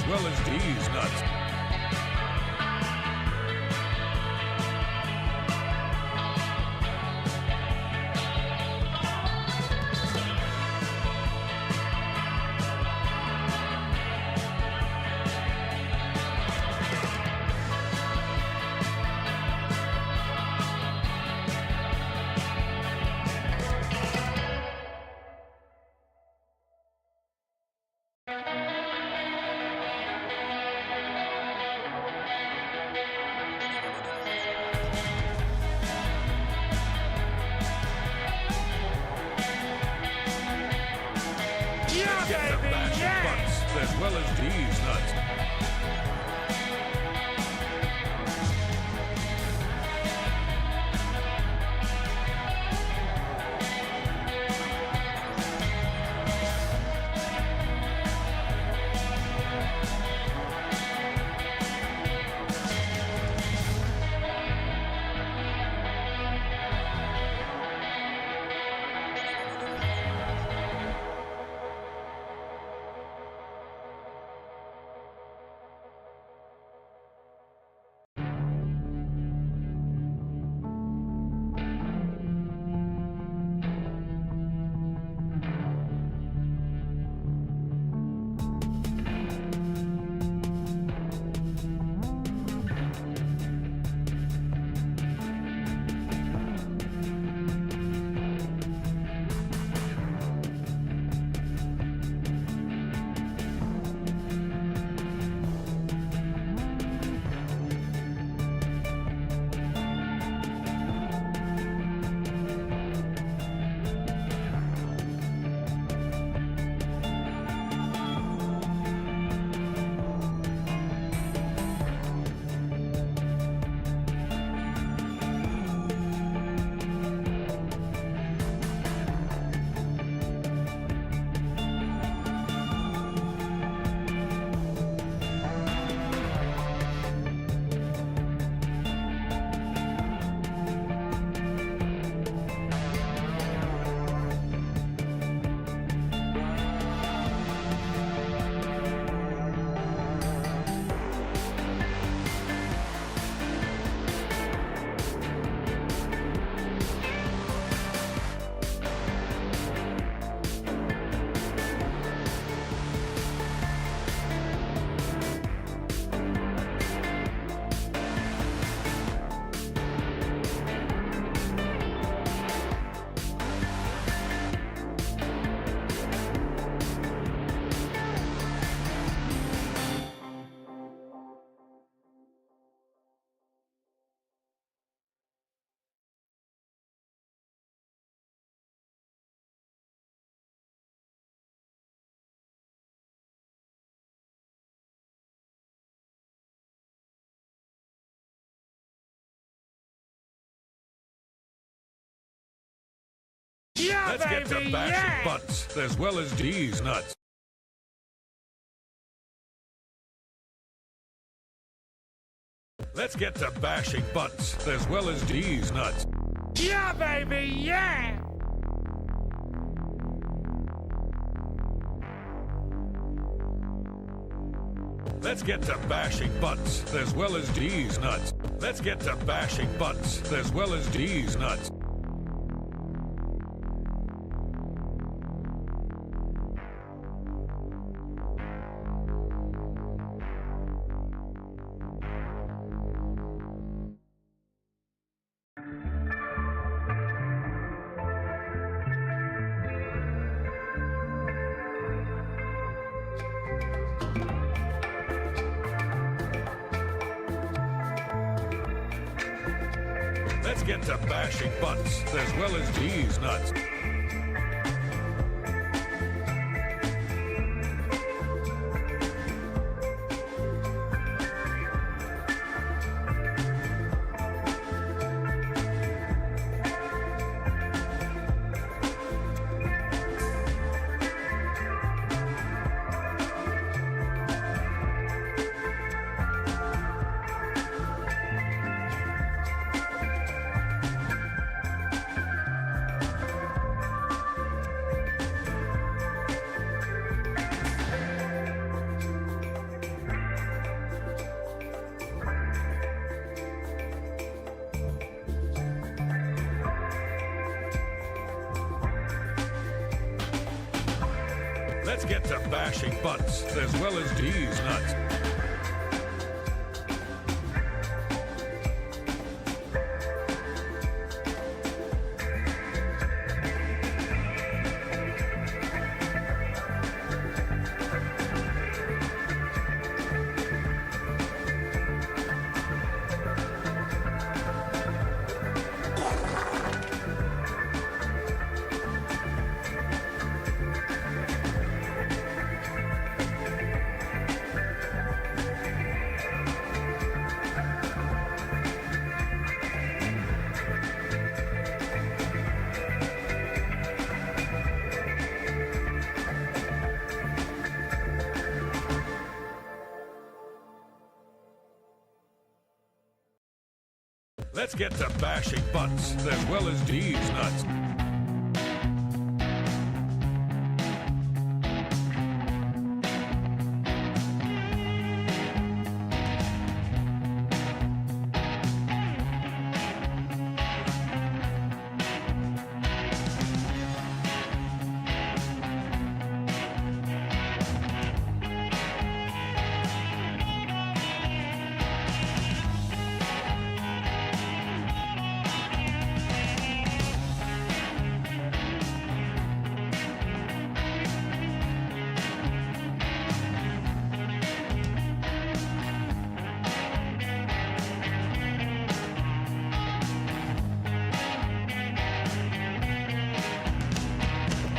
as well as D's nuts. As well as D's nuts. Yeah, Let's baby, get to bashing butts as well as D's nuts. Let's get to bashing butts as well as D's nuts. Yeah, baby, yeah! Let's get to bashing butts as well as D's nuts. Let's get to bashing butts as well as D's nuts. Let's get to bashing butts as well as D's nuts. Let's get to bashing butts as well as D's nuts. Let's get to bashing butts as well as D's nuts.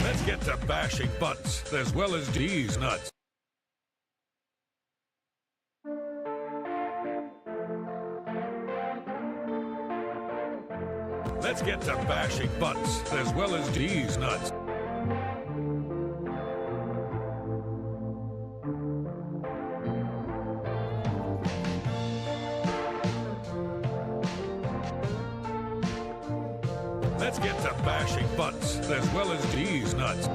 Let's get to bashing butts as well as D's nuts. Let's get to bashing butts as well as D's nuts. Let's get to bashing butts as well as D's nuts.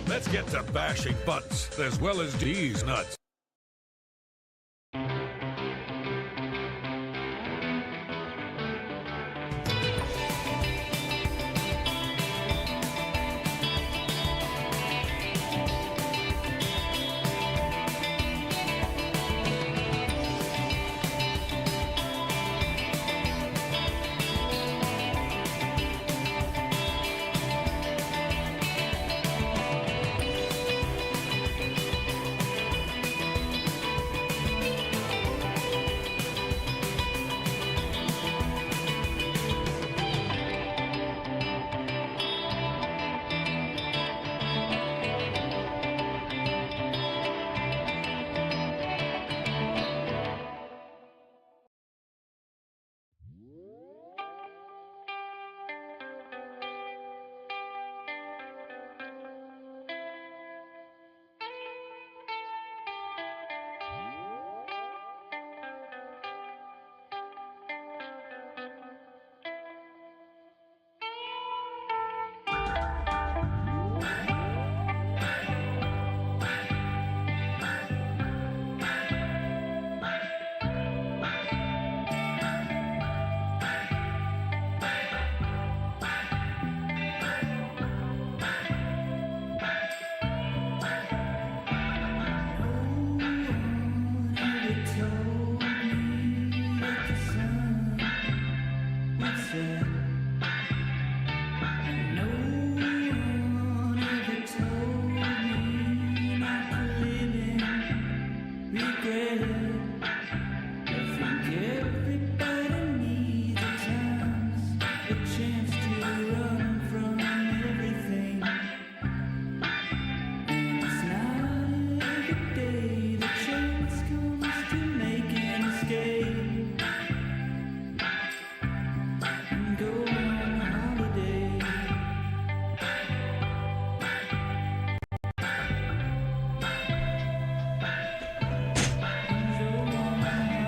Let's get to bashing butts as well as D's nuts.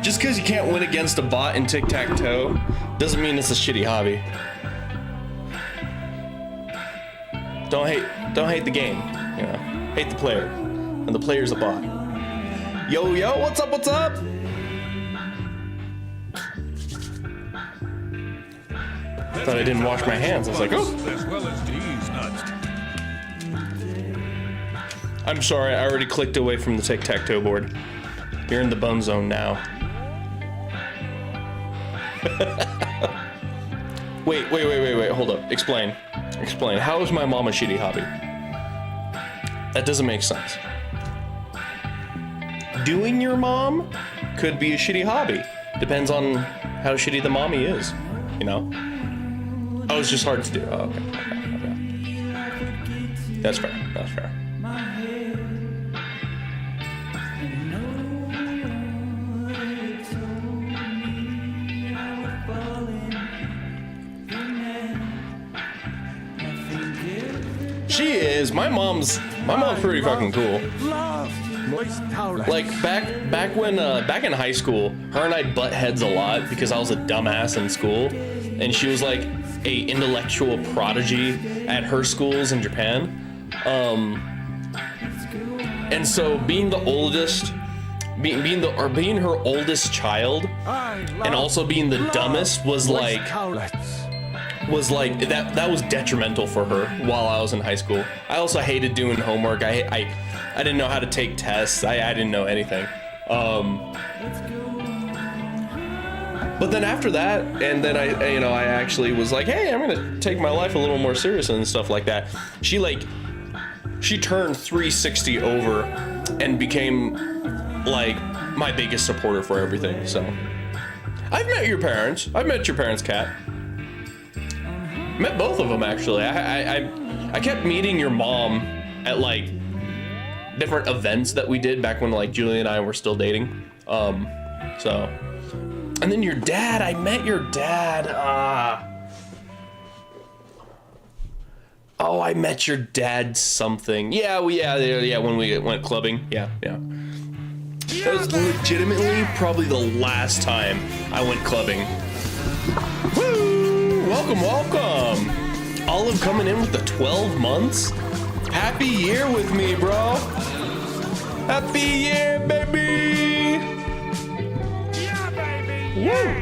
Just because you can't win against a bot in tic-tac-toe doesn't mean it's a shitty hobby. Don't hate the game, you know. Hate the player, and the player's a bot. Yo, what's up? Thought I didn't wash my hands. I was like, oh. As well as D's nuts. I'm sorry, I already clicked away from the tic-tac-toe board. You're in the bone zone now. Wait, hold up. Explain. How is my mom a shitty hobby? That doesn't make sense. Doing your mom could be a shitty hobby. Depends on how shitty the mommy is, you know? Oh, it's just hard to do. Oh, okay. That's fair. She is. My mom's pretty fucking cool. Like back in high school, her and I'd butt heads a lot because I was a dumbass in school, and she was like a intellectual prodigy at her schools in Japan. And so being the oldest, being her oldest child, and also being the dumbest was like that was detrimental for her while I was in high school. I also hated doing homework. I didn't know how to take tests. I didn't know anything. But then after that, and then I actually was like, hey, I'm gonna take my life a little more serious and stuff like that. She turned 360 over and became like my biggest supporter for everything. So I've met your parents. I've met your parents' cat. Met both of them actually. I kept meeting your mom at like different events that we did back when like Julie and I were still dating. And then your dad, I met your dad. I met your dad something. Yeah, when we went clubbing. Yeah. That was legitimately probably the last time I went clubbing. Woo! Welcome. Olive coming in with the 12 months. Happy year with me, bro. Happy year, baby. Woo!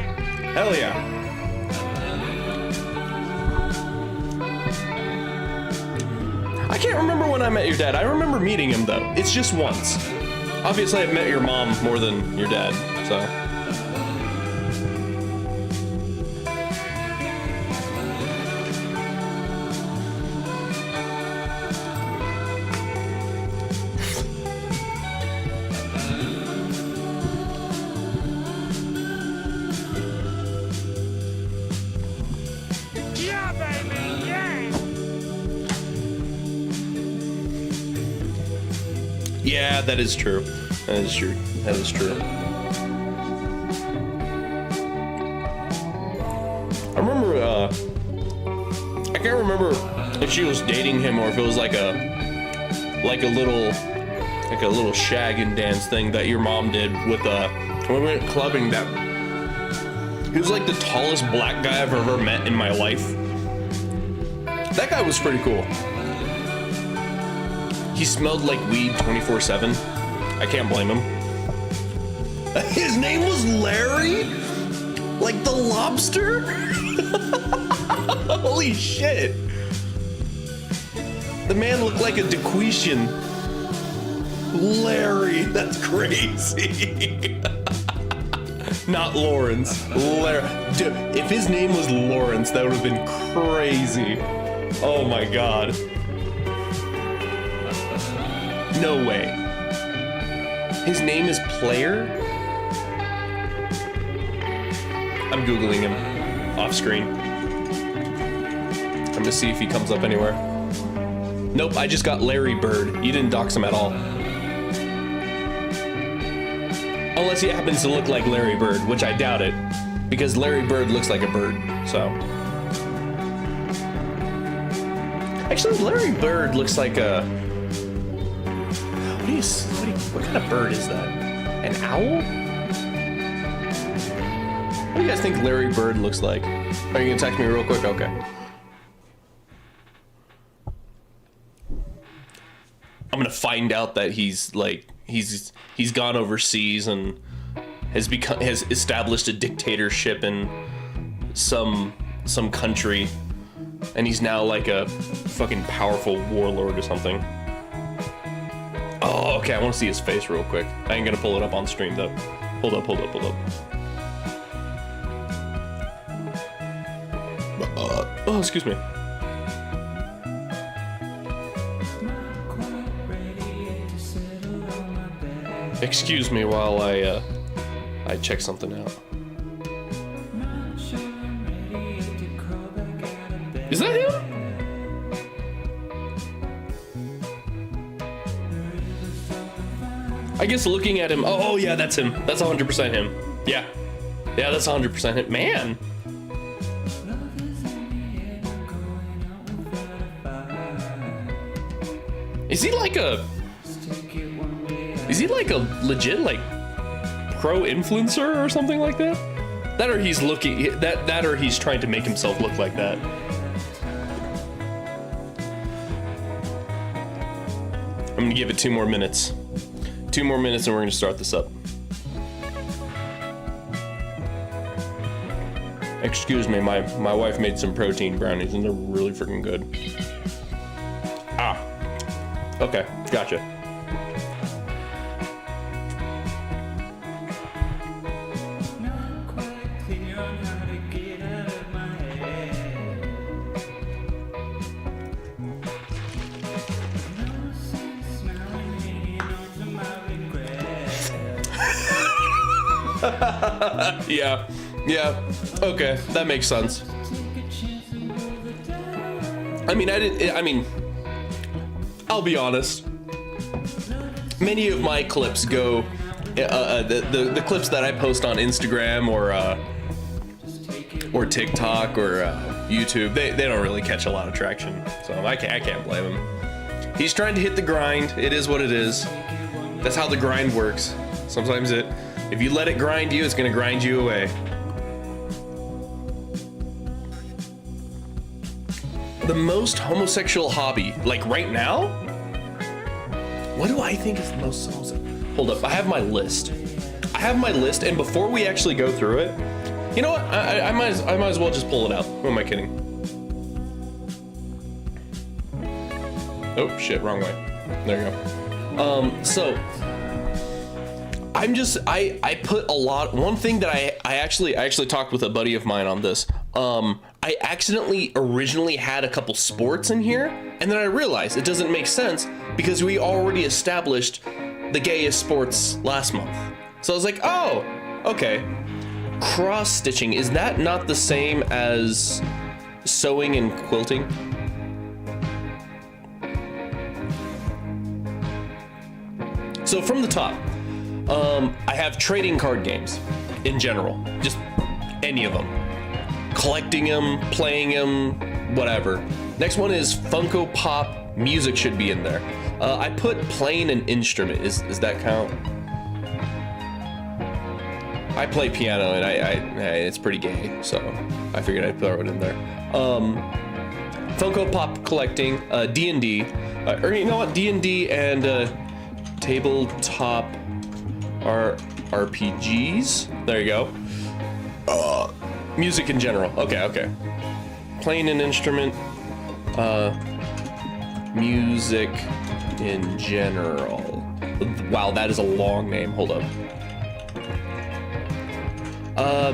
Hell yeah. I can't remember when I met your dad. I remember meeting him though. It's just once. Obviously I've met your mom more than your dad, so. Yeah, that is true. That is true. I remember, I can't remember if she was dating him or if it was like a little shag and dance thing that your mom did with, when we went clubbing. That he was like the tallest black guy I've ever met in my life. That guy was pretty cool. He smelled like weed 24/7. I can't blame him. His name was Larry? Like the lobster? Holy shit. The man looked like a Dequetian. Larry, that's crazy. Not Lawrence. Larry. Dude, if his name was Lawrence, that would have been crazy. Oh my god. No way. His name is Player? I'm Googling him off screen. I'm to see if he comes up anywhere. Nope, I just got Larry Bird. You didn't dox him at all. Unless he happens to look like Larry Bird, which I doubt it. Because Larry Bird looks like a bird, so. Actually, Larry Bird looks like a... What kind of bird is that? An owl? What do you guys think Larry Bird looks like? Are you gonna text me real quick? Okay. I'm gonna find out that he's like he's gone overseas and has established a dictatorship in some country, and he's now like a fucking powerful warlord or something. Oh, okay. I want to see his face real quick. I ain't gonna pull it up on stream though. Hold up. Oh, excuse me. Excuse me while I check something out. Is that him? I guess looking at him. Oh yeah, that's him. That's 100% him. Yeah, that's 100% him. Man. Is he like a legit like pro influencer or something like that? That or he's looking that or he's trying to make himself look like that. I'm gonna give it 2 more minutes. 2 more minutes and we're gonna start this up. Excuse me, my wife made some protein brownies and they're really freaking good. Ah. Okay, gotcha. Yeah, okay, that makes sense. I mean, I'll be honest. Many of my clips go, the clips that I post on Instagram or TikTok or YouTube, they don't really catch a lot of traction. So I can't blame him. He's trying to hit the grind. It is what it is. That's how the grind works. Sometimes if you let it grind you, it's gonna grind you away. The most homosexual hobby, like right now? What do I think is the most homosexual? Hold up, I have my list. And before we actually go through it, you know what? I might as well just pull it out. Who am I kidding? Oh shit, wrong way. There you go. So I put a lot. One thing that I actually talked with a buddy of mine on this. I accidentally originally had a couple sports in here, and then I realized it doesn't make sense because we already established the gayest sports last month. So I was like, oh, okay. Cross stitching, is that not the same as sewing and quilting? So from the top, I have trading card games in general, just any of them. Collecting them, playing them, whatever. Next one is Funko Pop. Music should be in there. I put playing an instrument. Is that count? I play piano and I it's pretty gay, so I figured I'd throw it in there. Funko Pop collecting, D&D, or you know what, D&D and tabletop RPGs. There you go. Music in general. Okay. Playing an instrument. Music in general. Wow, that is a long name. Hold up.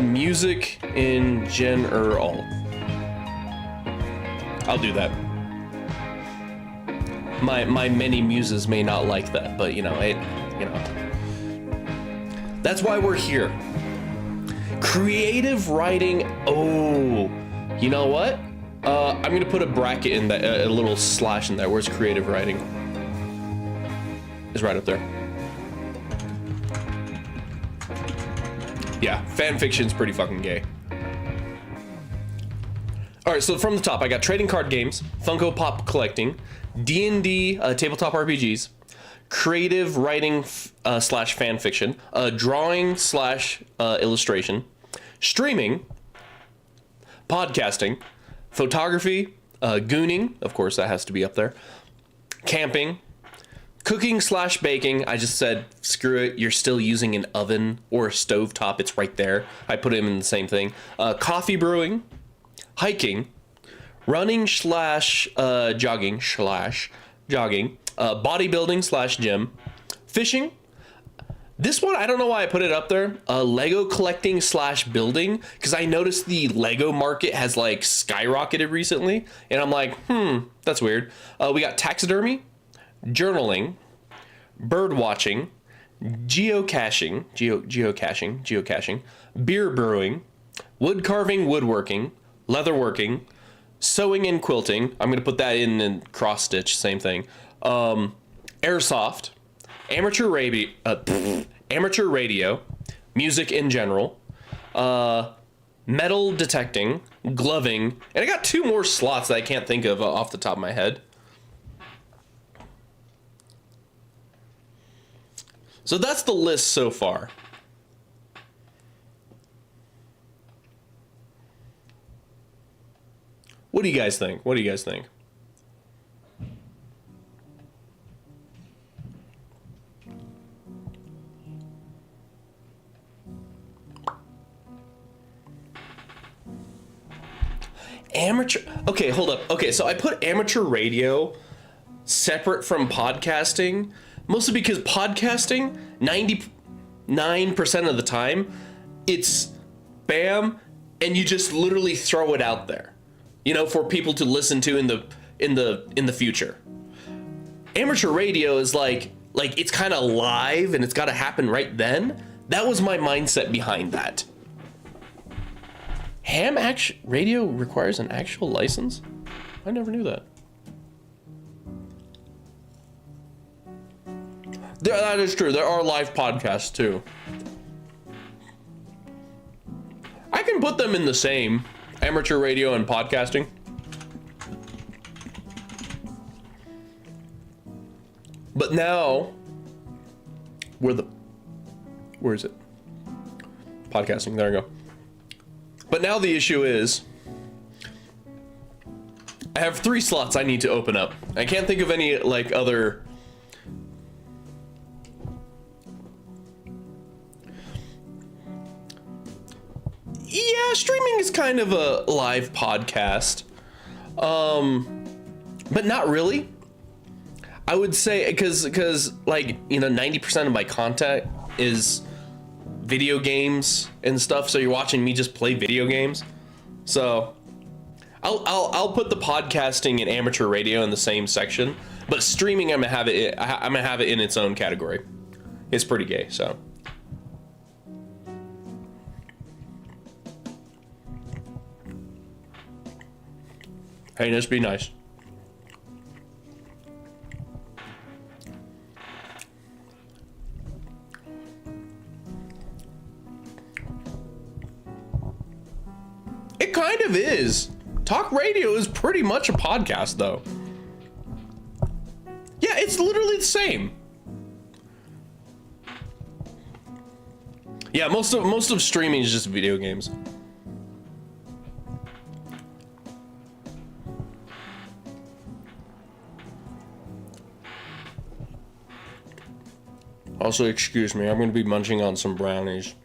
Music in general. I'll do that. My many muses may not like that, but that's why we're here. Creative writing. Oh, you know what? I'm gonna put a bracket in that, a little slash in there. Where's creative writing? It's right up there. Yeah, fan fiction's pretty fucking gay. All right, so from the top, I got trading card games, Funko Pop collecting, D&D, tabletop RPGs, creative writing slash fan fiction, drawing slash illustration, streaming, podcasting, photography, gooning, of course that has to be up there, camping, cooking / baking. I just said, screw it, you're still using an oven or a stovetop, it's right there. I put them in the same thing. Coffee brewing, hiking, running / jogging, bodybuilding / gym, fishing. This one, I don't know why I put it up there. Lego collecting / building, because I noticed the Lego market has like skyrocketed recently, and I'm like, that's weird. We got taxidermy, journaling, bird watching, geocaching, beer brewing, wood carving, woodworking, leatherworking, sewing and quilting. I'm gonna put that in cross stitch, same thing. Airsoft, amateur radio, music in general, metal detecting, gloving, and I got 2 more slots that I can't think of off the top of my head. So that's the list so far. What do you guys think? Amateur. Okay, hold up. Okay, so I put amateur radio separate from podcasting, mostly because podcasting, 99% of the time, it's bam, and you just literally throw it out there, you know, for people to listen to in the future. Amateur radio is like it's kind of live and it's got to happen right then. That was my mindset behind that. Ham radio requires an actual license? I never knew that. That is true. There are live podcasts too. I can put them in the same, amateur radio and podcasting. But now, where is it? Podcasting, there we go. But now the issue is, I have 3 slots I need to open up. I can't think of any like other. Yeah, streaming is kind of a live podcast. But not really. I would say, because like, you know, 90% of my content is video games and stuff, so you're watching me just play video games. So I'll put the podcasting and amateur radio in the same section, but streaming I'm gonna have it in its own category. It's pretty gay, so. Hey, just be nice. It kind of is. Talk radio is pretty much a podcast, though. Yeah, it's literally the same. Yeah, most of streaming is just video games. Also, excuse me, I'm going to be munching on some brownies.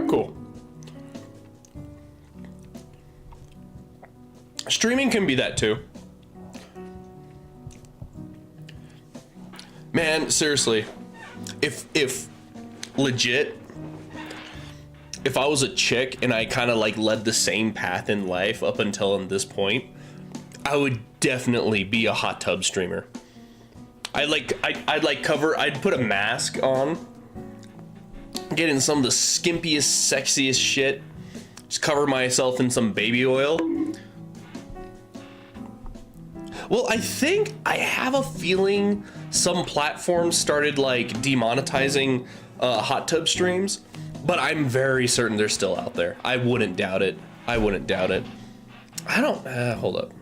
Cool. Streaming can be that too. Man, seriously, if legit, if I was a chick and I kind of like led the same path in life up until this point, I would definitely be a hot tub streamer. I'd put a mask on, get in some of the skimpiest, sexiest shit, just cover myself in some baby oil. Well, I have a feeling some platforms started like demonetizing hot tub streams, but I'm very certain they're still out there. I wouldn't doubt it. I don't, hold up.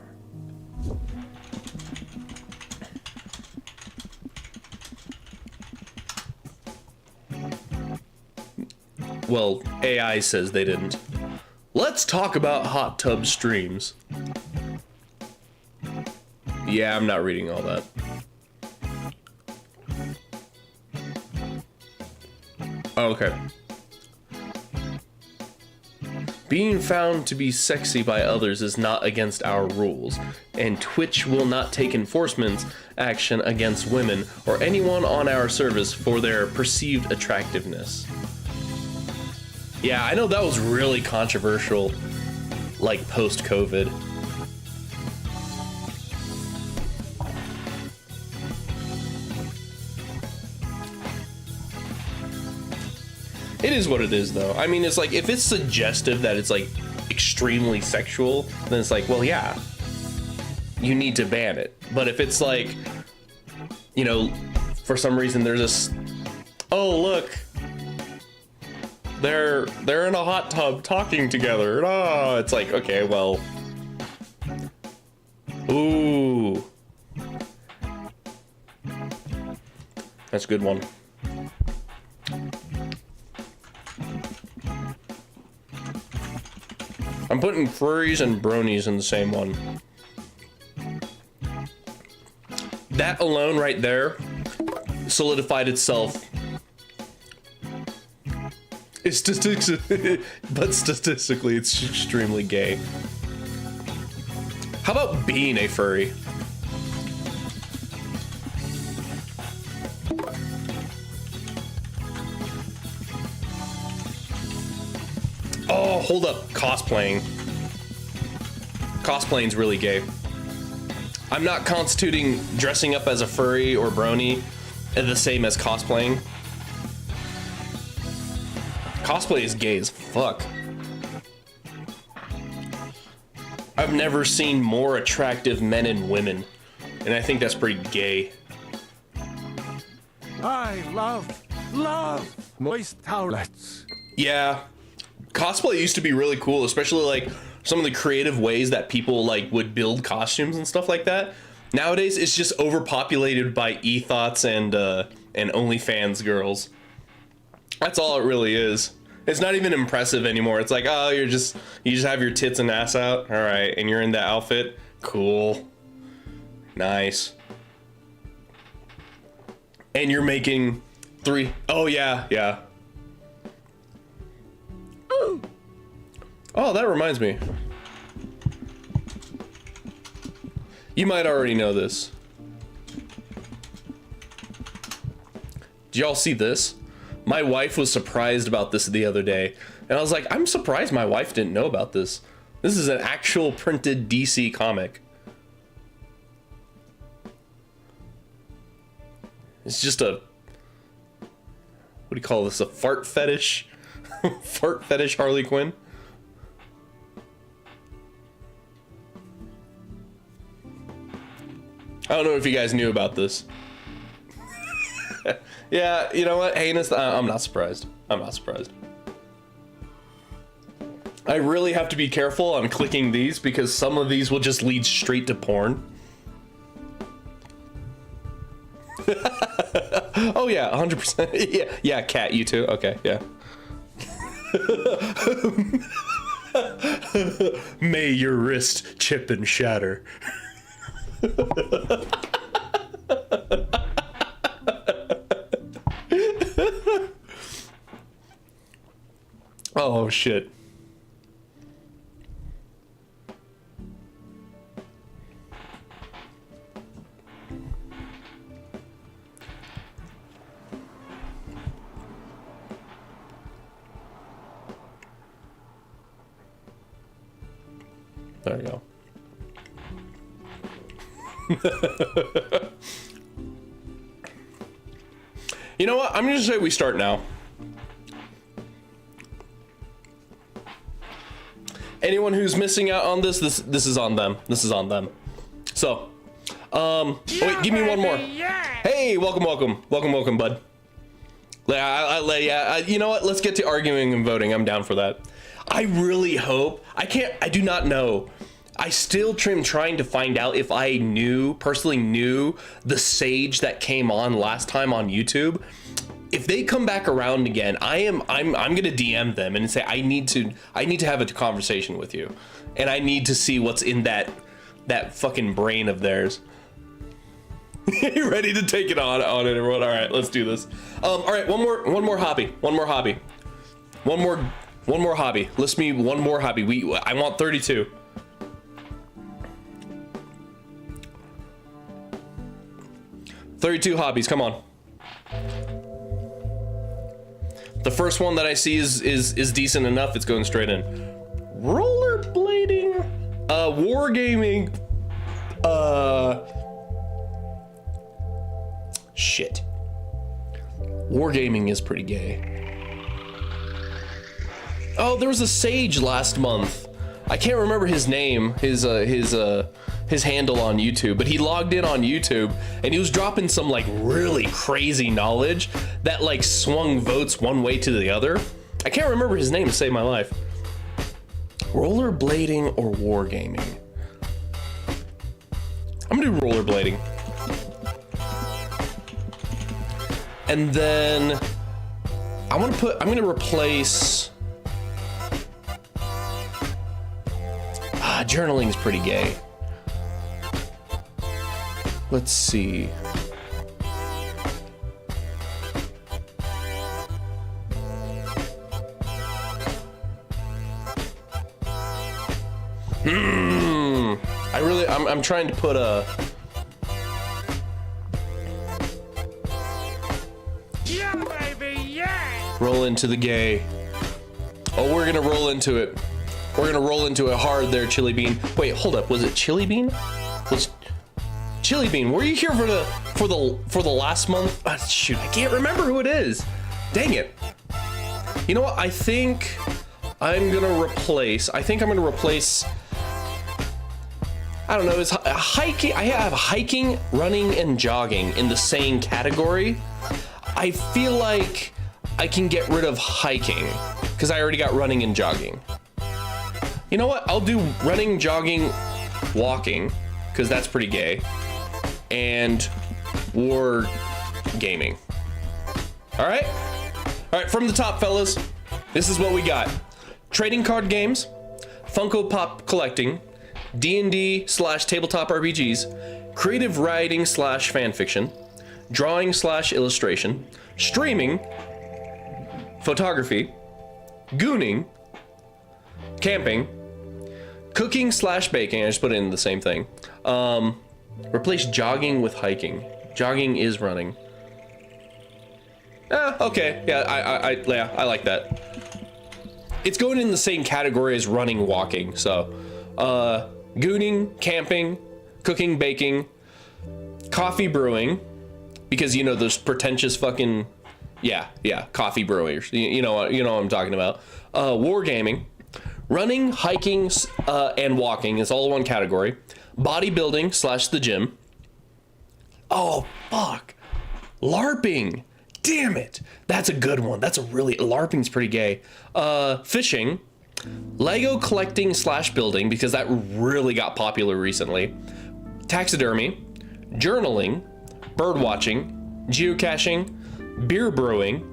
Well, AI says they didn't. Let's talk about hot tub streams. Yeah, I'm not reading all that. Oh, okay. Being found to be sexy by others is not against our rules, and Twitch will not take enforcement action against women or anyone on our service for their perceived attractiveness. Yeah, I know that was really controversial, like post-COVID. It is what it is, though. I mean, it's like, if it's suggestive that it's like extremely sexual, then it's like, well, yeah, you need to ban it. But if it's like, you know, for some reason there's this, oh, look, they're in a hot tub talking together. Oh, it's like, okay, well, ooh, that's a good one. I'm putting furries and bronies in the same one. That alone right there solidified itself. It's but statistically, it's extremely gay. How about being a furry? Oh, hold up. Cosplaying. Cosplaying's really gay. I'm not constituting dressing up as a furry or brony the same as cosplaying. Cosplay is gay as fuck. I've never seen more attractive men and women, and I think that's pretty gay. I love moist towelettes. Yeah. Cosplay used to be really cool, especially like some of the creative ways that people like would build costumes and stuff like that. Nowadays, it's just overpopulated by e-thots and OnlyFans girls. That's all it really is. It's not even impressive anymore. It's like, oh, you just have your tits and ass out. All right, and you're in that outfit. Cool. Nice. And you're making oh yeah, yeah. Oh, that reminds me. You might already know this. Did y'all see this? My wife was surprised about this the other day, and I was like, I'm surprised my wife didn't know about this. This is an actual printed DC comic. It's just a, what do you call this, a fart fetish? Fart fetish Harley Quinn? I don't know if you guys knew about this. Yeah, you know what? Heinous, I'm not surprised. I'm not surprised. I really have to be careful on clicking these because some of these will just lead straight to porn. Oh yeah, 100%. Yeah, yeah, cat, you too. Okay, yeah. May your wrist chip and shatter. Oh shit. There you go. You know what? I'm gonna say we start now. Anyone who's missing out on this is on them. This is on them. So, Wait, give me one more. Hey, welcome, bud. You know what? Let's get to arguing and voting. I'm down for that. I really hope. I do not know. I still am trying to find out if I personally knew the sage that came on last time on YouTube. If they come back around again, I'm gonna DM them and say I need to have a conversation with you, and I need to see what's in that fucking brain of theirs. You ready to take it on it, everyone? All right, let's do this. All right, one more hobby. List me one more hobby. I want 32. Hobbies, come on. The first one that I see is decent enough. It's going straight in. Rollerblading, wargaming, shit. Wargaming is pretty gay. Oh, there was a sage last month. I can't remember his name, his handle on YouTube, but he logged in on YouTube and he was dropping some like really crazy knowledge that like swung votes one way to the other. I can't remember his name to save my life. Rollerblading or wargaming? I'm gonna do rollerblading. And then I'm gonna replace journaling's pretty gay. Let's see. I'm trying to put a. Yeah, baby, yeah. Roll into the gay. Oh, we're gonna roll into it. We're gonna roll into it hard there, Chili Bean. Wait, hold up. Was it Chili Bean? Chili Bean, were you here for the last month? Shoot, I can't remember who it is. Dang it. You know what? I think I'm gonna replace. I don't know. Is hiking? I have hiking, running, and jogging in the same category. I feel like I can get rid of hiking because I already got running and jogging. You know what? I'll do running, jogging, walking because that's pretty gay. And war gaming. All right, from the top, fellas, this is what we got: trading card games, Funko Pop collecting, D&D/tabletop RPGs, creative writing / fan fiction, drawing / illustration, streaming, photography, gooning, camping, cooking / baking. I just put it in the same thing. Replace jogging with hiking. Jogging is running. Okay. Yeah, I like that. It's going in the same category as running, walking. So, gooning, camping, cooking, baking, coffee brewing, because you know those pretentious fucking, yeah, coffee brewers. You know what I'm talking about. Wargaming, running, hiking, and walking is all one category. Bodybuilding / the gym. Oh, fuck. LARPing. Damn it. That's a good one. LARPing's pretty gay. Fishing. Lego collecting / building, because that really got popular recently. Taxidermy. Journaling. Bird watching. Geocaching. Beer brewing.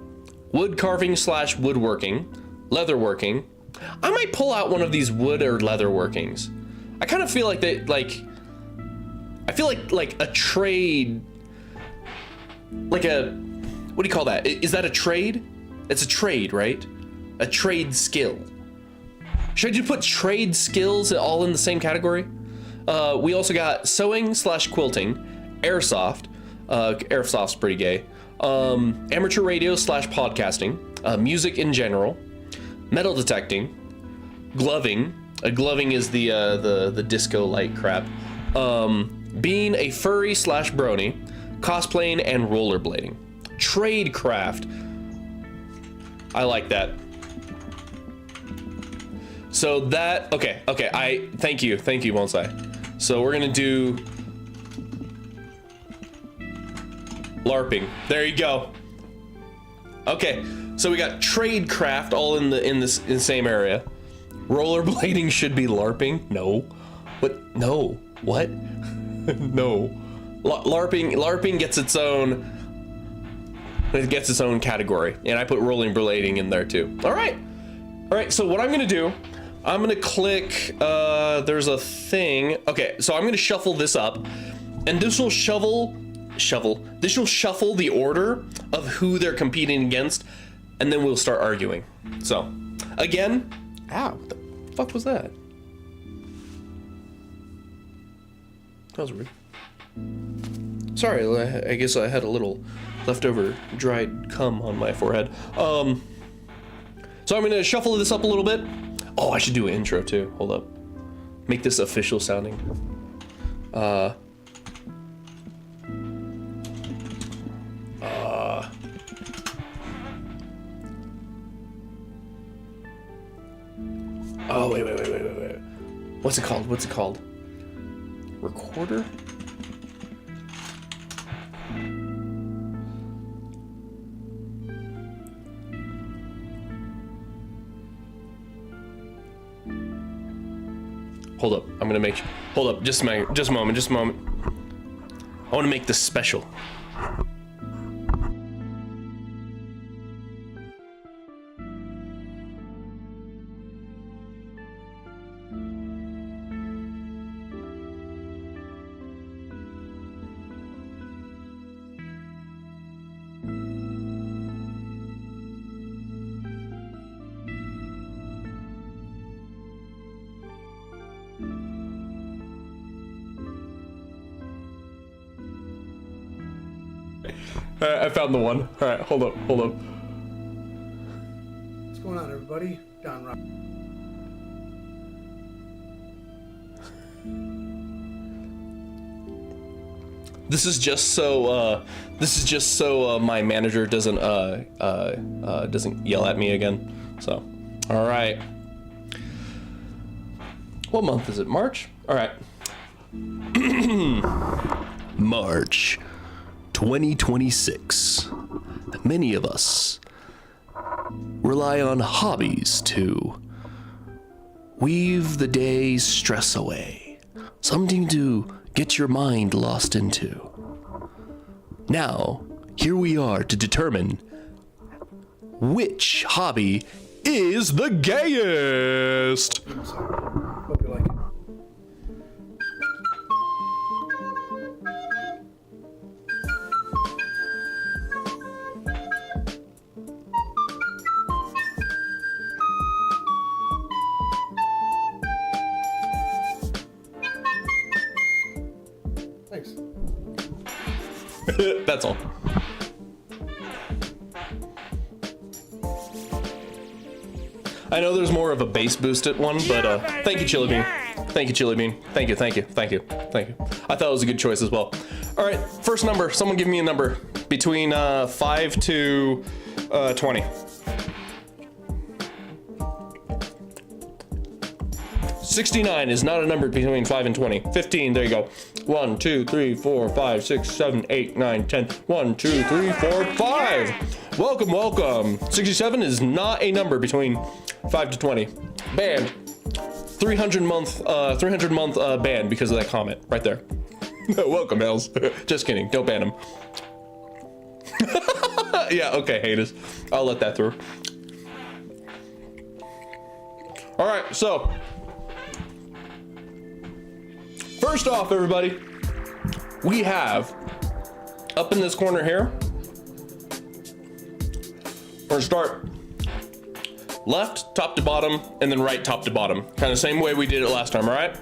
Wood carving / woodworking. Leatherworking. I might pull out one of these wood or leather workings. I kind of feel like I feel like a trade, like a, what do you call that? Is that a trade? It's a trade, right? A trade skill. Should I just put trade skills all in the same category? We also got sewing / quilting, airsoft. Airsoft's pretty gay. Amateur radio / podcasting, music in general, metal detecting, gloving. Gloving is the disco light crap. Being a furry / brony, cosplaying, and rollerblading. Tradecraft. I like that. So that, okay. Thank you, Bonsai. So we're gonna do LARPing. There you go. Okay, so we got tradecraft all in the same area. Rollerblading should be LARPing. No. What? No. What? No. LARPing gets its own. It gets its own category, and I put rollerblading in there too. All right. So what I'm gonna do, I'm gonna click. There's a thing. Okay, so I'm gonna shuffle this up, and this will shuffle. This will shuffle the order of who they're competing against, and then we'll start arguing. So, again, ow, what the fuck was that? That was weird. Sorry, I guess I had a little leftover dried cum on my forehead. So I'm gonna shuffle this up a little bit. Oh, I should do an intro too. Hold up. Make this official sounding. Oh, wait. What's it called? Recorder? Hold up, hold up, just a moment. I want to make this special. I found the one. All right, hold up. What's going on, everybody? Don Rock. This is just so my manager doesn't yell at me again. So, all right. What month is it? March? All right. March 2026. Many of us rely on hobbies to weave the day's stress away. Something to get your mind lost into. Now, here we are to determine which hobby is the gayest. Hope you like it. Thanks. That's all. I know there's more of a bass boosted one, but thank you, Chili Bean. Thank you, Chili Bean. Thank you. I thought it was a good choice as well. All right, first number. Someone give me a number between 5 to 20. 69 is not a number between 5 and 20. 15, there you go. 1, 2, 3, 4, 5, 6, 7, 8, 9, 10. 1, 2, 3, 4, 5. Welcome. 67 is not a number between 5 to 20. Banned. 300 month ban because of that comment right there. Welcome, Hells. Just kidding. Don't ban him. Yeah, okay, haters. I'll let that through. All right, so first off, everybody, we have up in this corner here, we're gonna start left, top to bottom, and then right, top to bottom. Kind of same way we did it last time, all right?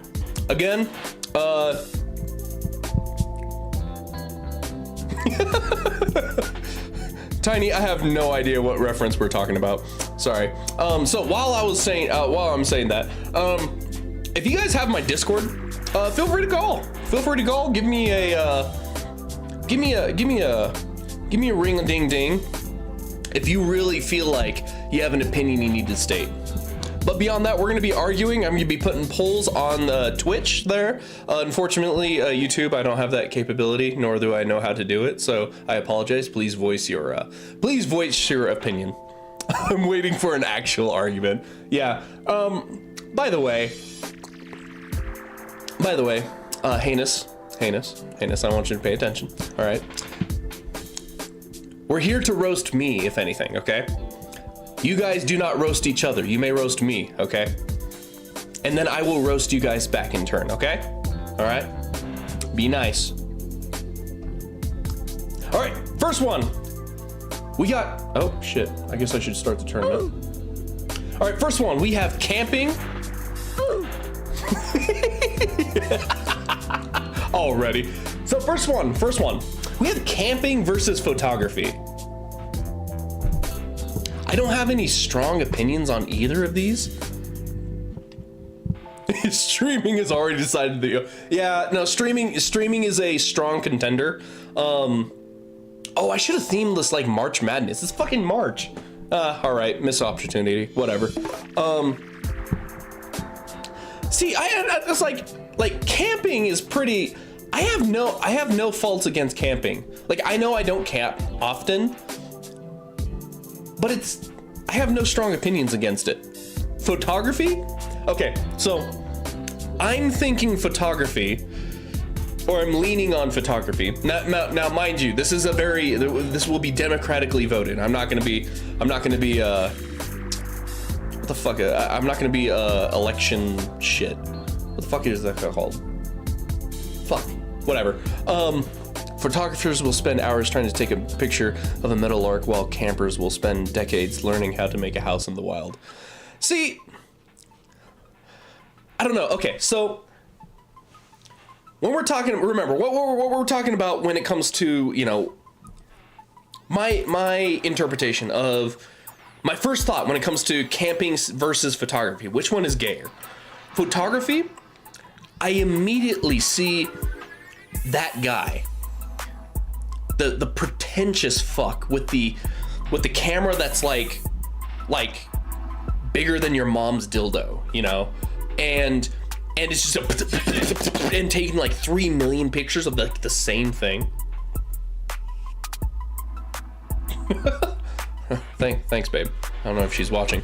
Again, Tiny, I have no idea what reference we're talking about. Sorry. So while I'm saying that, if you guys have my Discord, feel free to call. Give me a ring a ding ding. If you really feel like you have an opinion you need to state. But beyond that, we're gonna be arguing. I'm gonna be putting polls on Twitch there. Unfortunately, YouTube, I don't have that capability, nor do I know how to do it. So I apologize. Please voice your opinion. I'm waiting for an actual argument. Yeah. By the way, heinous, I want you to pay attention. All right. We're here to roast me, if anything, okay? You guys do not roast each other. You may roast me, okay? And then I will roast you guys back in turn, okay? All right? Be nice. All right, first one. We got, oh shit. I guess I should start the tournament. All right, first one, we have camping. Already. So first one. We have camping versus photography. I don't have any strong opinions on either of these. Streaming has already decided to, yeah, no, streaming is a strong contender. Oh, I should have themed this like March Madness. It's fucking March. All right, missed opportunity, whatever. See, it's like camping is pretty, I have no faults against camping. Like, I know I don't camp often, but I have no strong opinions against it. Photography? Okay, so I'm thinking photography, or I'm leaning on photography. Now, mind you, this will be democratically voted. I'm not gonna be, what the fuck? I'm not gonna be election shit. What the fuck is that called? Fuck, whatever. Photographers will spend hours trying to take a picture of a meadowlark, while campers will spend decades learning how to make a house in the wild. See, I don't know. Okay, so when we're talking, remember what we're talking about when it comes to, you know, my interpretation of my first thought when it comes to camping versus photography. Which one is gayer? Photography, I immediately see that guy, the pretentious fuck with the camera that's like bigger than your mom's dildo, you know, and it's just and taking like 3 million pictures of like the same thing. Thanks, babe. I don't know if she's watching.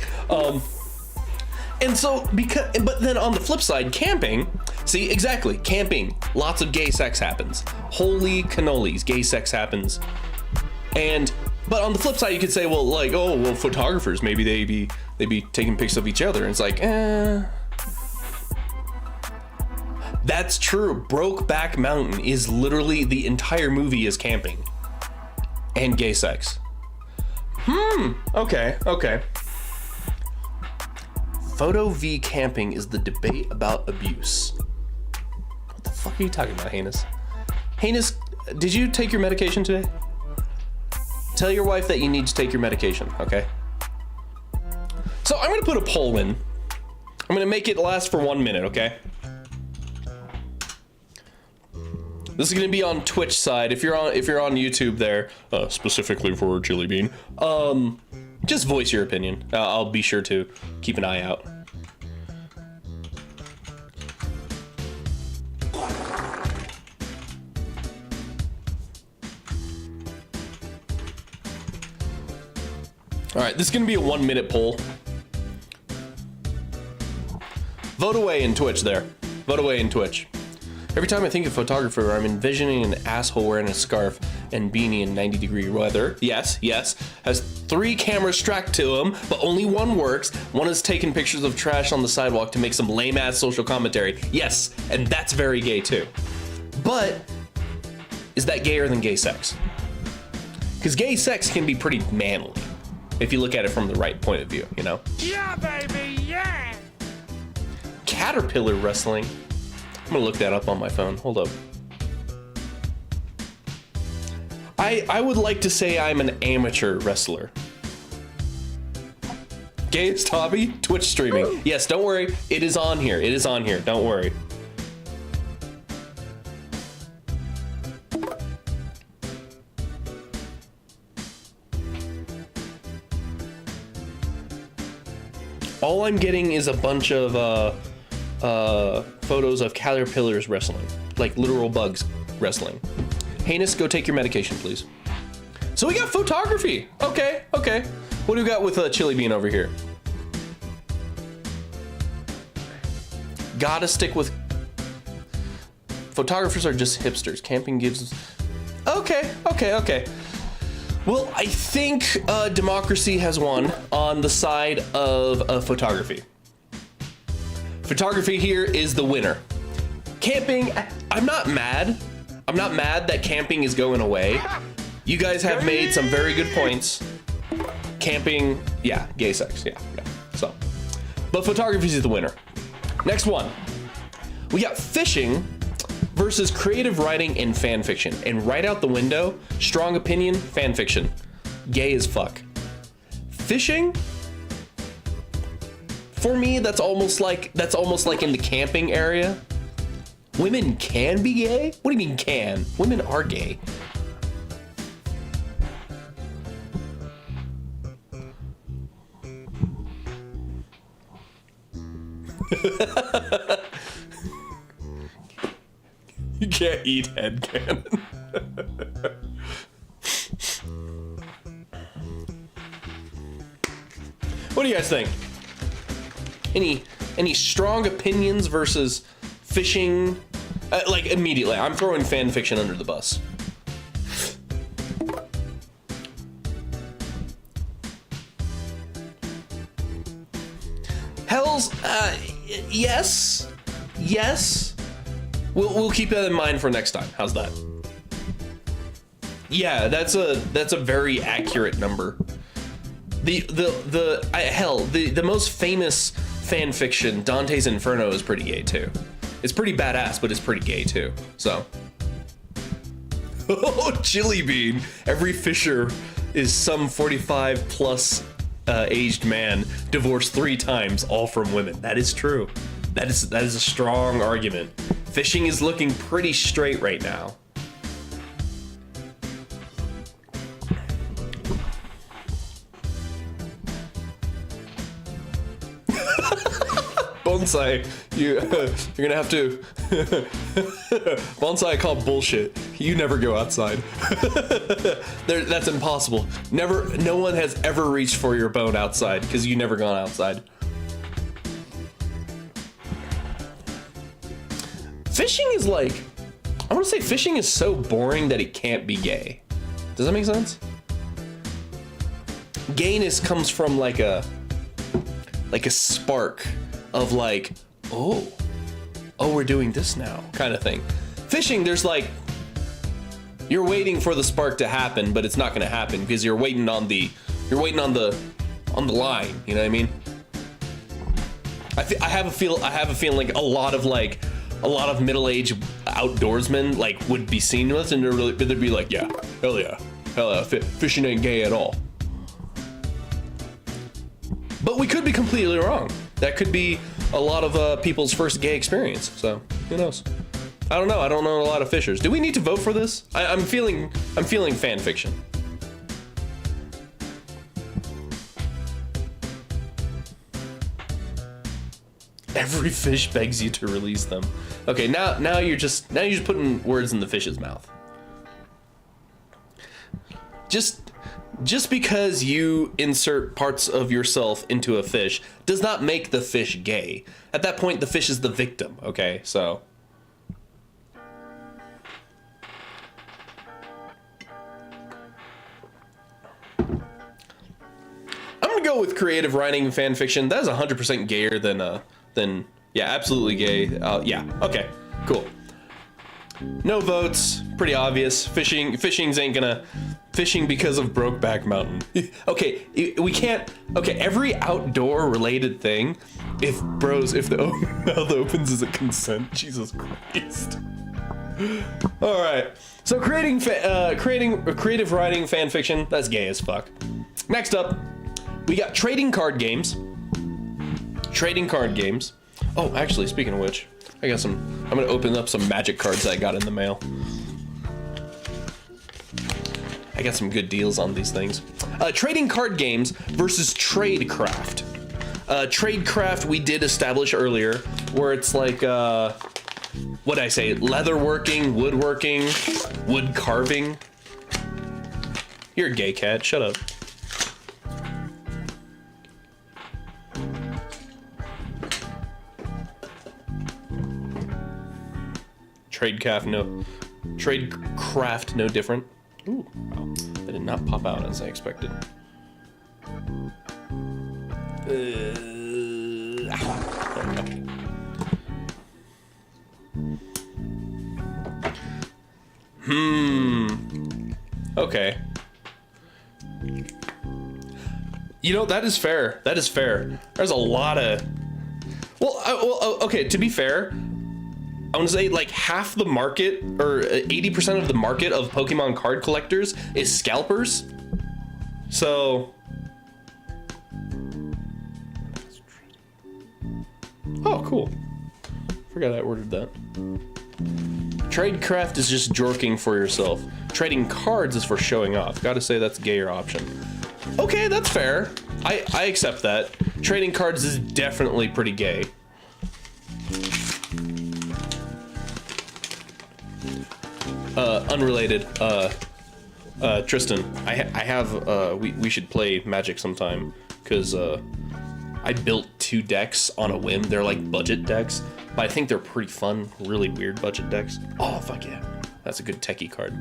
And so, but then on the flip side, camping, see, exactly, camping, lots of gay sex happens. Holy cannolis, gay sex happens. But on the flip side, you could say, well, like, oh, well, photographers, maybe they be taking pics of each other. And it's like, That's true. Brokeback Mountain is literally, the entire movie is camping and gay sex. Okay. Photo v camping is the debate about abuse. What the fuck are you talking about, Heinous? Heinous, did you take your medication today? Tell your wife that you need to take your medication, okay? So I'm gonna put a poll in. I'm gonna make it last for 1 minute, okay? This is gonna be on Twitch side. If you're on YouTube there, specifically for Chili Bean, just voice your opinion. I'll be sure to keep an eye out. All right, this is gonna be a 1 minute poll. Vote away in Twitch there. Vote away in Twitch. Every time I think of photographer, I'm envisioning an asshole wearing a scarf and beanie in 90-degree weather. Yes, has 3 cameras strapped to him, but only one works. One is taking pictures of trash on the sidewalk to make some lame-ass social commentary. Yes, and that's very gay too. But is that gayer than gay sex? Because gay sex can be pretty manly if you look at it from the right point of view, you know? Yeah, baby, yeah! Caterpillar wrestling. I'm gonna look that up on my phone. Hold up. I would like to say I'm an amateur wrestler. Gayest hobby? Twitch streaming. Yes, don't worry. It is on here. It is on here. Don't worry. All I'm getting is a bunch of photos of caterpillars wrestling, like literal bugs wrestling. Heinous, go take your medication, please. So we got photography. Okay. What do we got with Chili Bean over here? Gotta stick with... Photographers are just hipsters. Camping gives... Okay. Well, I think democracy has won on the side of photography. Photography here is the winner. Camping, I'm not mad. I'm not mad that camping is going away. You guys have made some very good points. Camping, yeah, gay sex, yeah. So, but photography is the winner. Next one, we got fishing versus creative writing and fan fiction. And right out the window, strong opinion, fan fiction. Gay as fuck. Fishing, for me, that's almost like in the camping area. Women can be gay? What do you mean can? Women are gay. You can't eat headcanon. What do you guys think? Any strong opinions versus fishing? Like immediately, I'm throwing fan fiction under the bus. Hells, yes. We'll keep that in mind for next time. How's that? Yeah, that's a very accurate number. The most famous fan fiction, Dante's Inferno, is pretty gay too. It's pretty badass, but it's pretty gay too. So, oh, Chili Bean. Every fisher is some 45 plus aged man divorced 3 times, all from women. That is true. That is a strong argument. Fishing is looking pretty straight right now. Bonsai, you're gonna have to. Bonsai, I call bullshit. You never go outside. That's impossible. No one has ever reached for your bone outside because you never gone outside. Fishing is like, I want to say fishing is so boring that it can't be gay. Does that make sense? Gayness comes from like a spark of like, oh, we're doing this now kind of thing. Fishing, there's like, you're waiting for the spark to happen, but it's not going to happen because you're waiting on the line. You know what I mean? I have a feeling like a lot of middle-aged outdoorsmen like would be seen with, and they'd be like, yeah, hell yeah, fishing ain't gay at all. But we could be completely wrong. That could be a lot of people's first gay experience. So who knows? I don't know. I don't know a lot of fishers. Do we need to vote for this? I'm feeling fan fiction. Every fish begs you to release them. Okay, now you're just putting words in the fish's mouth. Just because you insert parts of yourself into a fish does not make the fish gay. At that point, the fish is the victim, okay? So. I'm gonna go with creative writing and fan fiction. That is 100% gayer than yeah, absolutely gay. Yeah, okay, cool. No votes, pretty obvious. Fishing because of Brokeback Mountain. Okay, we can't. Okay, every outdoor related thing. If the mouth opens, is it consent? Jesus Christ. All right. So creating creative writing fan fiction. That's gay as fuck. Next up, we got trading card games. Oh, actually, speaking of which, I'm gonna open up some magic cards I got in the mail. I got some good deals on these things. Trading card games versus tradecraft. Tradecraft we did establish earlier, where it's like, what did I say? Leatherworking, woodworking, wood carving. You're a gay cat, shut up. Tradecraft no different. Ooh, wow. That did not pop out as I expected. Okay. You know, that is fair. That is fair. There's a lot of... Well, okay, to be fair, I want to say like half the market, or 80% of the market of Pokemon card collectors is scalpers. So... Oh, cool. Forgot I ordered that. Tradecraft is just jorking for yourself. Trading cards is for showing off. Gotta say that's gayer option. Okay, that's fair. I accept that. Trading cards is definitely pretty gay. Unrelated. Tristan, I have, we should play Magic sometime, because, I built 2 decks on a whim. They're like budget decks, but I think they're pretty fun, really weird budget decks. Oh, fuck yeah. That's a good techie card.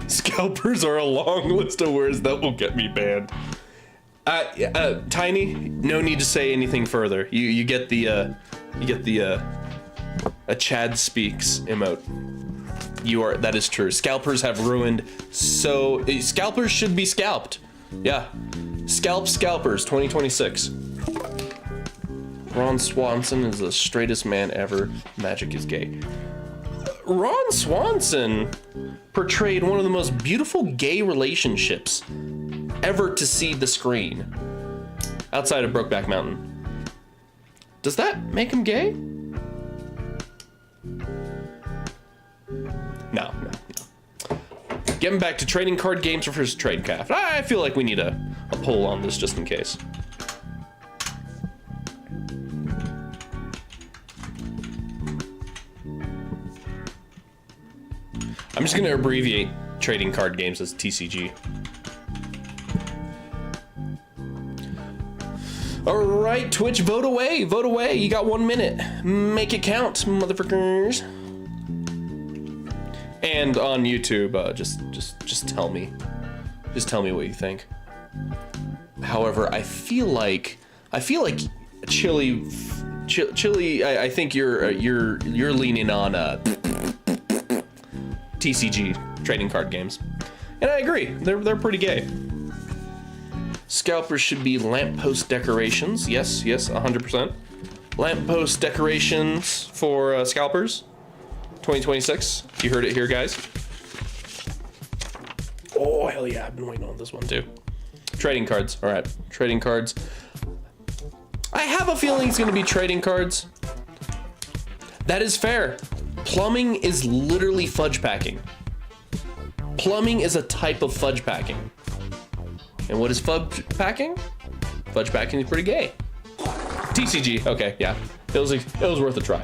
Scalpers are a long list of words that will get me banned. Tiny, no need to say anything further. You get the a Chad speaks emote. That is true. Scalpers have ruined scalpers should be scalped. Yeah. Scalpers 2026. Ron Swanson is the straightest man ever. Magic is gay. Ron Swanson portrayed one of the most beautiful gay relationships ever to see the screen outside of Brokeback Mountain. Does that make him gay? No. Getting back to trading card games versus Tradecraft. I feel like we need a poll on this just in case. I'm just gonna abbreviate trading card games as TCG. All right, Twitch, vote away. You got 1 minute. Make it count, motherfuckers. And on YouTube, just tell me. Just tell me what you think. However, I feel like Chili, I think you're leaning on TCG trading card games, and I agree. They're pretty gay. Scalpers should be lamppost decorations. Yes, 100%. Lamppost decorations for scalpers. 2026. You heard it here, guys. Oh, hell yeah. I've been waiting on this one, too. Trading cards. All right. Trading cards. I have a feeling it's going to be trading cards. That is fair. Plumbing is literally fudge packing. Plumbing is a type of fudge packing. And what is fudge packing? Fudge packing is pretty gay. TCG. Okay, yeah. It was worth a try.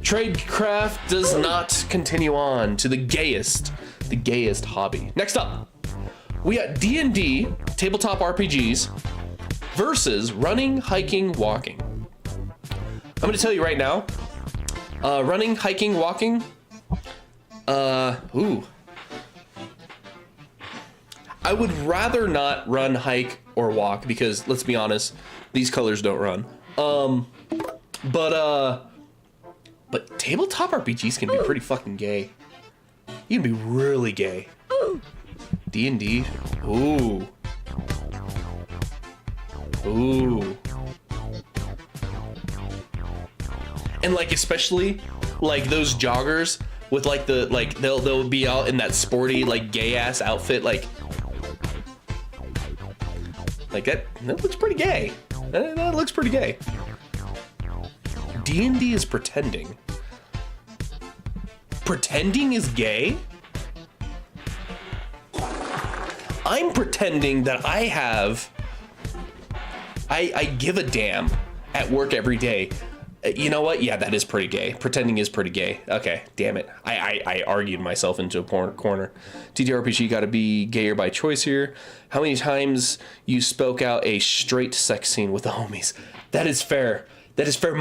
Tradecraft does not continue on to the gayest hobby. Next up, we got D&D, tabletop RPGs, versus running, hiking, walking. I'm gonna tell you right now, running, hiking, walking, I would rather not run, hike, or walk because, let's be honest, these colors don't run. But tabletop RPGs can be pretty fucking gay. You can be really gay. D&D. Ooh. And like especially like those joggers with like they'll be out in that sporty like gay ass outfit like that looks pretty gay. That looks pretty gay. D&D is pretending. Pretending is gay? I'm pretending that I have I give a damn at work every day. You know what? Yeah, that is pretty gay. Pretending is pretty gay. Okay, damn it. I argued myself into a corner. TTRPG gotta be gayer by choice here. How many times you spoke out a straight sex scene with the homies? That is fair. That is fair.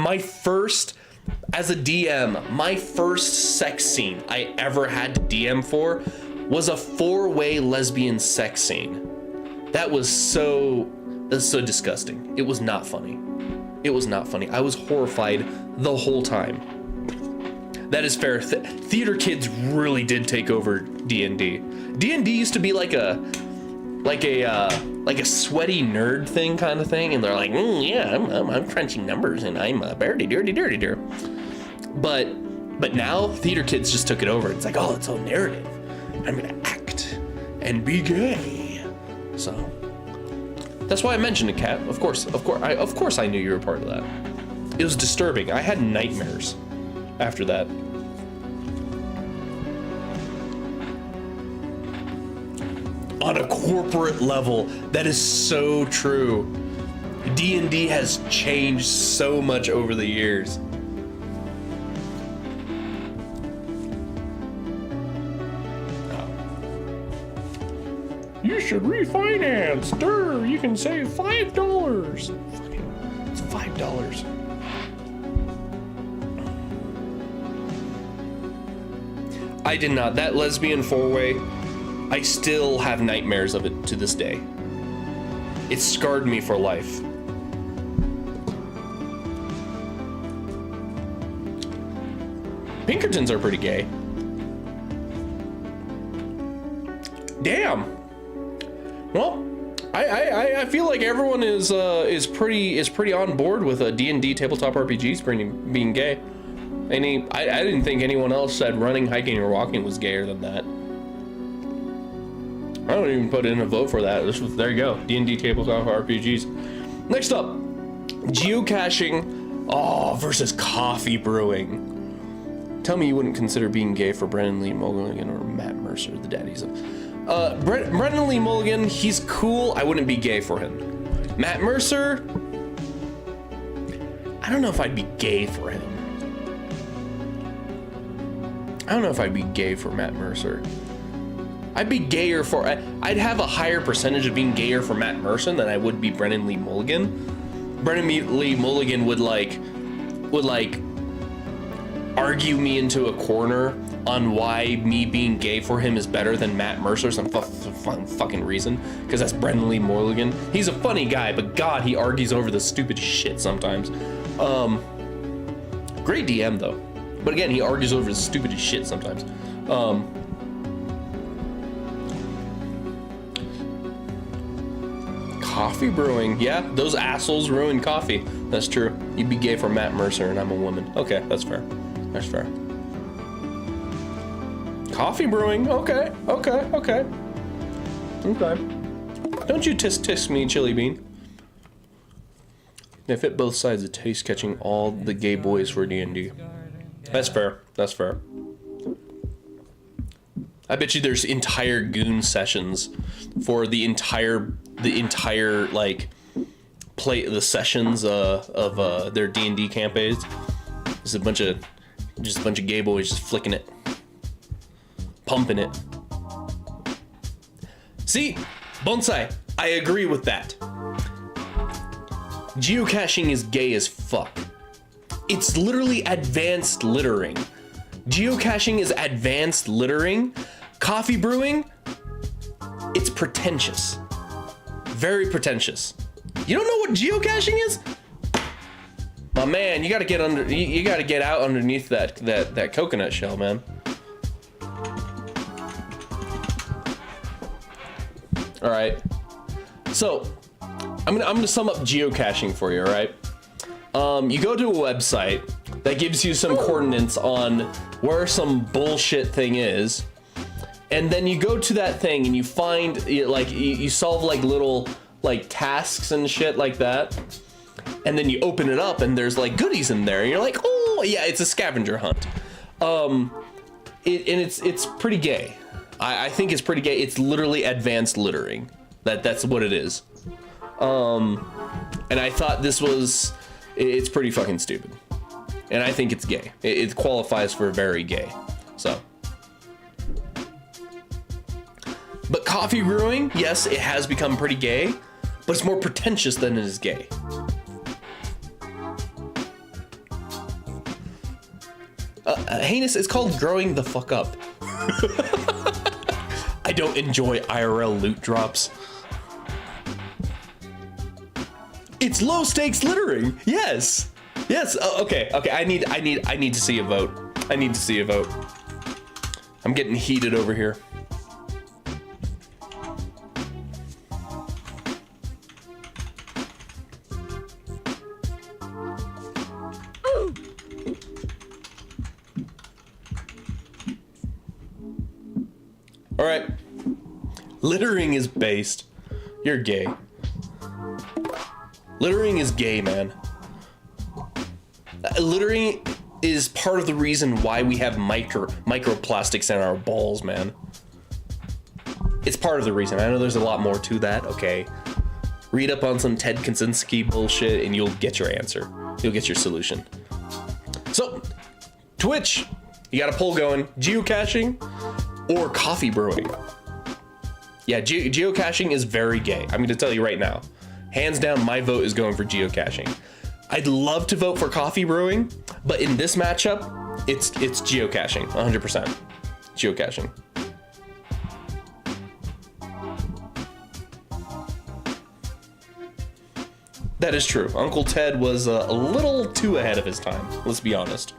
As a DM, my first sex scene I ever had to DM for was a 4-way lesbian sex scene. That was so disgusting. It was not funny. It was not funny. I was horrified the whole time. That is fair. Theater kids really did take over D&D. D&D used to be like a sweaty nerd thing kind of thing, and they're like, yeah, I'm crunching numbers and I'm dirty. But now theater kids just took it over. It's like, oh, it's all narrative. I'm gonna act and be gay. So that's why I mentioned it, Kat. Of course I knew you were part of that. It was disturbing. I had nightmares after that. On a corporate level, that is so true. D&D has changed so much over the years. You should refinance. You can save $5. Fucking, it's $5. I did not. That lesbian 4-way, I still have nightmares of it to this day. It scarred me for life. Pinkertons are pretty gay. Damn. Well, I feel like everyone is pretty on board with a D&D tabletop RPGs being gay. I didn't think anyone else said running, hiking, or walking was gayer than that. I don't even put in a vote for that. There you go. D&D tabletop RPGs. Next up, geocaching versus coffee brewing. Tell me you wouldn't consider being gay for Brennan Lee Mulligan or Matt Mercer, the daddies of... Brennan Lee Mulligan, he's cool. I wouldn't be gay for him. Matt Mercer, I don't know if I'd be gay for him. I don't know if I'd be gay for Matt Mercer. I'd be gayer for... I'd have a higher percentage of being gayer for Matt Mercer than I would be Brennan Lee Mulligan. Brennan Lee Mulligan would argue me into a corner on why me being gay for him is better than Matt Mercer, some fucking reason, because that's Brennan Lee Mulligan. He's a funny guy, but God, he argues over the stupid shit sometimes. Great DM though, but again, he argues over the stupidest shit sometimes. Coffee brewing, yeah, those assholes ruin coffee. That's true. You'd be gay for Matt Mercer, and I'm a woman. Okay, that's fair. That's fair. Coffee brewing, okay. Don't you tisk me, Chili Bean. They fit both sides of taste, catching all the gay boys for D&D. That's fair. I bet you there's entire goon sessions for the entire like the sessions of their D&D campaigns. Just a bunch of gay boys just flicking it, pumping it. See, Bonsai, I agree with that. Geocaching is gay as fuck. It's literally advanced littering. Geocaching is advanced littering. Coffee brewing, it's pretentious. Very pretentious. You don't know what geocaching is? My man, you gotta get out underneath that coconut shell, man. All right. So, I'm gonna sum up geocaching for you, all right? You go to a website that gives you some coordinates on where some bullshit thing is, and then you go to that thing and you find, like, you solve like little like tasks and shit like that, and then you open it up and there's like goodies in there, and you're like, oh yeah, it's a scavenger hunt. It's pretty gay. I think it's pretty gay. It's literally advanced littering. That's what it is. And I thought it's pretty fucking stupid. And I think it's gay. It qualifies for very gay. So. But coffee brewing, yes, it has become pretty gay, but it's more pretentious than it is gay. Heinous, it's called growing the fuck up. I don't enjoy IRL loot drops. It's low stakes littering. Yes. Yes. Okay. I need to see a vote. I need to see a vote. I'm getting heated over here. All right. Littering is based. You're gay. Littering is gay, man. Littering is part of the reason why we have microplastics in our balls, man. It's part of the reason. I know there's a lot more to that, okay? Read up on some Ted Kaczynski bullshit and you'll get your answer. You'll get your solution. So, Twitch, you got a poll going. Geocaching or coffee brewing? Yeah, geocaching is very gay. I'm going to tell you right now. Hands down, my vote is going for geocaching. I'd love to vote for coffee brewing, but in this matchup, it's geocaching, 100%. Geocaching. That is true. Uncle Ted was a little too ahead of his time. Let's be honest.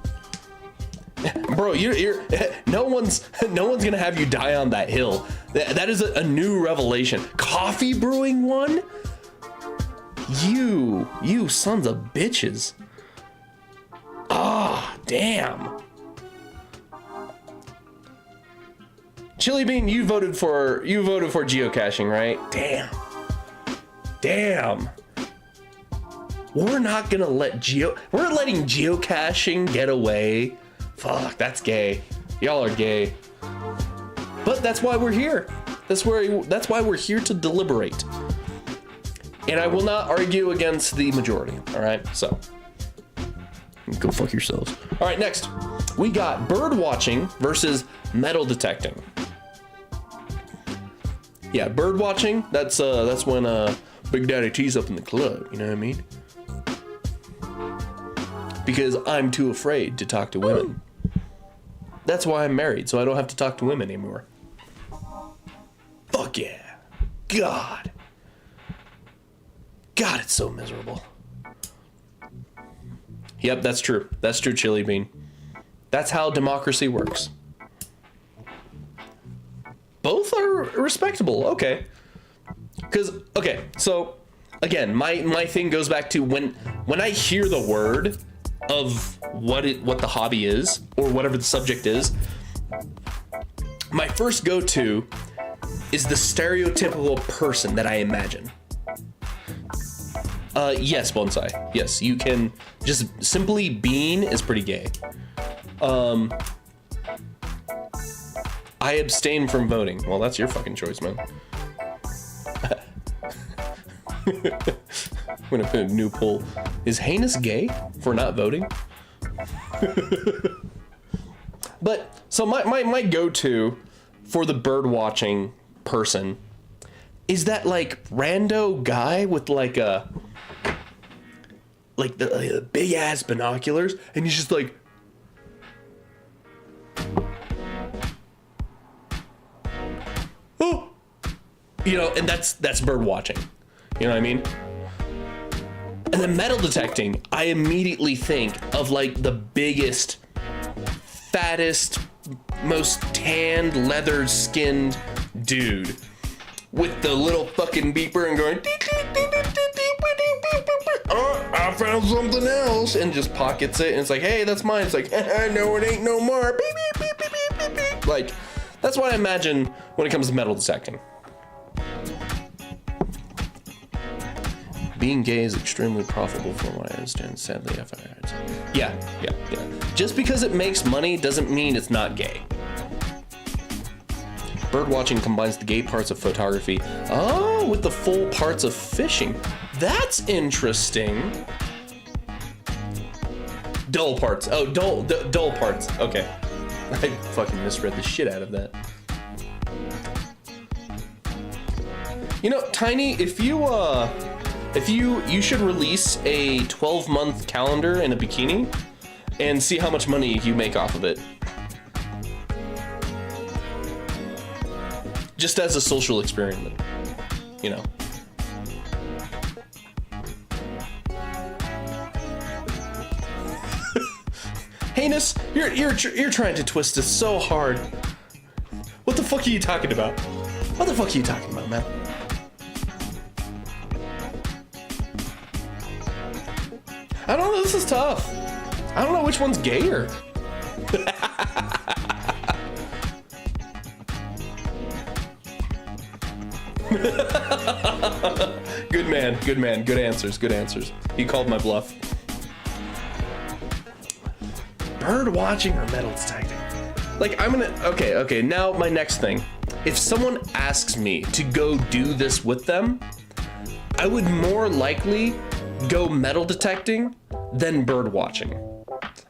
Bro, you're no one's gonna have you die on that hill. That is a new revelation. Coffee brewing one? You sons of bitches. Ah, damn. Chili Bean, you voted for geocaching, right? Damn. We're not gonna let we're letting geocaching get away. Fuck, that's gay. Y'all are gay. But that's why we're here. That's why we're here to deliberate. And I will not argue against the majority, all right? So, go fuck yourselves. All right, next. We got bird watching versus metal detecting. Yeah, bird watching, that's when Big Daddy T's up in the club, you know what I mean? Because I'm too afraid to talk to women. That's why I'm married, so I don't have to talk to women anymore. Fuck yeah. God, it's so miserable. Yep, that's true. That's true, Chili Bean. That's how democracy works. Both are respectable, okay. So, again, my thing goes back to when I hear the word of what the hobby is, or whatever the subject is, my first go-to is the stereotypical person that I imagine. Yes, Bonsai. Yes, you can just simply bean is pretty gay. I abstain from voting. Well, that's your fucking choice, man. I'm gonna put a new poll. Is heinous gay for not voting? But so my go-to for the bird watching person is that like rando guy with like the big ass binoculars, and he's just like, oh, you know, and that's bird watching. You know what I mean? And then metal detecting, I immediately think of like the biggest, fattest, most tanned, leather-skinned dude with the little fucking beeper and going, oh, I found something else, and just pockets it, and it's like, hey, that's mine. It's like, no, it ain't no more. Beep, beep, beep, beep, beep, beep. Like, that's what I imagine when it comes to metal detecting. Being gay is extremely profitable from what I understand. Sadly, yeah. Just because it makes money doesn't mean it's not gay. Bird watching combines the gay parts of photography. Oh, with the full parts of fishing. That's interesting. Dull parts. Oh, dull parts. Okay. I fucking misread the shit out of that. You know, Tiny, if you should release a 12-month calendar in a bikini and see how much money you make off of it. Just as a social experiment, you know. Heinous, you're trying to twist this so hard. What the fuck are you talking about? What the fuck are you talking about, man? I don't know, this is tough. I don't know which one's gayer. Good man, good man, good answers, good answers. He called my bluff. Bird watching or metal detecting? Like, I'm gonna, okay, now my next thing. If someone asks me to go do this with them, I would more likely go metal detecting than bird watching.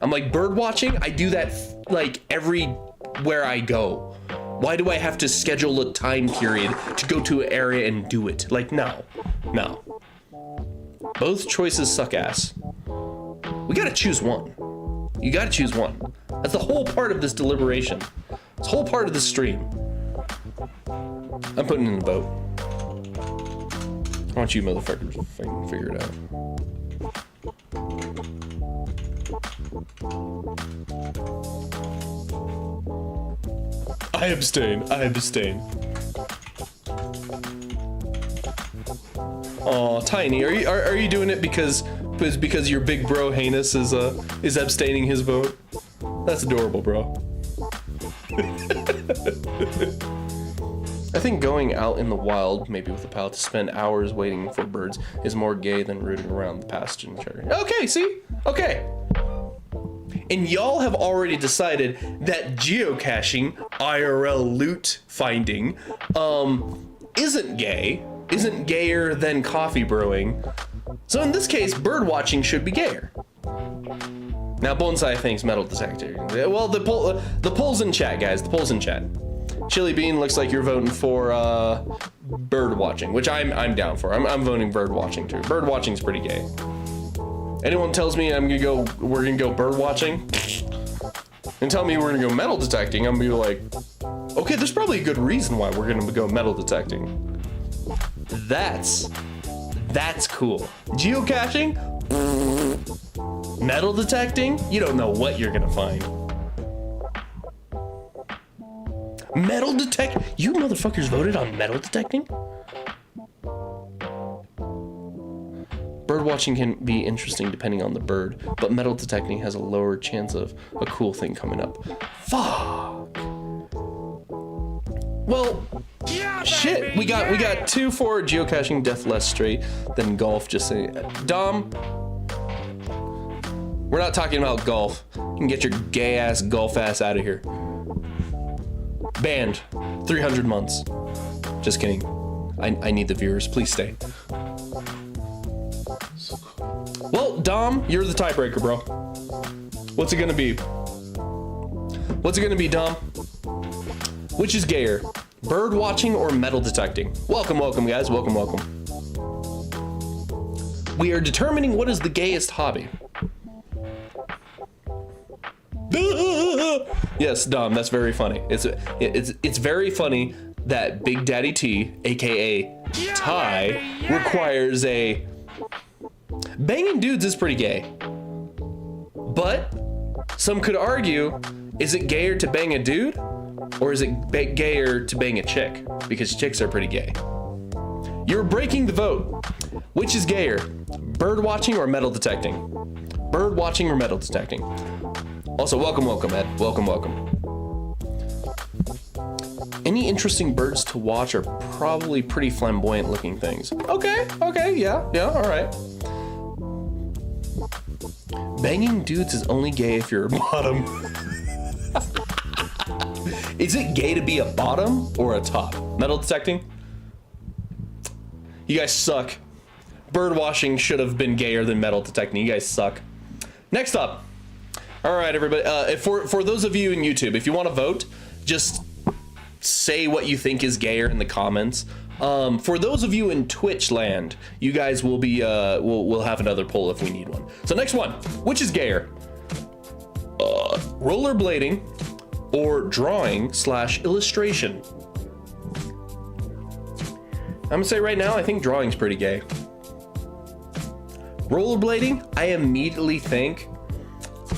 I'm like, bird watching, I do that like everywhere I go. Why do I have to schedule a time period to go to an area and do it? Like, no. Both choices suck ass. We gotta choose one. You gotta choose one. That's the whole part of this deliberation. It's the whole part of the stream. I'm putting in the vote. I want you motherfuckers to figure it out. I abstain. Aw, Tiny, are you doing it because your big bro Heinous is abstaining his vote? That's adorable, bro. I think going out in the wild, maybe with a pal, to spend hours waiting for birds is more gay than rooting around the pasture. Okay, see? Okay. And y'all have already decided that geocaching, IRL loot finding, isn't gayer than coffee brewing. So in this case, bird watching should be gayer. Now Bonsai thinks metal detector. Well, the poll's in chat, guys. The poll's in chat. Chili Bean, looks like you're voting for bird watching, which I'm down for. I'm voting bird watching too. Bird watching's pretty gay. Anyone tells me we're gonna go bird watching, and tell me we're gonna go metal detecting, I'm gonna be like, okay, there's probably a good reason why we're gonna go metal detecting. That's cool. Geocaching, metal detecting, you don't know what you're gonna find. Metal detect? You motherfuckers voted on metal detecting? Bird watching can be interesting depending on the bird, but metal detecting has a lower chance of a cool thing coming up. Fuck. Well, Yeah, shit. baby, We got 2 for geocaching, death less straight than golf. Just saying. Dom, we're not talking about golf. You can get your gay ass golf ass out of here. Banned. 300 months. Just kidding. I need the viewers. Please stay. Well, Dom, you're the tiebreaker, bro. What's it gonna be? What's it gonna be, Dom? Which is gayer? Bird watching or metal detecting? Welcome, guys. Welcome. We are determining what is the gayest hobby. Yes, Dom, that's very funny. It's very funny that Big Daddy T, aka Ty, requires a banging dudes is pretty gay. But some could argue, is it gayer to bang a dude, or is it gayer to bang a chick? Because chicks are pretty gay. You're breaking the vote. Which is gayer? Bird watching or metal detecting? Bird watching or metal detecting? Also, welcome, Ed. Welcome. Any interesting birds to watch are probably pretty flamboyant looking things. Okay, yeah, all right. Banging dudes is only gay if you're a bottom. Is it gay to be a bottom or a top? Metal detecting? You guys suck. Bird washing should have been gayer than metal detecting. You guys suck. Next up. All right, everybody. For those of you in YouTube, if you want to vote, just say what you think is gayer in the comments. For those of you in Twitch land, you guys will be we'll have another poll if we need one. So next one, which is gayer? Rollerblading or drawing / illustration? I'm gonna say right now, I think drawing's pretty gay. Rollerblading, I immediately think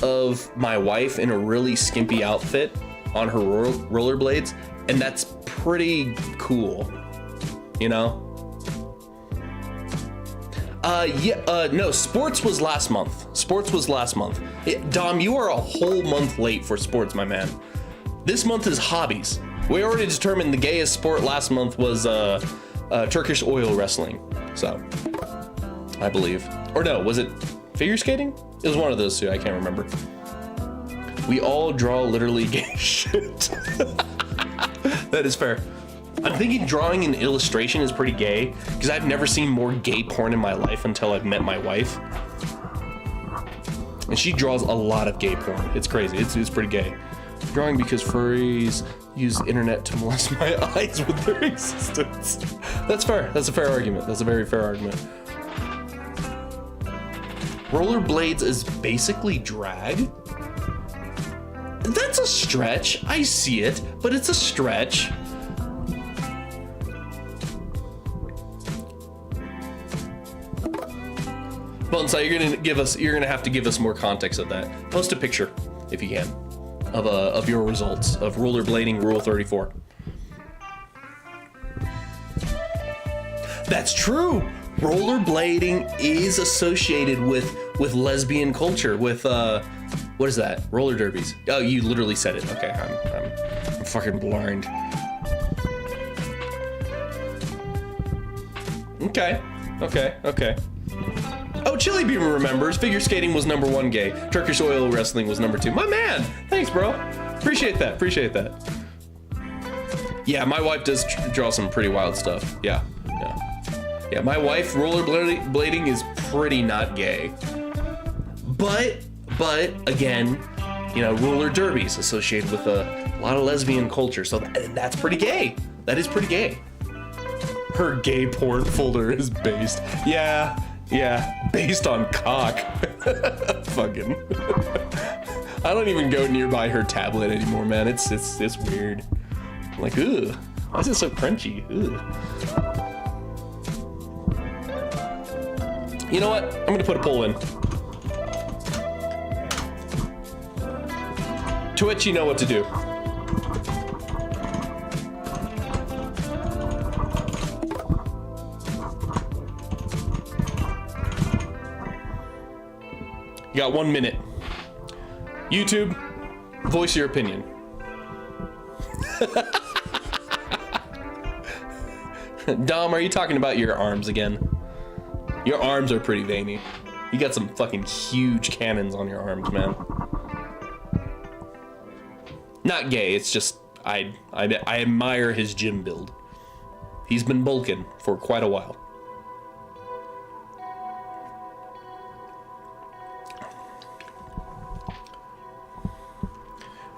of my wife in a really skimpy outfit on her rollerblades, and that's pretty cool, you know? No, sports was last month. Sports was last month. Dom, you are a whole month late for sports, my man. This month is hobbies. We already determined the gayest sport last month was Turkish oil wrestling, so I believe. Or no, was it figure skating? It was one of those two, I can't remember. We all draw literally gay shit. That is fair. I'm thinking drawing and illustration is pretty gay because I've never seen more gay porn in my life until I've met my wife. And she draws a lot of gay porn. It's crazy. It's pretty gay. Drawing because furries use the internet to molest my eyes with their existence. That's fair. That's a fair argument. That's a very fair argument. Rollerblades is basically drag. That's a stretch. I see it, but it's a stretch. Bonsai, you're gonna have to give us more context of that. Post a picture, if you can, of your results of rollerblading Rule 34. That's true. Rollerblading is associated with lesbian culture, with what is that? Roller derbies. Oh, you literally said it. Okay, I'm fucking blind. Okay. Oh, Chili Beamer remembers. Figure skating was #1 gay. Turkish oil wrestling was #2. My man! Thanks, bro. Appreciate that. Yeah, my wife does draw some pretty wild stuff. Yeah. My wife rollerblading is pretty not gay. But again, you know, roller derbies associated with a lot of lesbian culture, so that's pretty gay. That is pretty gay. Her gay porn folder is based. Yeah, based on cock. Fucking. I don't even go nearby her tablet anymore, man. It's weird. I'm like, ugh, why is it so crunchy? Ugh. You know what? I'm gonna put a poll in. Twitch, you know what to do. You got 1 minute. YouTube, voice your opinion. Dom, are you talking about your arms again? Your arms are pretty veiny. You got some fucking huge cannons on your arms, man. Not gay, it's just I admire his gym build. He's been bulking for quite a while.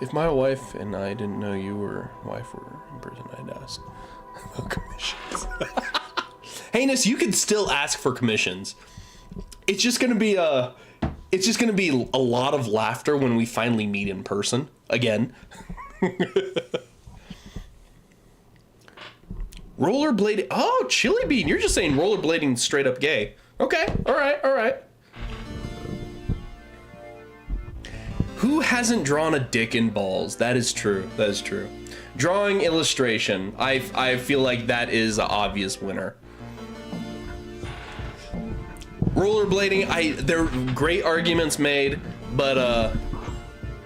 If my wife and I didn't know you were wife or in person, I'd ask about commissions. Heinous, you can still ask for commissions. It's just gonna be a lot of laughter when we finally meet in person again. Rollerblading. Oh, Chili Bean, you're just saying rollerblading straight up gay. Okay, all right. Who hasn't drawn a dick and balls? That is true. Drawing illustration. I feel like that is an obvious winner. Rollerblading, there are great arguments made, but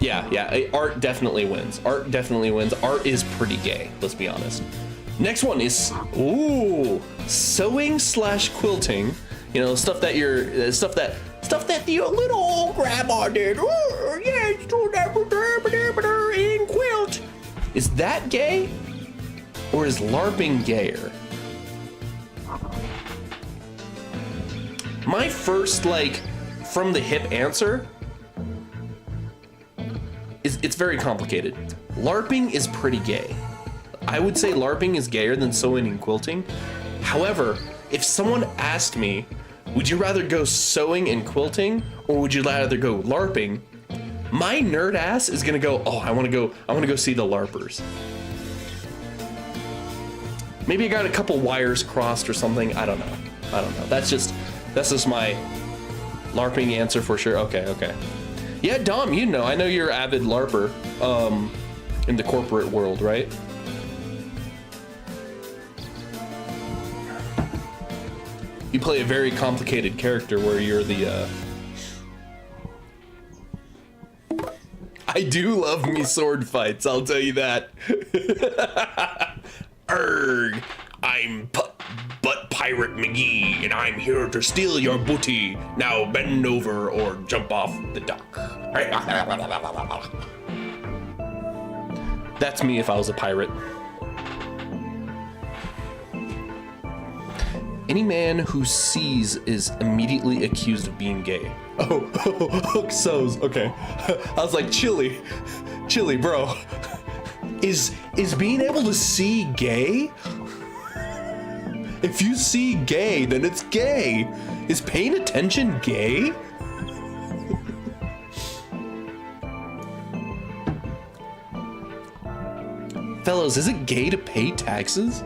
yeah, art definitely wins. Art is pretty gay, let's be honest. Next one is sewing / quilting. You know, stuff that your little old grandma did. Oh, yeah, you do that in quilt. Is that gay? Or is LARPing gayer? My first, like, from the hip answer is it's very complicated. LARPing is pretty gay. I would say LARPing is gayer than sewing and quilting. However, if someone asked me, would you rather go sewing and quilting or would you rather go LARPing? My nerd ass is gonna go, oh, I wanna go see the LARPers. Maybe I got a couple wires crossed or something. I don't know. That's just my LARPing answer for sure. Okay. Yeah, Dom, you know, I know you're an avid LARPer in the corporate world, right? You play a very complicated character where you're the I do love me sword fights, I'll tell you that. Erg, I'm Butt Pirate McGee, and I'm here to steal your booty. Now bend over or jump off the dock. That's me if I was a pirate. Any man who sees is immediately accused of being gay. Oh, so's okay. I was like, chilly, bro. Is being able to see gay? If you see gay, then it's gay. Is paying attention gay? Fellas, is it gay to pay taxes?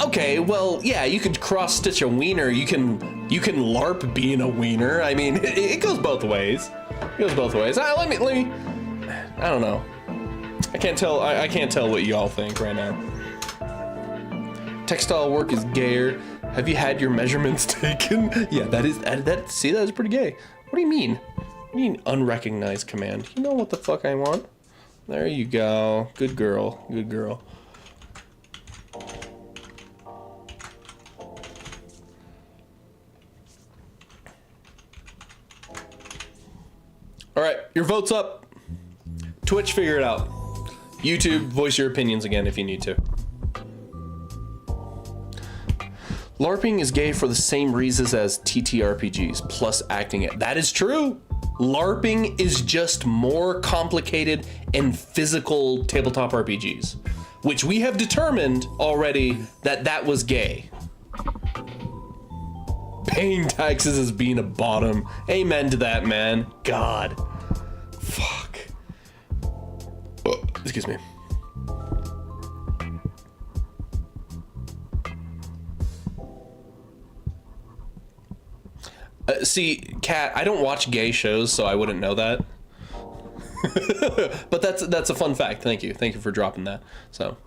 Okay, well, yeah, you could cross-stitch a wiener. You can LARP being a wiener. I mean, it goes both ways. Let me. I don't know. I can't tell what y'all think right now. Textile work is gayer. Have you had your measurements taken? Yeah, that is pretty gay. What do you mean? What do you mean unrecognized command? You know what the fuck I want? There you go. Good girl. All right, your vote's up. Twitch, figure it out. YouTube, voice your opinions again if you need to. LARPing is gay for the same reasons as TTRPGs, plus acting it. That is true. LARPing is just more complicated and physical tabletop RPGs, which we have determined already that was gay. Paying taxes as being a bottom. Amen to that, man. God. Fuck. Oh, excuse me. See, Kat, I don't watch gay shows, so I wouldn't know that. But that's a fun fact. Thank you for dropping that. So,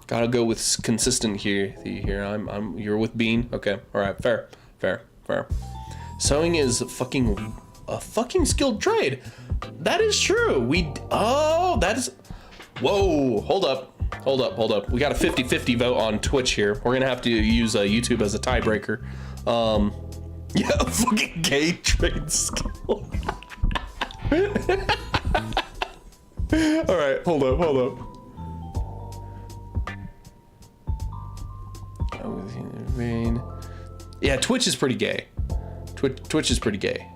gotta go with consistent here. You're with Bean. Okay, all right, fair. Sewing is a fucking skilled trade. That is true. Whoa, hold up. We got a 50-50 vote on Twitch here. We're gonna have to use YouTube as a tiebreaker. Yeah, fucking gay trade skill. All right, hold up. Yeah, Twitch is pretty gay. Twitch is pretty gay.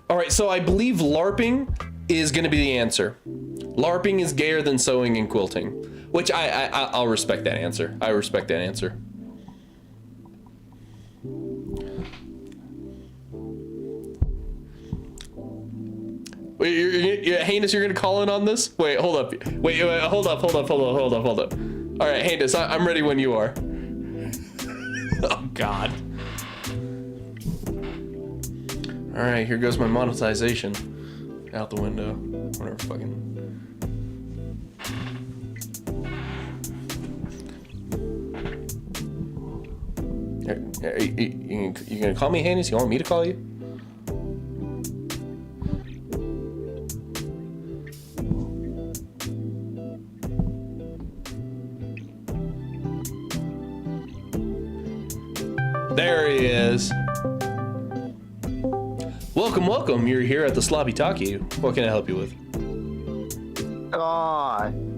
All right, so I believe LARPing is gonna be the answer. LARPing is gayer than sewing and quilting, which I'll respect that answer. Wait, Heinous, you're gonna call in on this? Wait, hold up. Hold up. All right, Heinous, I'm ready when you are. Oh God. All right, here goes my monetization. Out the window. Whatever, fucking. You gonna call me Heinous? You want me to call you? There he is. welcome. You're here at the Sloppy Talky. What can I help you with?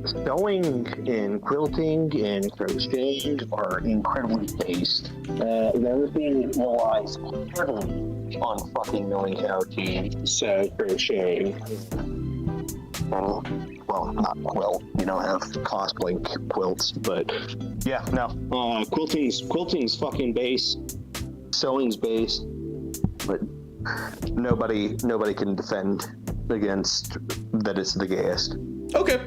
Sewing and quilting and crocheting are incredibly based. Everything relies heavily on fucking knowing how to sew, crochet. Well, not quilt. You don't have cosplay quilts, but yeah, no. Quilting's fucking base. Sewing's base, but nobody can defend against that it's the gayest. Okay.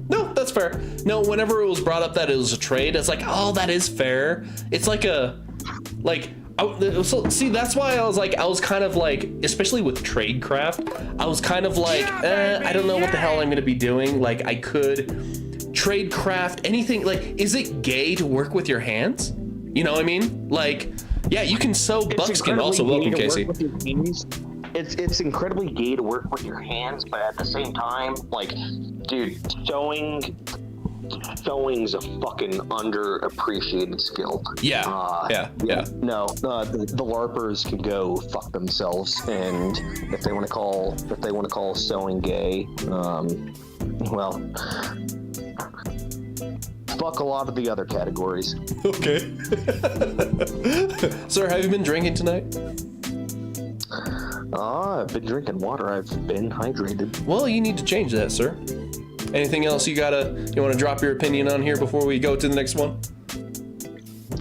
No, that's fair. No, whenever it was brought up that it was a trade, it's like, oh, that is fair. It's like see, that's why I was kind of like, especially with tradecraft, I was kind of like, I don't know what the hell I'm going to be doing. Like, I could tradecraft anything. Like, is it gay to work with your hands? You know what I mean? Like, yeah, you can sew buckskin. Also, welcome, Casey. It's incredibly gay to work with your hands, but at the same time, like, dude, sewing's a fucking underappreciated skill. Yeah. No, the LARPers can go fuck themselves, and if they want to call sewing gay, well, fuck a lot of the other categories. Okay. Sir, have you been drinking tonight? I've been drinking water. I've been hydrated. Well, you need to change that, sir. Anything else you want to drop your opinion on here before we go to the next one?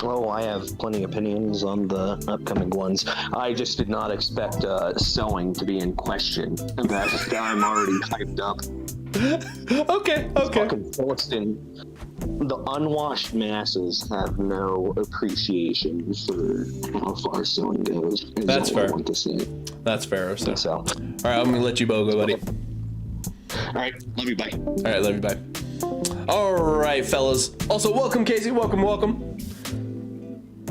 Oh, I have plenty of opinions on the upcoming ones. I just did not expect sewing to be in question. I'm already hyped up. Okay. Fucking Philistine. The unwashed masses have no appreciation for how far sewing goes. That's fair. I want to say. That's fair. So. All right, I'm gonna let you both go, buddy. All right, love you, bye. All right, love you, bye. All right, fellas. Also, welcome, Casey. Welcome.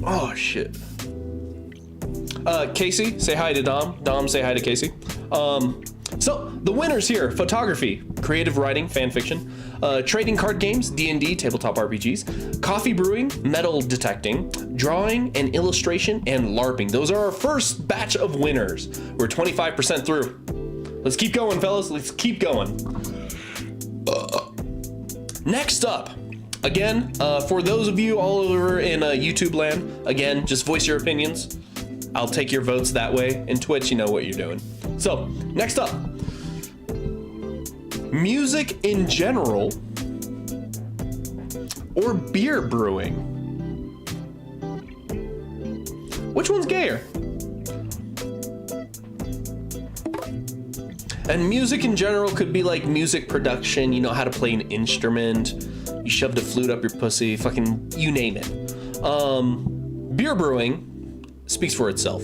Oh shit. Casey, say hi to Dom. Dom, say hi to Casey. So the winners here: photography, creative writing, fan fiction, trading card games, D&D, tabletop RPGs, coffee brewing, metal detecting, drawing and illustration, and LARPing. Those are our first batch of winners. We're 25% through. Let's keep going, fellas. Let's keep going. Next up, again, for those of you all over in YouTube land, again, just voice your opinions. I'll take your votes that way. In Twitch, you know what you're doing. So, next up, music in general or beer brewing? Which one's gayer? And music in general could be like music production, you know how to play an instrument, you shoved a flute up your pussy, fucking, you name it. Beer brewing speaks for itself.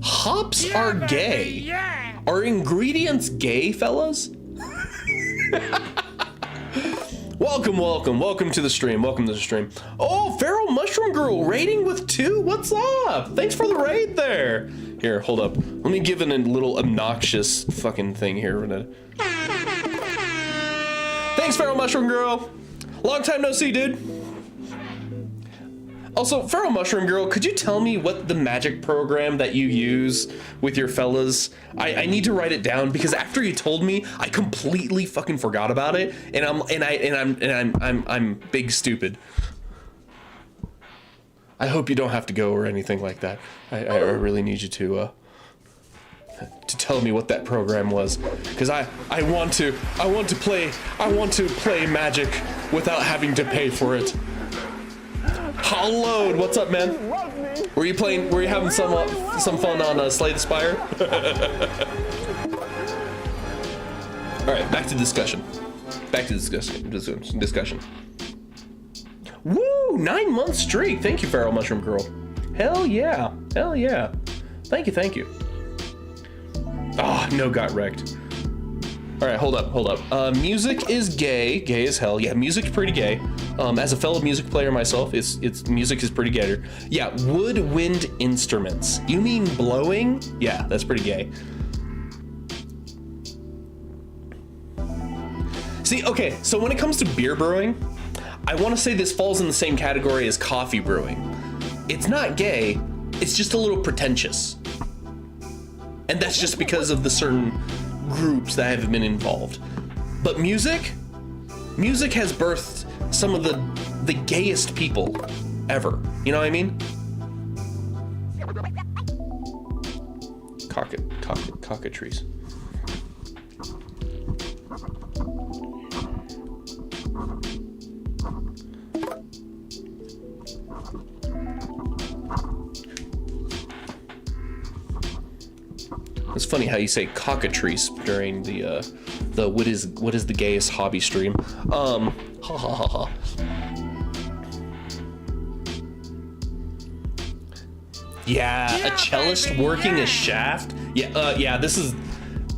Hops are gay. Yeah. Are ingredients gay, fellas? Welcome to the stream. Oh, Feral Mushroom Girl raiding with 2. What's up? Thanks for the raid there. Here, hold up. Let me give it a little obnoxious fucking thing here. Thanks, Feral Mushroom Girl. Long time no see, dude. Also, Feral Mushroom Girl, could you tell me what the magic program that you use with your fellas? I need to write it down because after you told me, I completely fucking forgot about it, and I'm big stupid. I hope you don't have to go or anything like that. I really need you to tell me what that program was, because I want to play Magic without having to pay for it. Load, what's up, man? Were you having some fun on Slay the Spire? All right, back to discussion. Discussion. Woo! 9-month streak. Thank you, Feral Mushroom Girl. Hell yeah. Thank you. Oh, no, got wrecked. All right, hold up. Music is gay as hell. Yeah, music's pretty gay. As a fellow music player myself, music is pretty gay. Yeah, woodwind instruments. You mean blowing? Yeah, that's pretty gay. See, okay, so when it comes to beer brewing, I want to say this falls in the same category as coffee brewing. It's not gay, it's just a little pretentious. And that's just because of the certain groups that have been involved. But music has birthed some of the gayest people ever. You know what I mean? Cockatrice. It's funny how you say cockatrice during the what is the gayest hobby stream. Ha ha ha ha. Yeah, a cellist working a shaft. Yeah, this is.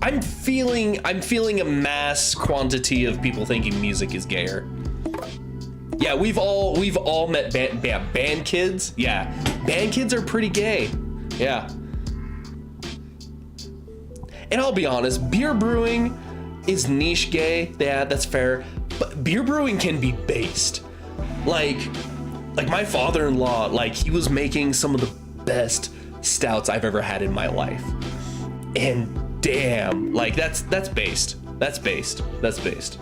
I'm feeling a mass quantity of people thinking music is gayer. Yeah, we've all met band kids. Yeah, band kids are pretty gay. Yeah. And I'll be honest, beer brewing is niche gay. Yeah, that's fair. But beer brewing can be based. Like my father-in-law, like he was making some of the best stouts I've ever had in my life. And damn, like that's based. That's based. That's based.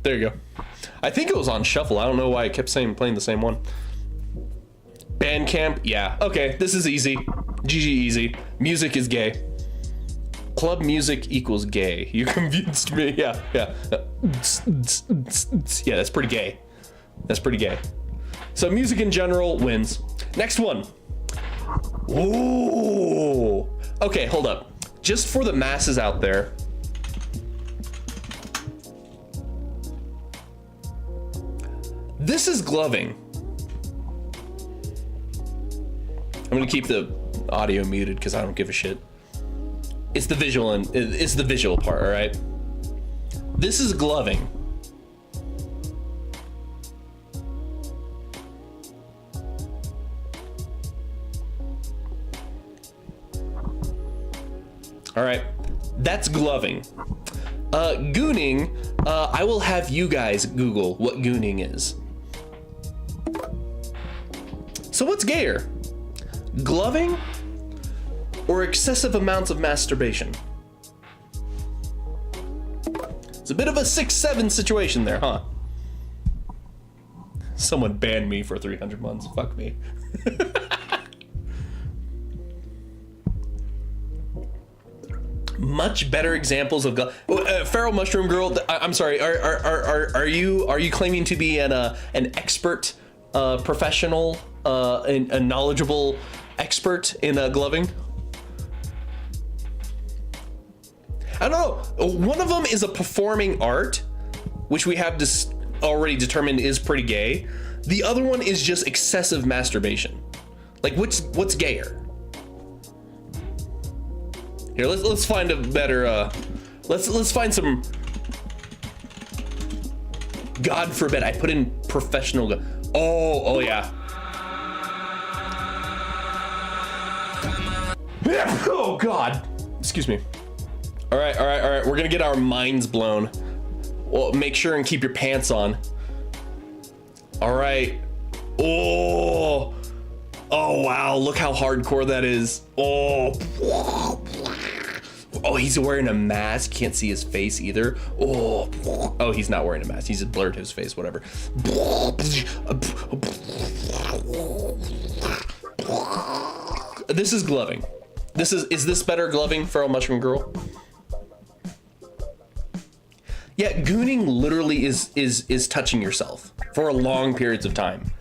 There you go. I think it was on shuffle. I don't know why I kept playing the same one. Bandcamp, yeah. Okay, this is easy. GG easy. Music is gay. Club music equals gay. You convinced me. Yeah. Yeah, that's pretty gay. That's pretty gay. So music in general wins. Next one. Ooh. Okay, hold up. Just for the masses out there. This is gloving. I'm gonna keep the audio muted because I don't give a shit. It's the visual part, all right? This is gloving. All right, that's gloving. Gooning, I will have you guys Google what gooning is. So what's gayer? Gloving or excessive amounts of masturbation? It's a bit of a 6-7 situation there, huh? Someone banned me for 300 months. Fuck me. Much better examples of feral mushroom girl. I'm sorry. Are you claiming to be an expert, professional, a knowledgeable expert in gloving? I don't know. One of them is a performing art, which we have already determined is pretty gay. The other one is just excessive masturbation. Like, what's gayer? Here, let's find a better. Let's find some. God forbid I put in professional. Oh yeah. Oh God. Excuse me. All right. We're gonna get our minds blown. Well, make sure and keep your pants on. All right. Oh wow. Look how hardcore that is. Oh, he's wearing a mask. Can't see his face either. Oh, he's not wearing a mask. He's blurred his face, whatever. This is gloving. Is this better gloving, Feral Mushroom Girl? Yeah, gooning literally is touching yourself for long periods of time.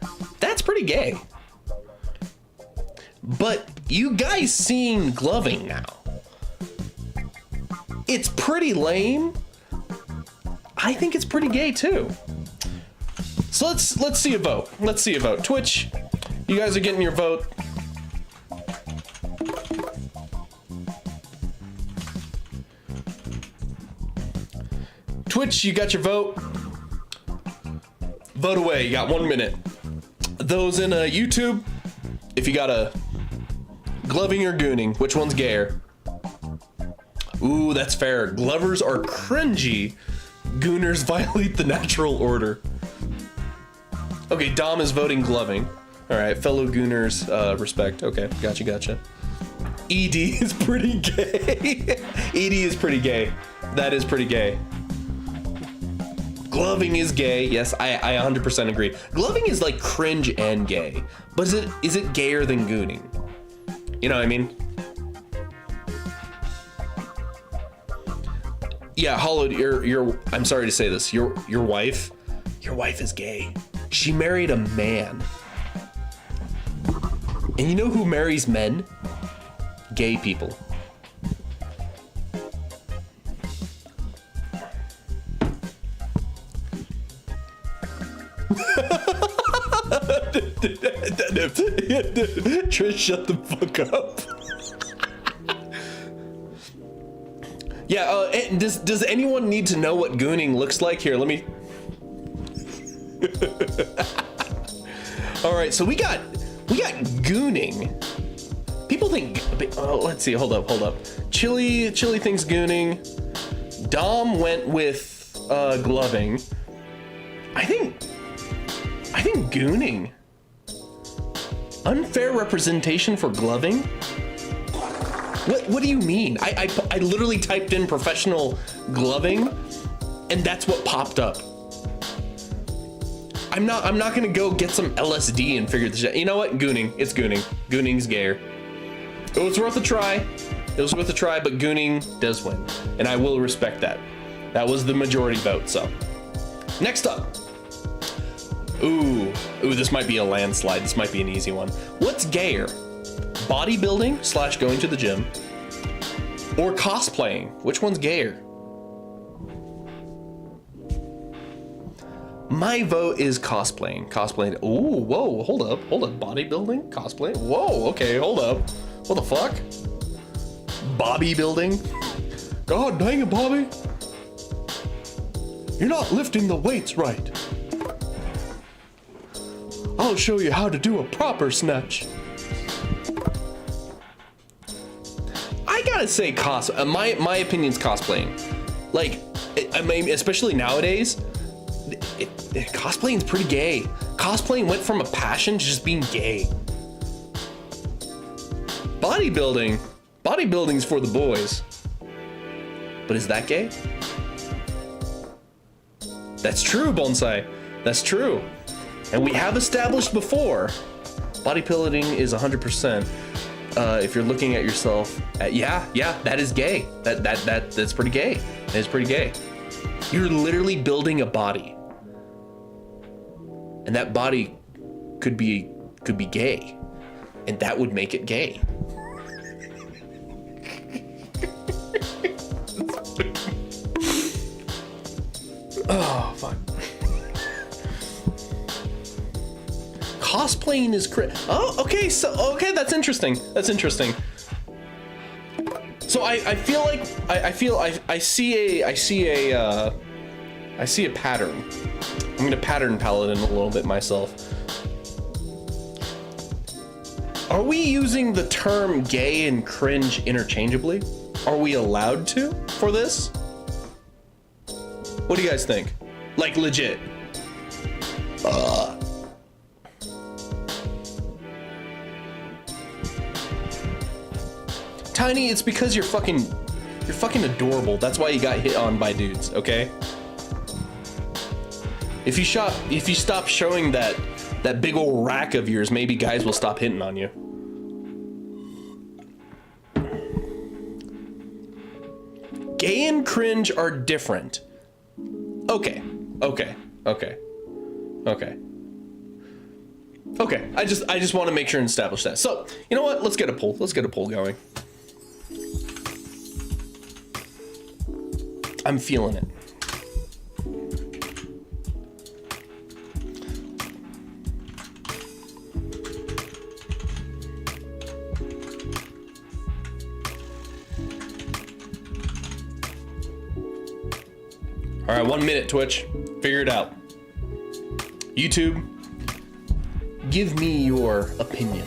That's pretty gay. But you guys seeing gloving now. It's pretty lame. I think it's pretty gay too. So let's see a vote. Let's see a vote. Twitch, you guys are getting your vote. Twitch, you got your vote. Vote away. You got 1 minute. Those in YouTube, if you got a gloving or gooning, which one's gayer? Ooh, that's fair. Glovers are cringy. Gooners violate the natural order. Okay, Dom is voting gloving. All right, fellow Gooners, respect. Okay, gotcha. ED is pretty gay. ED is pretty gay. That is pretty gay. Gloving is gay. Yes, I 100% agree. Gloving is like cringe and gay, but is it gayer than gooning? You know what I mean? Yeah, Hollow, I'm sorry to say this. Your wife is gay. She married a man. And you know who marries men? Gay people. Trish, shut the fuck up. Yeah, does anyone need to know what gooning looks like? Here, let me... All right, so we got gooning. People think, oh, let's see, hold up. Chili thinks gooning. Dom went with gloving. I think gooning. Unfair representation for gloving? What do you mean? I literally typed in professional gloving and that's what popped up. I'm not gonna go get some LSD and figure this out. You know what? Gooning. It's gooning. Gooning's gayer. It was worth a try, but gooning does win. And I will respect that. That was the majority vote, so. Next up. Ooh, this might be a landslide. This might be an easy one. What's gayer? Bodybuilding / going to the gym, or cosplaying? Which one's gayer? My vote is cosplaying. Ooh, whoa, hold up. Bodybuilding, cosplaying. Whoa, okay, hold up. What the fuck? Bodybuilding? God dang it, Bobby. You're not lifting the weights right. I'll show you how to do a proper snatch. I gotta say my opinion's cosplaying. Like, I mean, especially nowadays, cosplaying's pretty gay. Cosplaying went from a passion to just being gay. Bodybuilding's for the boys. But is that gay? That's true, Bonsai. That's true. And we have established before, bodybuilding is 100%. If you're looking at yourself, yeah, that is gay. That's pretty gay. That is pretty gay. You're literally building a body, and that body could be gay, and that would make it gay. Oh fuck. Cosplaying is okay, that's interesting. So I feel I see a pattern. I'm gonna pattern paladin a little bit myself. Are we using the term gay and cringe interchangeably? Are we allowed to for this? What do you guys think? Like, legit. Tiny, it's because you're fucking adorable. That's why you got hit on by dudes, okay? If you stop showing that big old rack of yours, maybe guys will stop hitting on you. Gay and cringe are different. Okay. I just want to make sure and establish that. So, you know what? Let's get a poll. Let's get a poll going. I'm feeling it. All right, 1 minute, Twitch. Figure it out. YouTube, give me your opinion.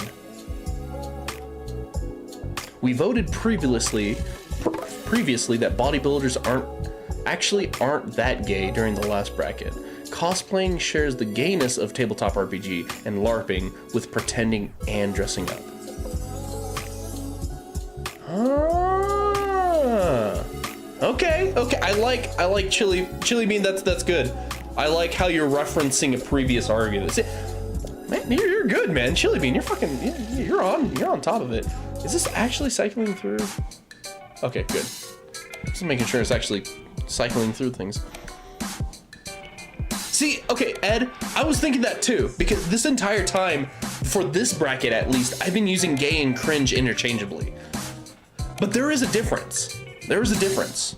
We voted previously previously that bodybuilders aren't that gay during the last bracket. Cosplaying shares the gayness of tabletop RPG and LARPing with pretending and dressing up. Okay. I like Chili Bean. That's good. I like how you're referencing a previous argument. See, man, you're good, man. Chili Bean, you're on top of it. Is this actually cycling through? Okay, good. Just making sure it's actually cycling through things. See, okay, Ed, I was thinking that too, because this entire time, for this bracket at least, I've been using gay and cringe interchangeably. But there is a difference. There is a difference.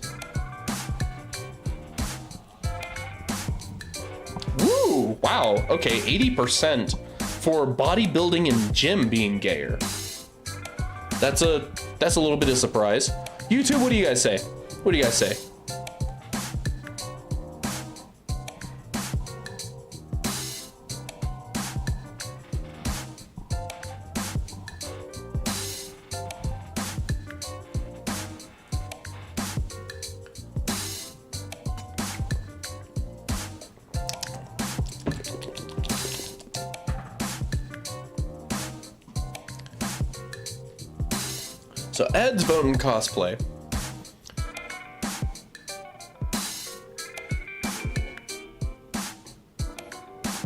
Woo, wow, okay, 80% for bodybuilding and gym being gayer. That's a little bit of surprise. YouTube, what do you guys say? What do you guys say? So Ed's voting cosplay.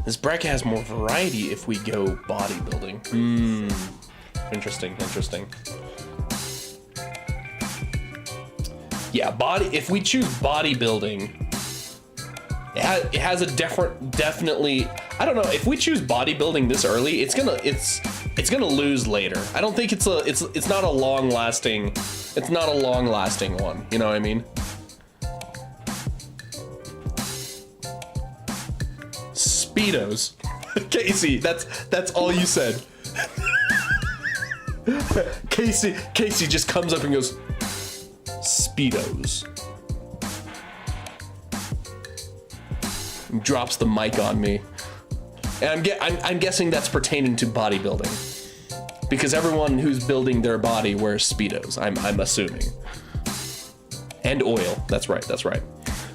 This bracket has more variety if we go bodybuilding. Interesting. Yeah, if we choose bodybuilding, it has a definitely, I don't know, if we choose bodybuilding this early, it's gonna lose later. I don't think it's not a long lasting one, you know what I mean? Speedos. Casey, that's all you said. Casey just comes up and goes, Speedos. And drops the mic on me. And I'm guessing that's pertaining to bodybuilding. Because everyone who's building their body wears Speedos, I'm assuming. And oil, that's right.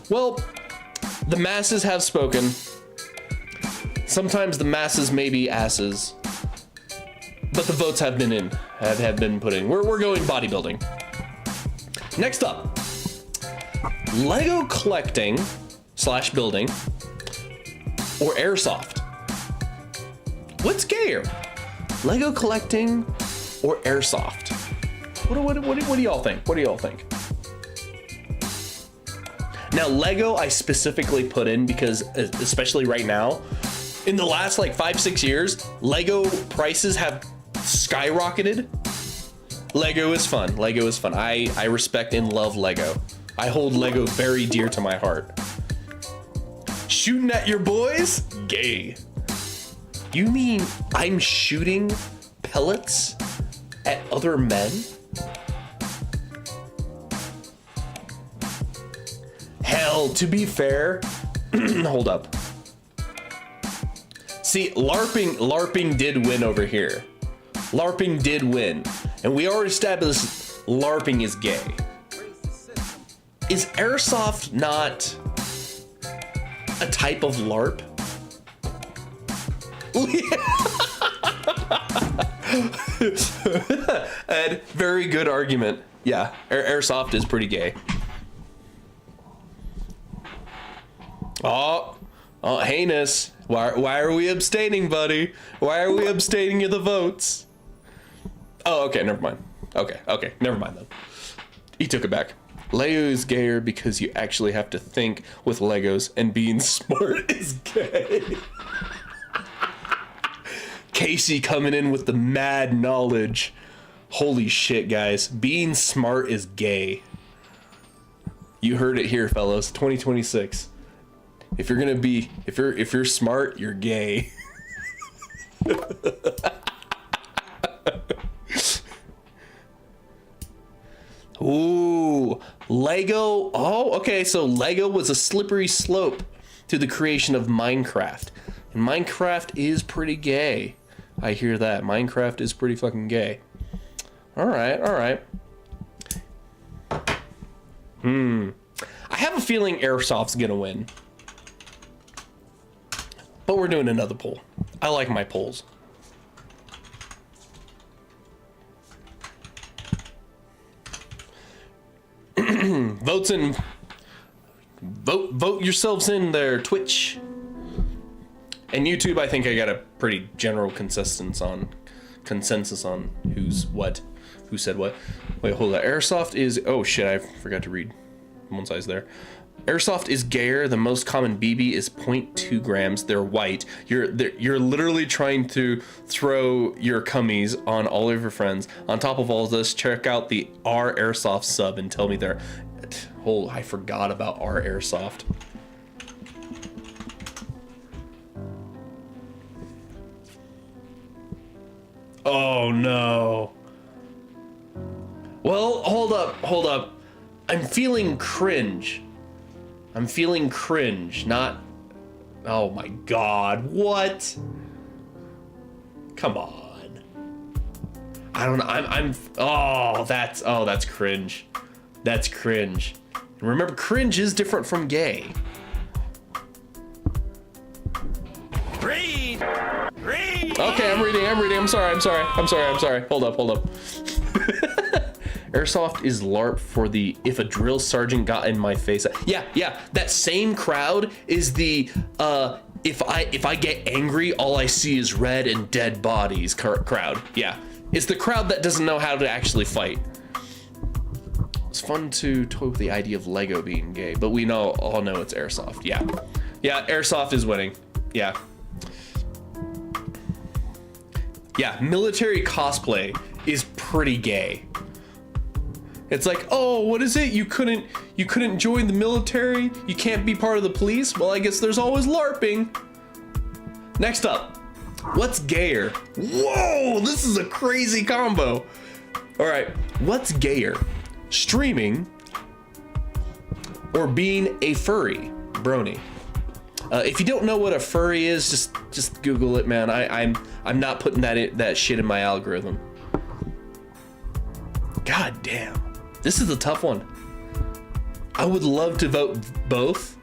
Well, the masses have spoken. Sometimes the masses may be asses, but the votes have been put in. We're going bodybuilding. Next up, Lego collecting / building or airsoft. What's gayer? Lego collecting or airsoft? What do y'all think? What do y'all think? Now, Lego I specifically put in because, especially right now, in the last like 5-6 years, Lego prices have skyrocketed. Lego is fun. I respect and love Lego. I hold Lego very dear to my heart. Shooting at your boys? Gay. You mean I'm shooting pellets at other men? Hell, to be fair, hold up. See, LARPing did win over here. LARPing did win. And we already established LARPing is gay. Is airsoft not a type of LARP? Ed, very good argument. Yeah, airsoft is pretty gay. Oh, heinous. Why are we abstaining, buddy? Why are we abstaining of the votes? Oh, okay, never mind. Okay, never mind then. He took it back. Lego is gayer because you actually have to think with Legos, and being smart is gay. Casey coming in with the mad knowledge. Holy shit, guys. Being smart is gay. You heard it here, fellas. 2026. If you're smart, you're gay. Ooh, Lego. Oh, okay. So Lego was a slippery slope to the creation of Minecraft. And Minecraft is pretty gay. I hear that. Minecraft is pretty fucking gay. All right. I have a feeling Airsoft's gonna win. But we're doing another poll. I like my polls. Vote yourselves in there, Twitch. And YouTube, I think I got a pretty general consensus on who said what. Wait, hold on. Airsoft is, oh shit, I forgot to read one size there. Airsoft is gayer. The most common BB is 0.2 grams. They're white. You're literally trying to throw your cummies on all of your friends. On top of all of this, check out the R Airsoft sub and tell me they're. Oh, I forgot about R Airsoft. Oh no. Well, hold up. I'm feeling cringe. Not. Oh my god, what? Come on. I don't know. That's cringe. That's cringe. Remember, cringe is different from gay. Read! Okay, I'm reading. I'm sorry. Hold up. Airsoft is LARP for the if a drill sergeant got in my face. Yeah. That same crowd is the if I get angry, all I see is red and dead bodies crowd. Yeah. It's the crowd that doesn't know how to actually fight. It's fun to toy with the idea of Lego being gay, but we all know it's Airsoft. Yeah, Airsoft is winning. Yeah, military cosplay is pretty gay. It's like, oh, what is it? You couldn't join the military? You can't be part of the police? Well, I guess there's always LARPing. Next up, what's gayer? Whoa, this is a crazy combo. All right, what's gayer? Streaming or being a furry? Brony. If you don't know what a furry is, just Google it, man. I'm not putting that shit in my algorithm. God damn, this is a tough one. I would love to vote both.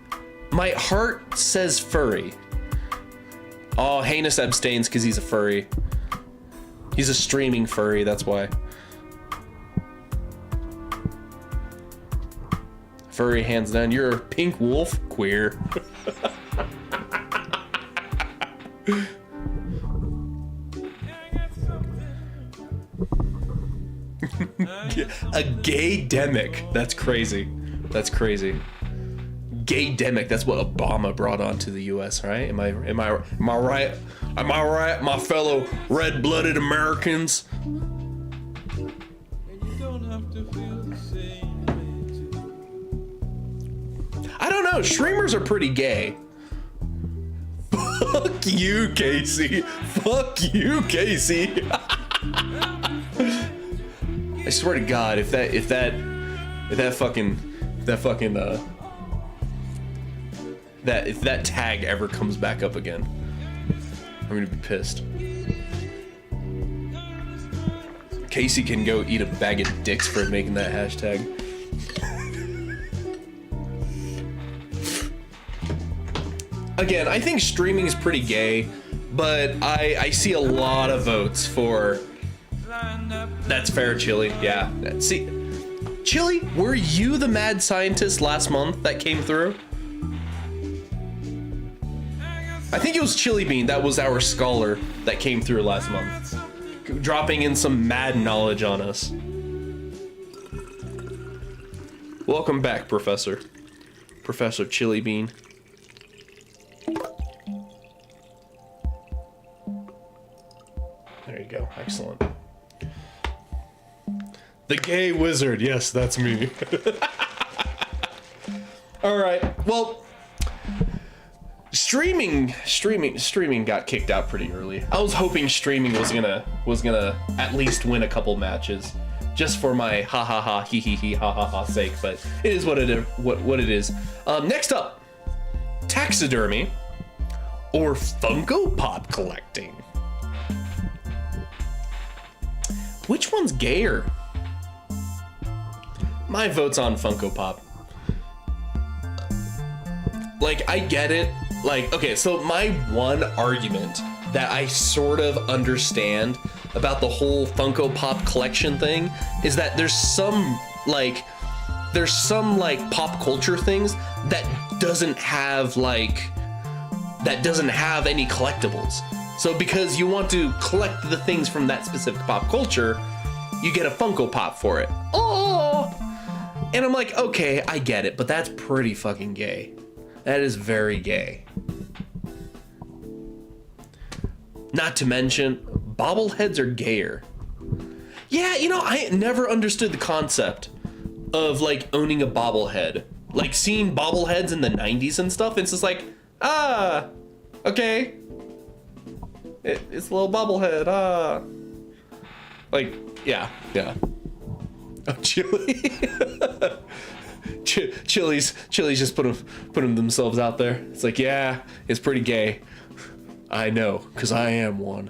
My heart says furry. Oh, Heinous abstains because he's a furry. He's a streaming furry, that's why. Furry, hands down. You're a pink wolf? Queer. A gay-demic. That's crazy. Gay-demic. That's what Obama brought onto the U.S., right? Am I right? Am I right, my fellow red-blooded Americans? I don't know. Streamers are pretty gay. Fuck you, Casey. I swear to God, if that tag ever comes back up again, I'm gonna be pissed. Casey can go eat a bag of dicks for making that hashtag. Again, I think streaming is pretty gay, but I see a lot of votes for that's fair, Chili. Yeah. See, Chili, were you the mad scientist last month that came through? I think it was Chili Bean. That was our scholar that came through last month, dropping in some mad knowledge on us. Welcome back, Professor Chili Bean. There you go. Excellent. The gay wizard. Yes, that's me. All right. Well, streaming got kicked out pretty early. I was hoping streaming was gonna at least win a couple matches, just for my ha ha ha he he ha ha ha sake. But it is what it is. Next up, taxidermy or Funko Pop collecting. Which one's gayer? My vote's on Funko Pop. Like, I get it. Like, okay, so my one argument that I sort of understand about the whole Funko Pop collection thing is that there's some like pop culture things that doesn't have any collectibles. So because you want to collect the things from that specific pop culture, you get a Funko Pop for it. Oh! And I'm like, okay, I get it, but that's pretty fucking gay. That is very gay. Not to mention, bobbleheads are gayer. Yeah, you know, I never understood the concept of like owning a bobblehead. Like seeing bobbleheads in the 90s and stuff, it's just like, okay. It's a little bobblehead, Like, yeah. Oh, Chili. Chili's just put them themselves out there. It's like, yeah, it's pretty gay. I know, because I am one.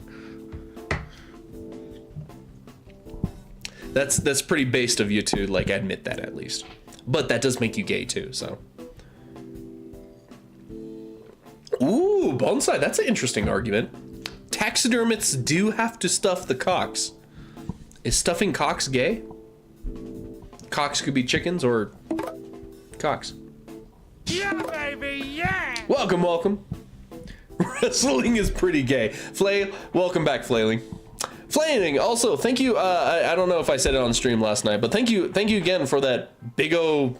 That's pretty based of you to like admit that at least. But that does make you gay too, so. Ooh, bonsai, that's an interesting argument. Taxidermists do have to stuff the cocks. Is stuffing cocks gay? Cocks could be chickens or cocks. Yeah, baby, yeah! Welcome. Wrestling is pretty gay. Flay, welcome back, Flailing. Flailing, also, thank you. I don't know if I said it on stream last night, but thank you again for that big O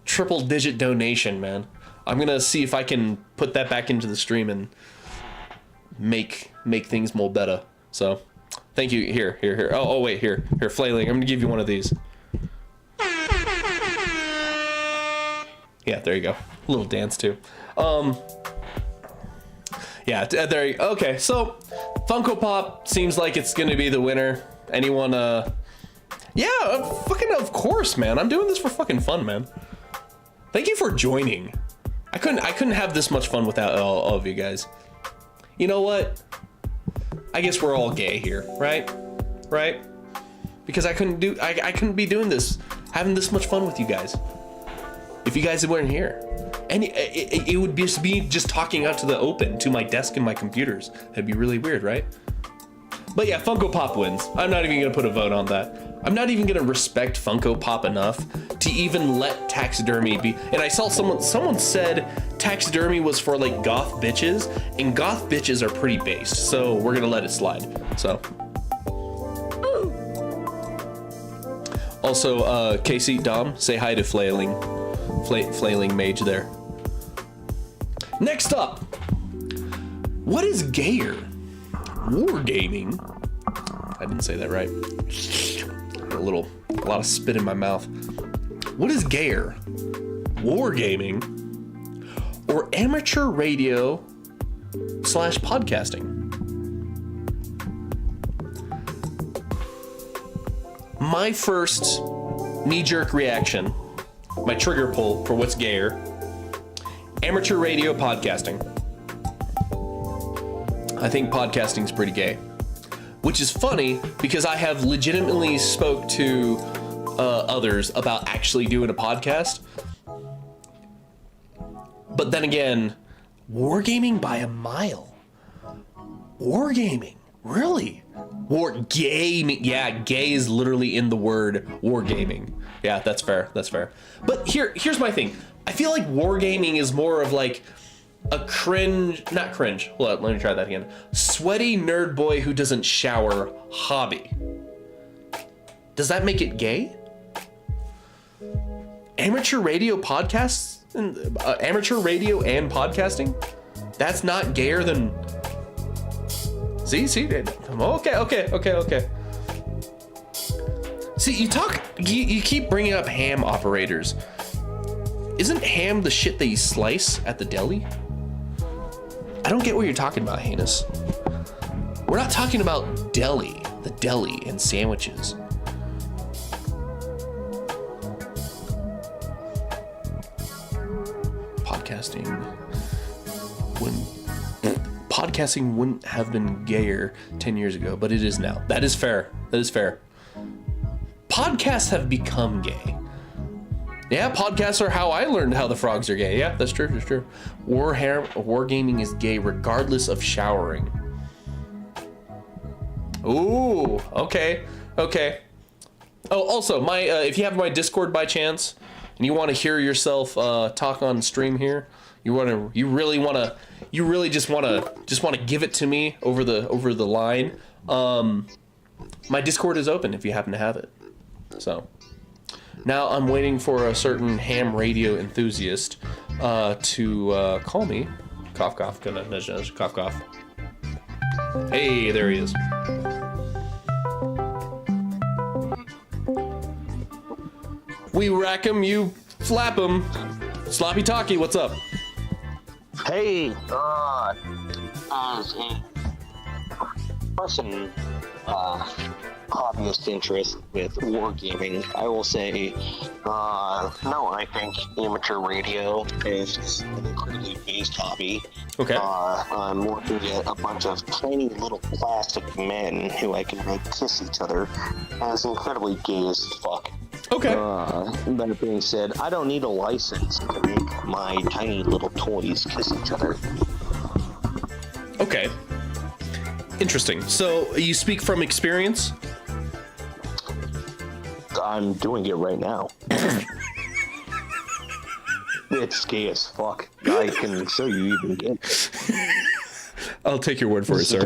triple-digit donation, man. I'm gonna see if I can put that back into the stream and make things more better. So, thank you. Here. Oh wait, here, Flailing. I'm gonna give you one of these. Yeah, there you go. A little dance too. Yeah, there you go. Okay, so Funko Pop seems like it's gonna be the winner. Anyone, yeah, fucking of course, man. I'm doing this for fucking fun, man. Thank you for joining. I couldn't have this much fun without all of you guys. You know what? I guess we're all gay here, right? Because I couldn't be doing this, having this much fun with you guys if you guys weren't here. And it would just be talking out to the open, to my desk and my computers. That'd be really weird, right? But yeah, Funko Pop wins. I'm not even gonna put a vote on that. I'm not even gonna respect Funko Pop enough to even let taxidermy be. And I saw someone said taxidermy was for like goth bitches, and goth bitches are pretty based, so we're gonna let it slide. So. Also, Casey, Dom, say hi to Flailing Mage there. Next up, what is gayer? Wargaming. I didn't say that right. A lot of spit in my mouth. What is gayer? Wargaming or amateur radio / podcasting? My first knee-jerk reaction, my trigger pull for what's gayer, amateur radio podcasting. I think podcasting's pretty gay, which is funny because I have legitimately spoke to others about actually doing a podcast. But then again, wargaming by a mile. Wargaming, really? Wargaming, yeah, gay is literally in the word wargaming. Yeah, that's fair. But here's my thing. I feel like wargaming is more of like a not cringe. Hold on, let me try that again. Sweaty nerd boy who doesn't shower hobby. Does that make it gay? Amateur radio podcasts and amateur radio and podcasting? That's not gayer than. See. Okay. See, you keep bringing up ham operators. Isn't ham the shit that you slice at the deli? I don't get what you're talking about, Heinous. We're not talking about the deli and sandwiches. Podcasting wouldn't have been gayer 10 years ago, but it is now. That is fair. Podcasts have become gay. Yeah, podcasts are how I learned how the frogs are gay. Yeah, that's true. That's true. Wargaming is gay regardless of showering. Ooh, okay. Oh, also, if you have my Discord by chance, and you want to hear yourself talk on stream here, you really just want to give it to me over the line. My Discord is open if you happen to have it. So now I'm waiting for a certain ham radio enthusiast to call me. Cough, cough, gonna nudge, nudge, cough, cough. Hey, there he is. We rack 'em, you flap 'em. Sloppy Talky, what's up? Hey, as a person, hobbyist interest with wargaming, I will say, no, I think amateur radio is an incredibly based hobby. Okay. I'm working at a bunch of tiny little plastic men who I can make kiss each other, and it's incredibly gay as fuck. Okay. That being said, I don't need a license to make my tiny little toys kiss each other. Okay. Interesting. So you speak from experience? I'm doing it right now. It's gay as fuck. I can show you even gay. I'll take your word for it, sir.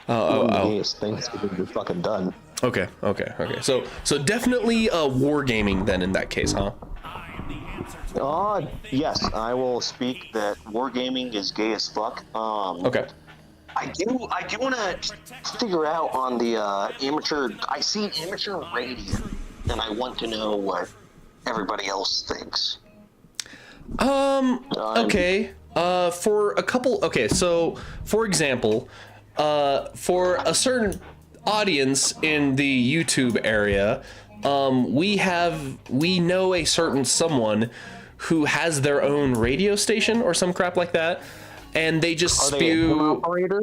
Gayest thing that's been fucking done. Okay. So definitely wargaming then in that case, huh? Yes, I will speak that wargaming is gay as fuck. Okay. I do want to figure out on the amateur. I see amateur radio, and I want to know what everybody else thinks. Okay. For a couple. Okay. So, for example, for a certain audience in the YouTube area, we know a certain someone who has their own radio station or some crap like that, and they just spew. Operator?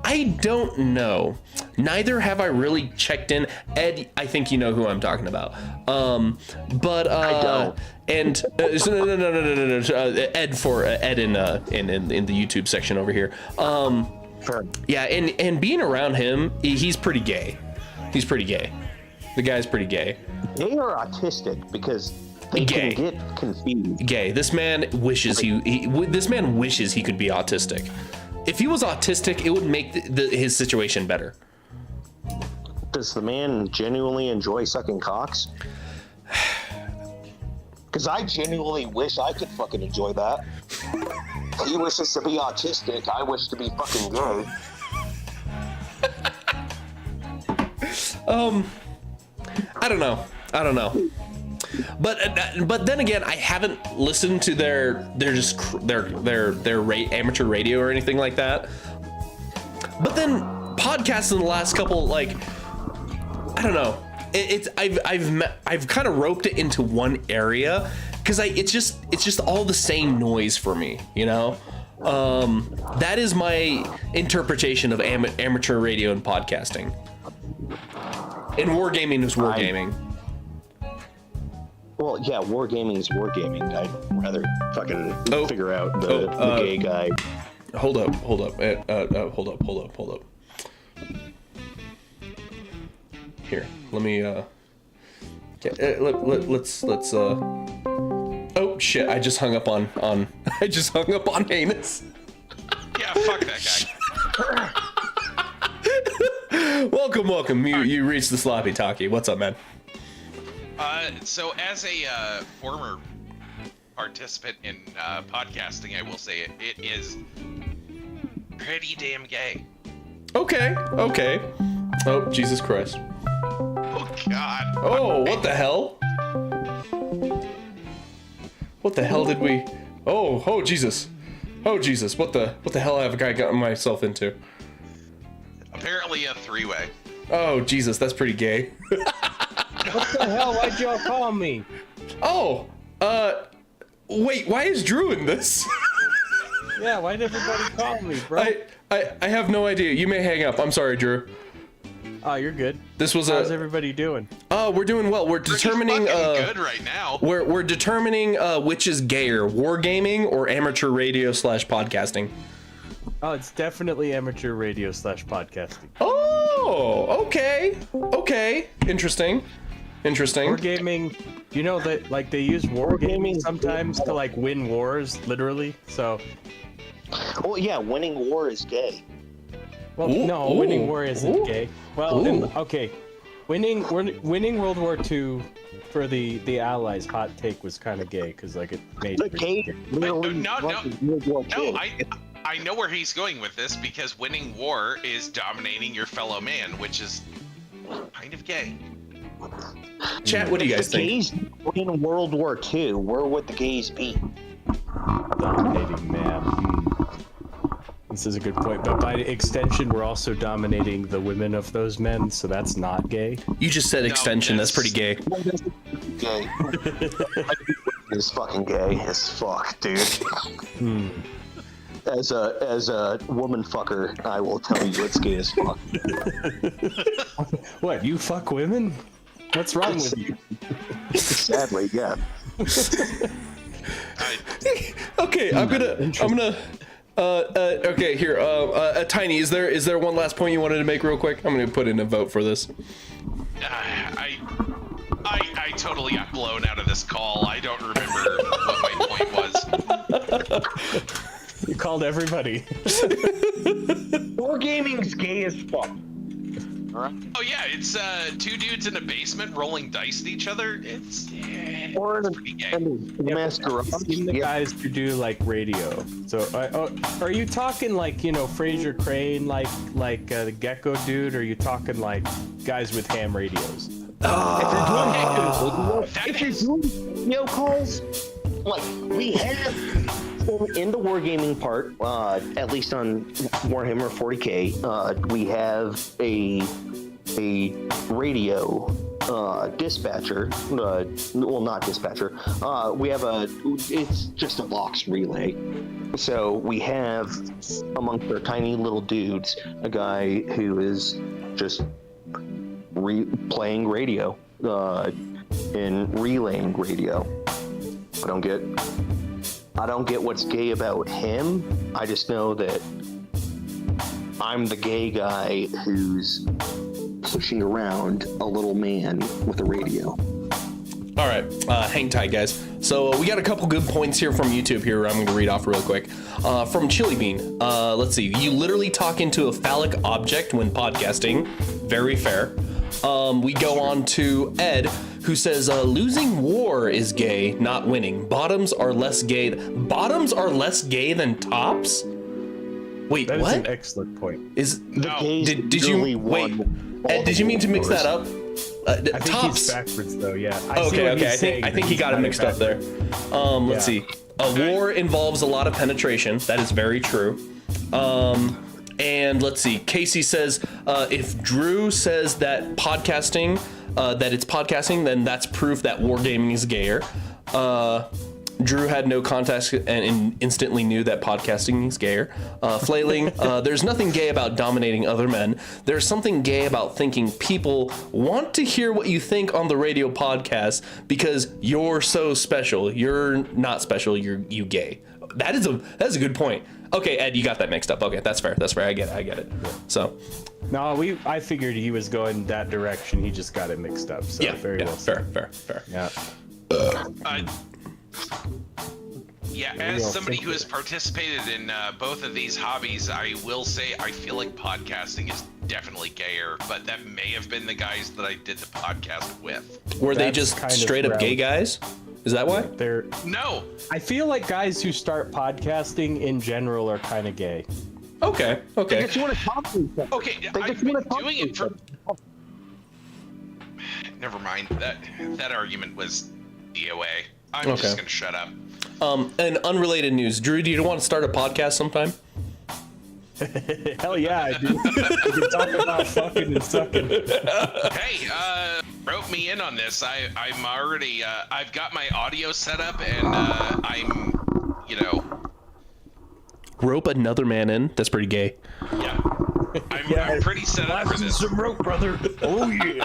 I don't know. Neither have I really checked in. Ed, I think you know who I'm talking about. But I don't. And no. Ed for Ed in the YouTube section over here. Sure. Yeah, and being around him, he's pretty gay. He's pretty gay. The guy's pretty gay. They are autistic because they Gay. can get confused. Gay. This man wishes he could be autistic. If he was autistic, it would make his situation better. Does the man genuinely enjoy sucking cocks? Because I genuinely wish I could fucking enjoy that. He wishes to be autistic. I wish to be fucking gay. I don't know. But then again, I haven't listened to their amateur radio or anything like that. But then podcasts in the last couple, like, I don't know. I've kind of roped it into one area because it's just all the same noise for me, you know. That is my interpretation of amateur radio and podcasting. And wargaming is wargaming. Well, yeah, wargaming is wargaming. I'd rather fucking figure out the gay guy. Hold up. Hold up. Here, let me. Let's. Oh shit! I just hung up on. I just hung up on Anus. Yeah, fuck that guy. Welcome. You reached the Sloppy Talky. What's up, man? So as a former participant in podcasting, I will say it is pretty damn gay. Okay. Oh, Jesus Christ. Oh, God. Oh, what the hell? What the hell did we... Oh, Jesus. Oh, Jesus. What the hell have I gotten myself into? Apparently a three-way. Oh, Jesus. That's pretty gay. What the hell? Why'd y'all call me? Oh, wait, why is Drew in this? Yeah, why'd everybody call me, bro? I have no idea. You may hang up. I'm sorry, Drew. Oh, you're good. This was How's everybody doing? we're doing well. We're determining fucking good right now. we're determining which is gayer, wargaming or amateur radio / podcasting. Oh, it's definitely amateur radio / podcasting. Oh, okay. Okay. Interesting. Wargaming, you know that like they use wargaming sometimes to like win wars, literally. So, Oh yeah, winning war is gay. well, Ooh, no, ooh, winning war isn't ooh, gay. Well, ooh. okay, winning World War II for the Allies. Hot take was kind of gay because like it made The gay literally No, versus World War No, II. I know where he's going with this because winning war is dominating your fellow man, which is kind of gay. Chat, what do you guys The think? gays in World War II, where would the gays be? dominating man. This is a good point, but by extension, we're also dominating the women of those men, so that's not gay. You just said extension. That's pretty gay. Gay. It's fucking gay as fuck, dude. As a woman fucker, I will tell you it's gay as fuck. What, you fuck women? What's wrong with you? Sadly, yeah. Okay, I'm gonna. Okay, here. Tiny, is there one last point you wanted to make real quick? I'm gonna put in a vote for this. I totally got blown out of this call. I don't remember what my point was. You called everybody. Wargaming's gay as fuck. Oh yeah, it's two dudes in a basement rolling dice at each other. It's Or it's pretty gay. Masquerade. Even the guys who do like radio. So, are you talking like Fraser Crane, like the Gecko dude? Or are you talking like guys with ham radios? If you're doing video calls, like we have in the wargaming part, at least on Warhammer 40k, we have a radio dispatcher. Well, not dispatcher. We have it's just a Vox relay. So we have amongst our tiny little dudes a guy who is just playing radio and relaying radio. I don't get what's gay about him. I just know that I'm the gay guy who's pushing around a little man with a radio. All right, hang tight, guys. So we got a couple good points here from YouTube here. I'm going to read off real quick. From Chili Bean, let's see. You literally talk into a phallic object when podcasting. Very fair. We go on to Ed, who says losing war is gay, not winning. Bottoms are less gay. Bottoms are less gay than tops? Wait, That what? is an excellent point. Is No. did you wait? Ed, did you mean to mix that up? I think Tops. he's backwards though. Yeah. I see Okay, what okay. he's saying, I think but he he's got it got mixed up there. Let's Yeah. see. A war involves a lot of penetration. That is very true. And let's see. Casey says if Drew says that podcasting, that it's podcasting, then that's proof that wargaming is gayer. Drew had no context and instantly knew that podcasting is gayer. Flailing, there's nothing gay about dominating other men. There's something gay about thinking people want to hear what you think on the radio podcast because you're so special. You're not special. You gay. That's a good point. Okay, Ed, you got that mixed up. Okay, that's fair. I get it. So, No, I figured he was going that direction. He just got it mixed up. So yeah, very well said. fair. Yeah. Yeah, as somebody who has participated in both of these hobbies, I will say I feel like podcasting is definitely gayer, but that may have been the guys that I did the podcast with. Were they That's just kind of straight up where I gay was- guys? Is that why? They're. No, I feel like guys who start podcasting in general are kind of gay. Okay. If you want to talk to each other. okay, They I've just been wanna talk doing to it each for. other. Never mind. That argument was DOA. I'm Okay. just gonna shut up. And unrelated news. Drew, do you want to start a podcast sometime? Hell yeah, I do. We can talk about fucking and sucking. Hey, rope me in on this. I'm already. I've got my audio set up, and I'm. Rope another man in? That's pretty gay. Yeah. I'm pretty set up for this. Some rope, brother. Oh yeah.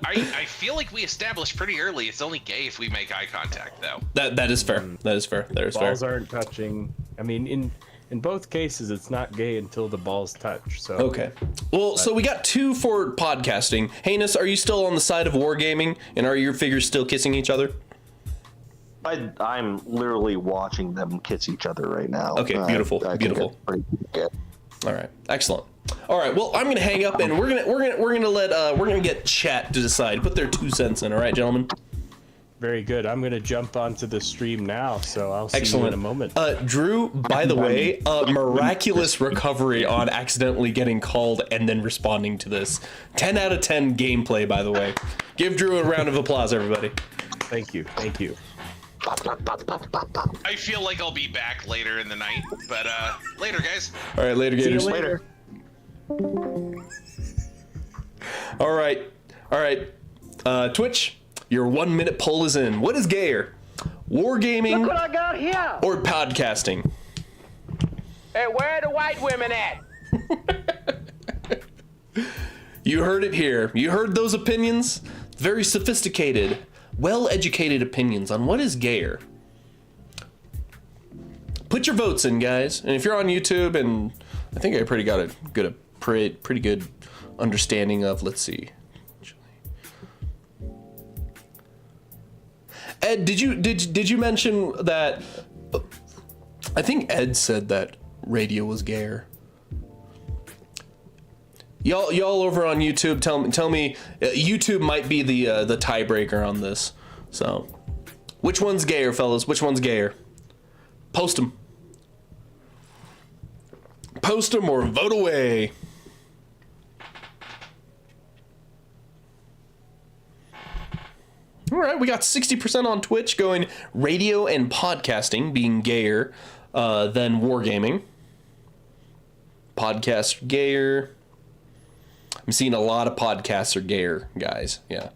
I feel like we established pretty early it's only gay if we make eye contact, though. That is fair. That is fair. That is fair. Balls aren't touching. I mean, in both cases, it's not gay until the balls touch. So Okay. Well, so we got 2 for podcasting. Heinous, are you still on the side of wargaming? And are your figures still kissing each other? I'm literally watching them kiss each other right now. Okay, beautiful, I think beautiful. it's pretty good. All right, excellent. All right, well, I'm gonna hang up and we're gonna get chat to decide. Put their 2 cents in. All right, gentlemen. very good. I'm gonna jump onto the stream now, so I'll see you in a moment. Drew, by the way, miraculous recovery on accidentally getting called and then responding to this. 10 out of 10 gameplay, by the way. Give Drew a round of applause, everybody. Thank you. Thank you. I feel like I'll be back later in the night, but later, guys. All right, later, Gators. See you later. All right. Twitch, your 1 minute poll is in. What is gayer? Wargaming Look what I got here. or podcasting? Hey, where are the white women at? You heard it here. You heard those opinions? Very sophisticated, well-educated opinions on what is gayer. Put your votes in, guys. And if you're on YouTube, and I think I pretty got a pretty good understanding of, let's see. Ed, did you mention that? I think Ed said that radio was gayer. Y'all over on YouTube, tell me, YouTube might be the tiebreaker on this. So, which one's gayer, fellas? Which one's gayer? Post them. Post them or vote away. All right, we got 60% on Twitch going radio and podcasting being gayer than wargaming. Podcast gayer. I'm seeing a lot of podcasts are gayer, guys. Yeah.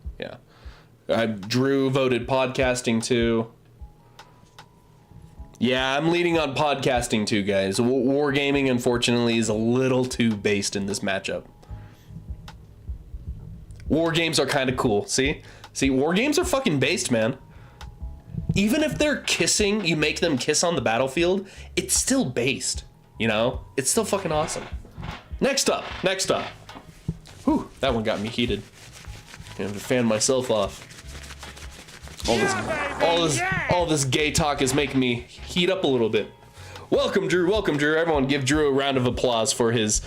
Drew voted podcasting too. Yeah, I'm leaning on podcasting too, guys. Wargaming, unfortunately, is a little too based in this matchup. War games are kind of cool. See, war games are fucking based, man. Even if they're kissing, you make them kiss on the battlefield, it's still based. You know? It's still fucking awesome. Next up. Whew, that one got me heated. I have to fan myself off. All this gay talk is making me heat up a little bit. Welcome, Drew. Everyone give Drew a round of applause for his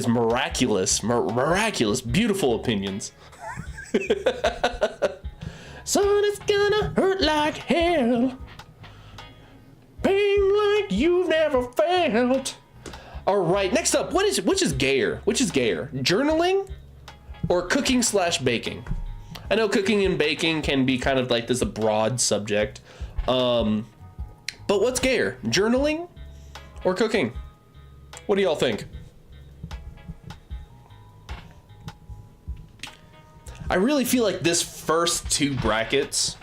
miraculous, beautiful opinions. Son, it's gonna hurt like hell. Pain like you've never felt. All right, next up, which is gayer? Journaling or cooking/baking? I know cooking and baking can be kind of like this a broad subject. But what's gayer? Journaling or cooking? What do y'all think? I really feel like this first 2 brackets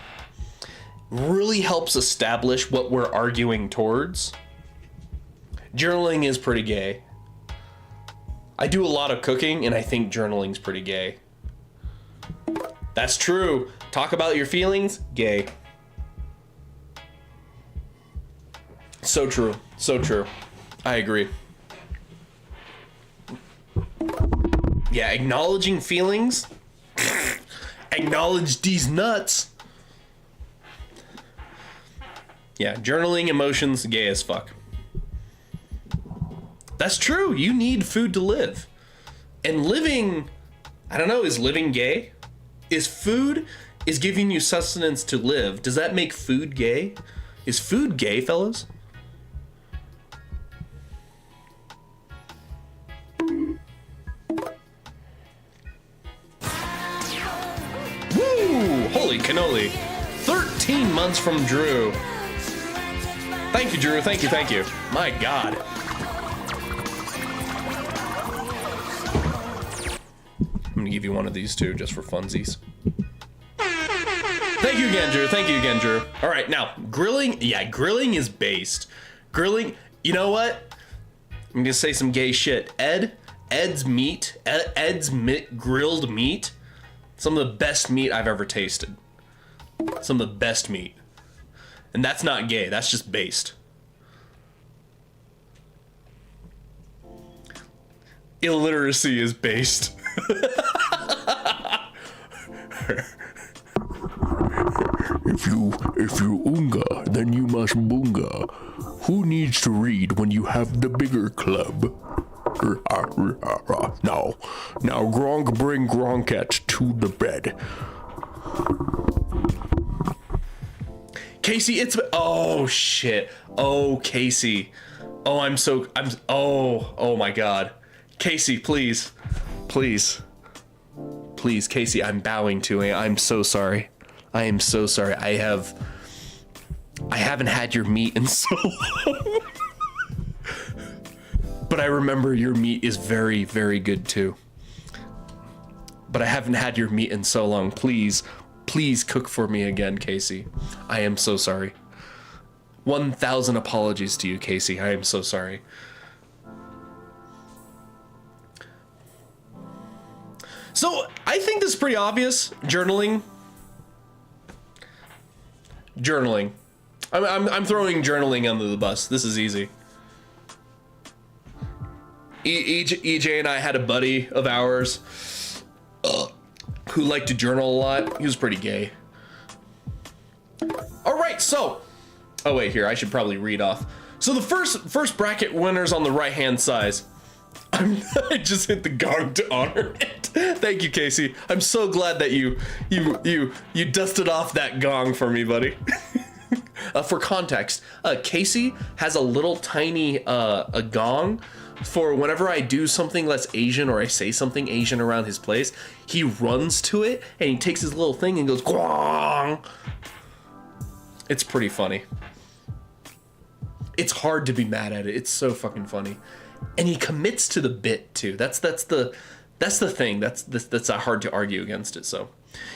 really helps establish what we're arguing towards. Journaling is pretty gay. I do a lot of cooking, and I think journaling's pretty gay. That's true. Talk about your feelings, gay. So true. I agree. Yeah, acknowledging feelings. Acknowledge these nuts. Yeah, journaling emotions, gay as fuck. That's true. You need food to live. And living, I don't know, is living gay? Is giving you sustenance to live. Does that make food gay? Is food gay, fellas? Woo! Holy cannoli. 13 months from Drew. Thank you, Drew. Thank you. My God. I'm gonna give you one of these too, just for funsies. Thank you again, Drew. All right, now, grilling. Yeah, grilling is based. Grilling, you know what? I'm gonna say some gay shit. Ed's grilled meat. Some of the best meat I've ever tasted. Some of the best meat. And that's not gay, that's just based. Illiteracy is based. If you unga, then you must boonga. Who needs to read when you have the bigger club? Now Gronk, bring Gronkat to the bed. Casey, oh shit. Oh, Casey. Oh my God. Casey, please, Casey, I'm bowing to you. I'm so sorry. I am so sorry. I haven't had your meat in so long. But I remember your meat is very, very good too. But I haven't had your meat in so long. Please cook for me again, Casey. I am so sorry. 1,000 apologies to you, Casey. I am so sorry. So, I think this is pretty obvious. Journaling. I'm throwing journaling under the bus. This is easy. EJ and I had a buddy of ours who liked to journal a lot. He was pretty gay. All right, so. Oh wait, here I should probably read off. So the first bracket winners on the right hand side. I just hit the gong to honor it. Thank you, Casey. I'm so glad that you dusted off that gong for me, buddy. For context, Casey has a little tiny a gong for whenever I do something less Asian or I say something Asian around his place. He runs to it and he takes his little thing and goes gong. It's pretty funny. It's hard to be mad at it. It's so fucking funny. And he commits to the bit too. That's the thing. That's hard to argue against it. So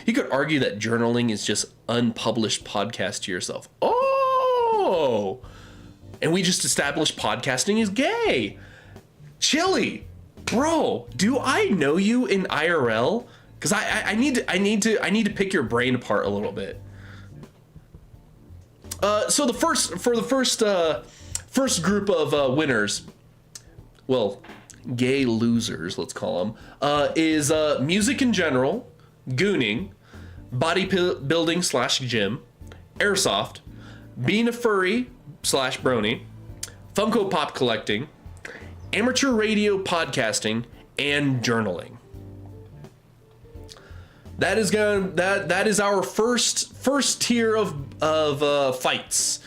you could argue that journaling is just unpublished podcast to yourself. Oh, and we just established podcasting is gay. Chili, bro, do I know you in IRL? Because I need to pick your brain apart a little bit. So the first group of winners. Well, gay losers, let's call them, is music in general, gooning, bodybuilding / gym, airsoft, being a furry / brony, Funko Pop collecting, amateur radio podcasting, and journaling. That is our first tier of fights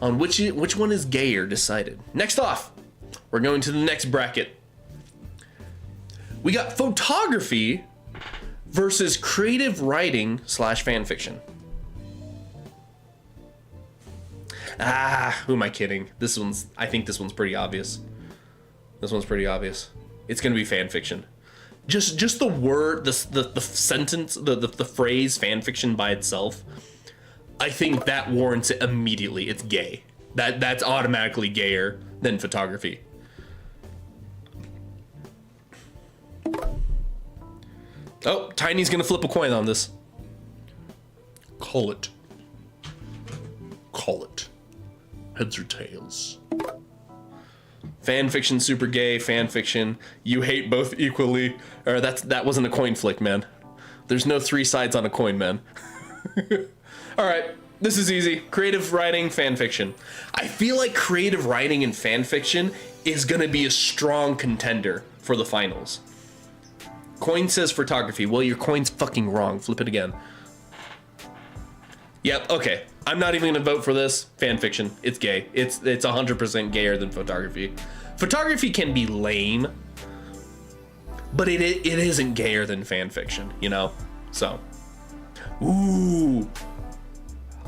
on which one is gayer decided. Next off, we're going to the next bracket. We got photography versus creative writing / fanfiction. Who am I kidding? I think this one's pretty obvious. It's gonna be fanfiction. Just the word, the sentence, the phrase fanfiction by itself, I think that warrants it immediately. It's gay. That's automatically gayer than photography. Oh, Tiny's gonna flip a coin on this. Call it. Heads or tails. Fanfiction super gay, fanfiction. You hate both equally. Or that wasn't a coin flick, man. There's no 3 sides on a coin, man. Alright, this is easy. Creative writing, fanfiction. I feel like creative writing and fanfiction is gonna be a strong contender for the finals. Coin says photography. Well, your coin's fucking wrong. Flip it again. Yep, okay. I'm not even gonna vote for this. Fanfiction. It's gay. It's 100% gayer than photography. Photography can be lame, but it isn't gayer than fanfiction, you know? So. Ooh.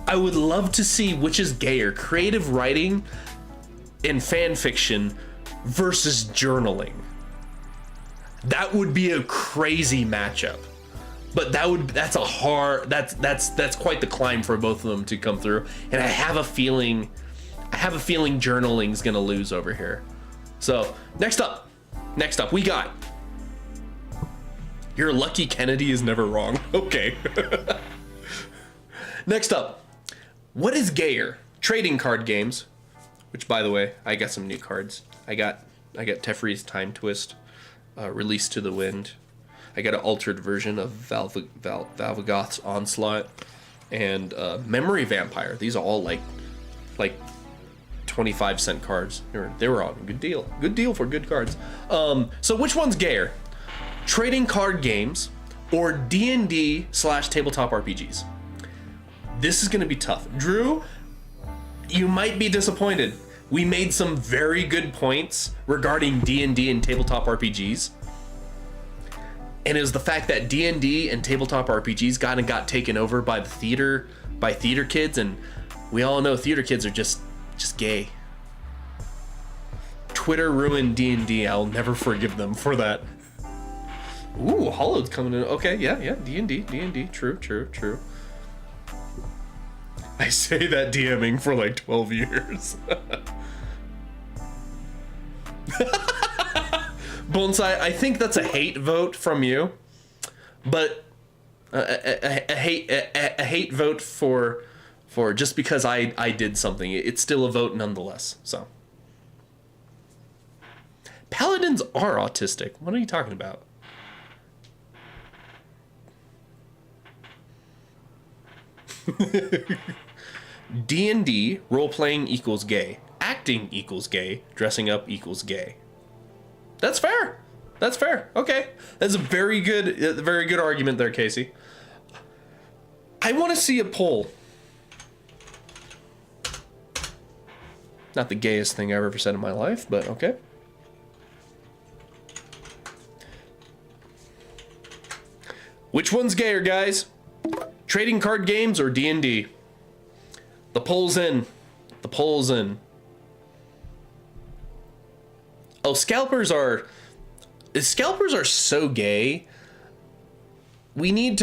I would love to see which is gayer. Creative writing and fanfiction versus journaling. That would be a crazy matchup. But that's quite the climb for both of them to come through. And I have a feeling journaling's gonna lose over here. So next up, we got Your Lucky Kennedy is never wrong. Okay. Next up, what is gayer? Trading card games, which by the way, I got some new cards. I got Teferi's Time Twist, Release to the Wind. I got an altered version of Valvagoth's Onslaught and Memory Vampire. These are all like 25-cent cards. They were on good deal for good cards. So which one's gayer? Trading card games or D&D/tabletop RPGs? This is gonna be tough. Drew, you might be disappointed. We made some very good points regarding D&D and tabletop RPGs. And it was the fact that D&D and tabletop RPGs got taken over by theater kids, and we all know theater kids are just gay. Twitter ruined D&D. I'll never forgive them for that. Ooh, Hollow's coming in. Okay, yeah, D&D, true. I say that DMing for like 12 years. Bonsai, I think that's a hate vote from you, but a hate vote for just because I did something. It's still a vote nonetheless. So paladins are autistic. What are you talking about? D&D role-playing equals gay. Acting equals gay. Dressing up equals gay. That's fair. Okay. That's a very good argument there, Casey. I want to see a poll. Not the gayest thing I've ever said in my life, but okay. Which one's gayer, guys? Trading card games or D&D? The poll's in. Oh, scalpers are so gay. There needs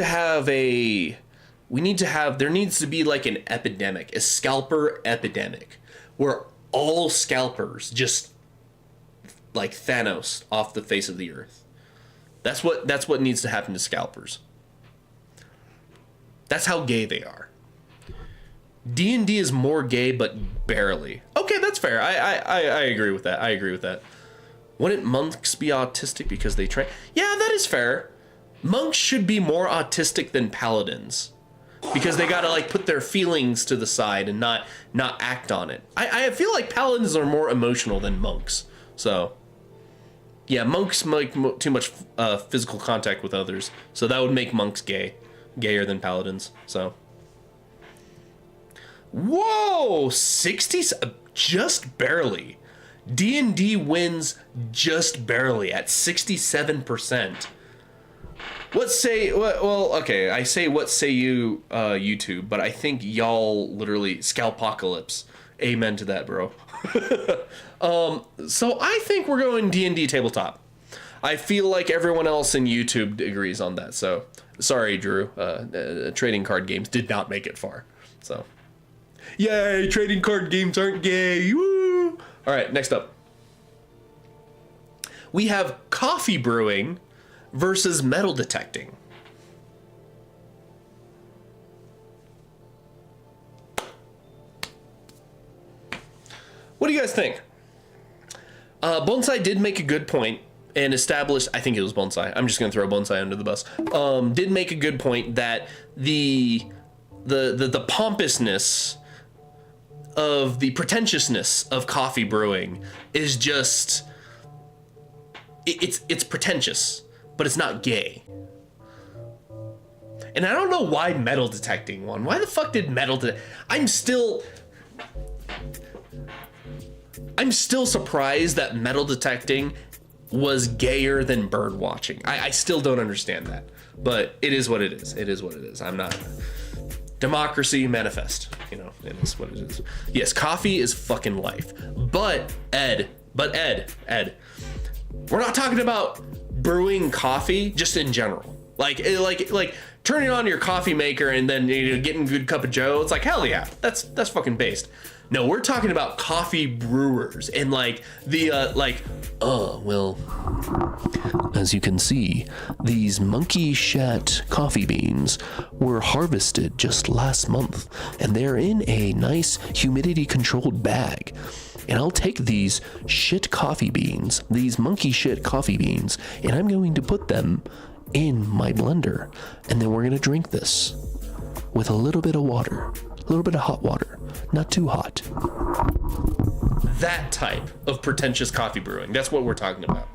to be like an epidemic, a scalper epidemic, where all scalpers just like Thanos off the face of the earth. That's what needs to happen to scalpers. That's how gay they are. D&D is more gay, but barely. Okay, that's fair. I agree with that. Wouldn't monks be autistic because they train? Yeah, that is fair. Monks should be more autistic than paladins because they gotta like put their feelings to the side and not act on it. I feel like paladins are more emotional than monks. So yeah, monks make too much physical contact with others, so that would make monks gayer than paladins. So whoa, 60, just barely. D&D wins just barely at 67%. What say you, YouTube, but I think y'all literally scalpocalypse. Amen to that, bro. So I think we're going D&D tabletop. I feel like everyone else in YouTube agrees on that. So sorry, Drew. Trading card games did not make it far. So yay, trading card games aren't gay. Woo! All right, next up. We have coffee brewing versus metal detecting. What do you guys think? Bonsai did make a good point and established, I think it was Bonsai, I'm just gonna throw Bonsai under the bus, did make a good point that the pompousness of the pretentiousness of coffee brewing is just, it's pretentious, but it's not gay. And I don't know why metal detecting won. Why the fuck did I'm still surprised that metal detecting was gayer than bird watching. I still don't understand that, but it is what it is. I'm not. Democracy manifest, it is what it is. Yes, coffee is fucking life. But Ed, we're not talking about brewing coffee just in general. Like turning on your coffee maker and then getting a good cup of joe. It's like, hell yeah, that's fucking based. No, we're talking about coffee brewers and like the well, as you can see, these monkey shat coffee beans were harvested just last month, and they're in a nice humidity controlled bag. And I'll take these shit coffee beans, these monkey shit coffee beans, and I'm going to put them in my blender, and then we're gonna drink this with a little bit of water, a little bit of hot water, not too hot. That type of pretentious coffee brewing, that's what we're talking about.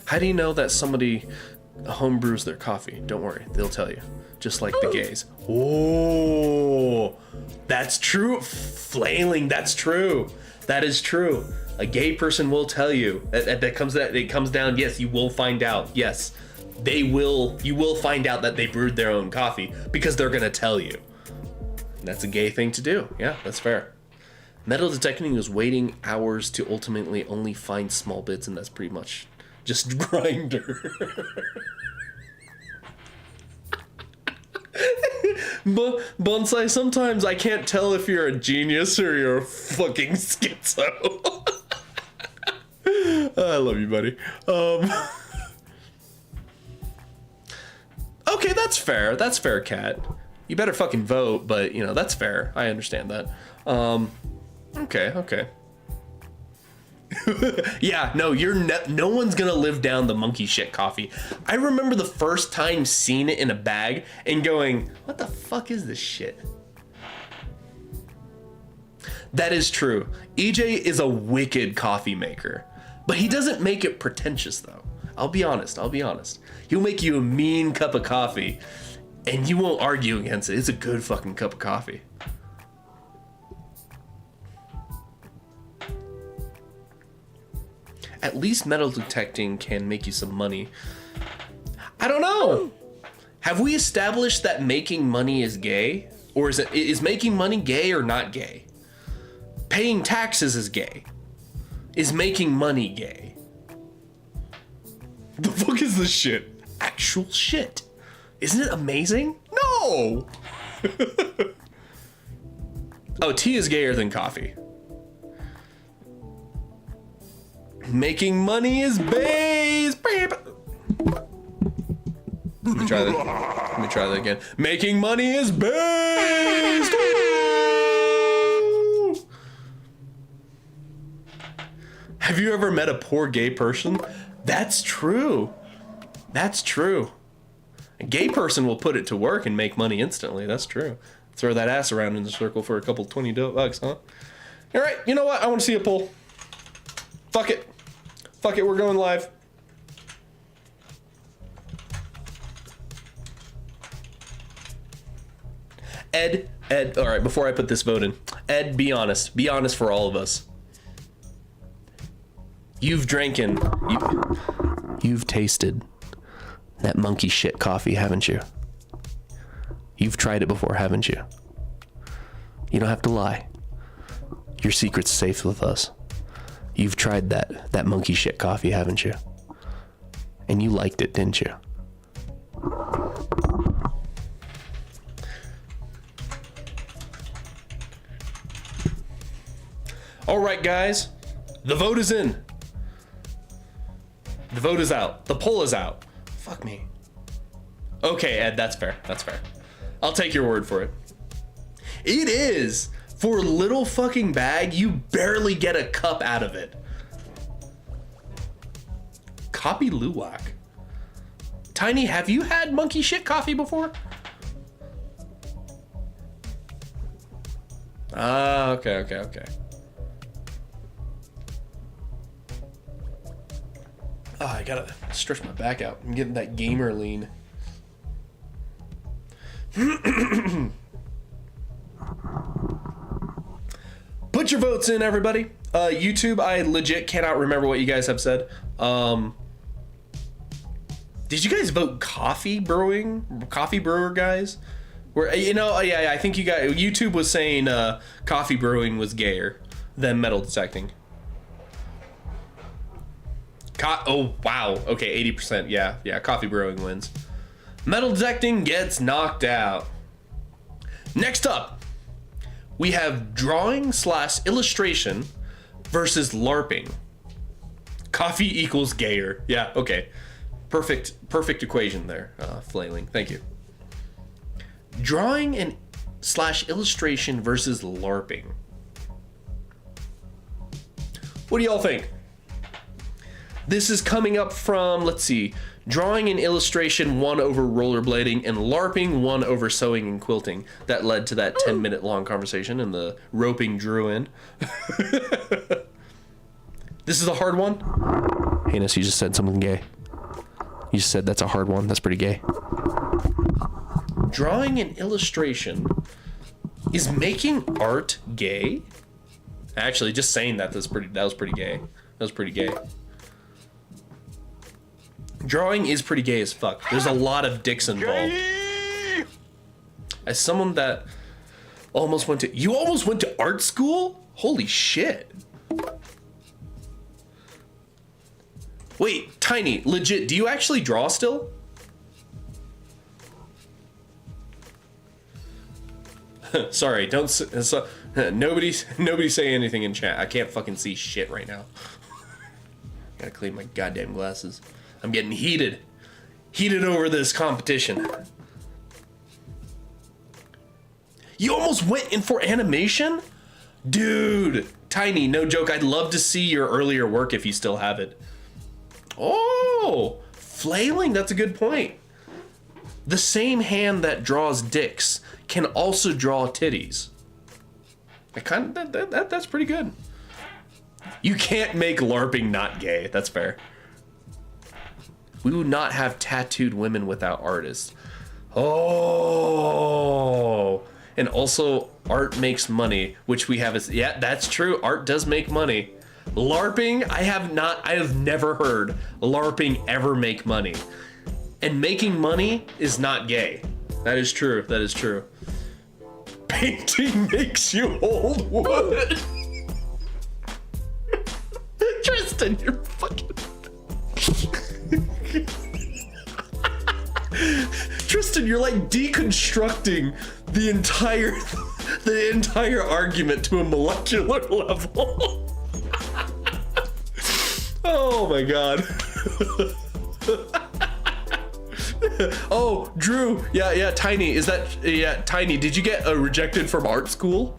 How do you know that somebody home brews their coffee? Don't worry, they'll tell you, just like the gays. Oh, that's true. Flailing, that's true. That is true. A gay person will tell you it comes down. Yes, you will find out. Yes, you will find out that they brewed their own coffee because they're gonna tell you. That's a gay thing to do. Yeah, that's fair. Metal detecting is waiting hours to ultimately only find small bits, and that's pretty much just grinder. Bonsai, sometimes I can't tell if you're a genius or you're a fucking schizo. I love you, buddy. Okay, that's fair. That's fair, Cat. You better fucking vote, but you know, that's fair. I understand that. Okay. Yeah, no, no one's gonna live down the monkey shit coffee. I remember the first time seeing it in a bag and going, what the fuck is this shit? That is true. EJ is a wicked coffee maker, but he doesn't make it pretentious though. I'll be honest. He'll make you a mean cup of coffee and you won't argue against it. It's a good fucking cup of coffee. At least metal detecting can make you some money. I don't know. Have we established that making money is gay? Or is making money gay or not gay? Paying taxes is gay. Is making money gay? The fuck is this shit? Actual shit. Isn't it amazing? No! Oh, tea is gayer than coffee. Making money is base. Let me try that again. Making money is base. Have you ever met a poor gay person? That's true. That's true. A gay person will put it to work and make money instantly. That's true. Throw that ass around in the circle for a couple $20, huh? All right, you know what? I want to see a poll. Fuck it. Fuck it, we're going live. Ed, all right, before I put this vote in, Ed, be honest for all of us. You've tasted that monkey shit coffee, haven't you? You've tried it before, haven't you? You don't have to lie. Your secret's safe with us. You've tried that monkey shit coffee, haven't you? And you liked it, didn't you? All right, guys, the vote is in. The vote is out. The poll is out. Fuck me. Okay, Ed, that's fair. That's fair. I'll take your word for it. It is. For a little fucking bag, you barely get a cup out of it. Copy Luwak. Tiny, have you had monkey shit coffee before? Ah, okay. Oh, I gotta stretch my back out. I'm getting that gamer lean. Put your votes in, everybody. YouTube, I legit cannot remember what you guys have said. Did you guys vote coffee brewer guys? Yeah, I think you guys, YouTube was saying coffee brewing was gayer than metal detecting. Oh, wow. Okay, 80%. Yeah, coffee brewing wins. Metal detecting gets knocked out. Next up, we have drawing / illustration versus LARPing. Coffee equals gayer. Yeah, okay. Perfect equation there, Flailing. Thank you. Drawing and / illustration versus LARPing. What do y'all think? This is coming up from, let's see, drawing and illustration won over rollerblading, and LARPing won over sewing and quilting. That led to that 10-minute long conversation, and the roping drew in. This is a hard one. Heinous, you just said something gay. You just said that's a hard one. That's pretty gay. Drawing and illustration. Is making art gay? Actually, just saying that was pretty gay. That was pretty gay. Drawing is pretty gay as fuck. There's a lot of dicks involved. Gay! As someone that almost went to... You almost went to art school? Holy shit. Wait, Tiny, legit, do you actually draw still? Sorry, don't... nobody say anything in chat. I can't fucking see shit right now. Gotta clean my goddamn glasses. I'm getting heated. Heated over this competition. You almost went in for animation? Dude, Tiny, no joke. I'd love to see your earlier work if you still have it. Oh, flailing, that's a good point. The same hand that draws dicks can also draw titties. That's pretty good. You can't make LARPing not gay. That's fair. We would not have tattooed women without artists. Oh, and also art makes money, which we have. Yeah, that's true. Art does make money. LARPing, I have never heard LARPing ever make money. And making money is not gay. That is true. That is true. Painting makes you hold wood. Tristan, you're fucking... Tristan, you're like deconstructing the entire argument to a molecular level. Oh my god. Oh, Drew. Yeah, Tiny. Is that... Yeah, Tiny, did you get rejected from art school?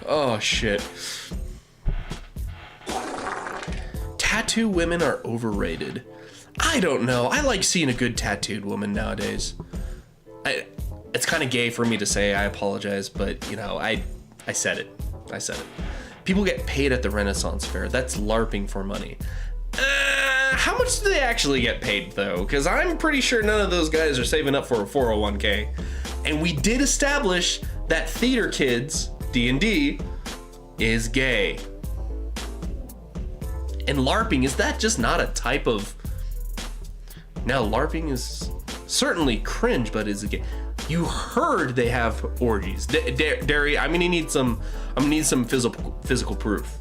Oh, shit. Tattoo women are overrated. I don't know. I like seeing a good tattooed woman nowadays. It's kind of gay for me to say. I apologize, but, you know, I said it. I said it. People get paid at the Renaissance Fair. That's LARPing for money. How much do they actually get paid, though? Because I'm pretty sure none of those guys are saving up for a 401k. And we did establish that Theater Kids, D&D, is gay. And LARPing, is that just not a type of... Now, LARPing is certainly cringe, but is it gay? You heard they have orgies. Derry, I'm gonna need some physical proof.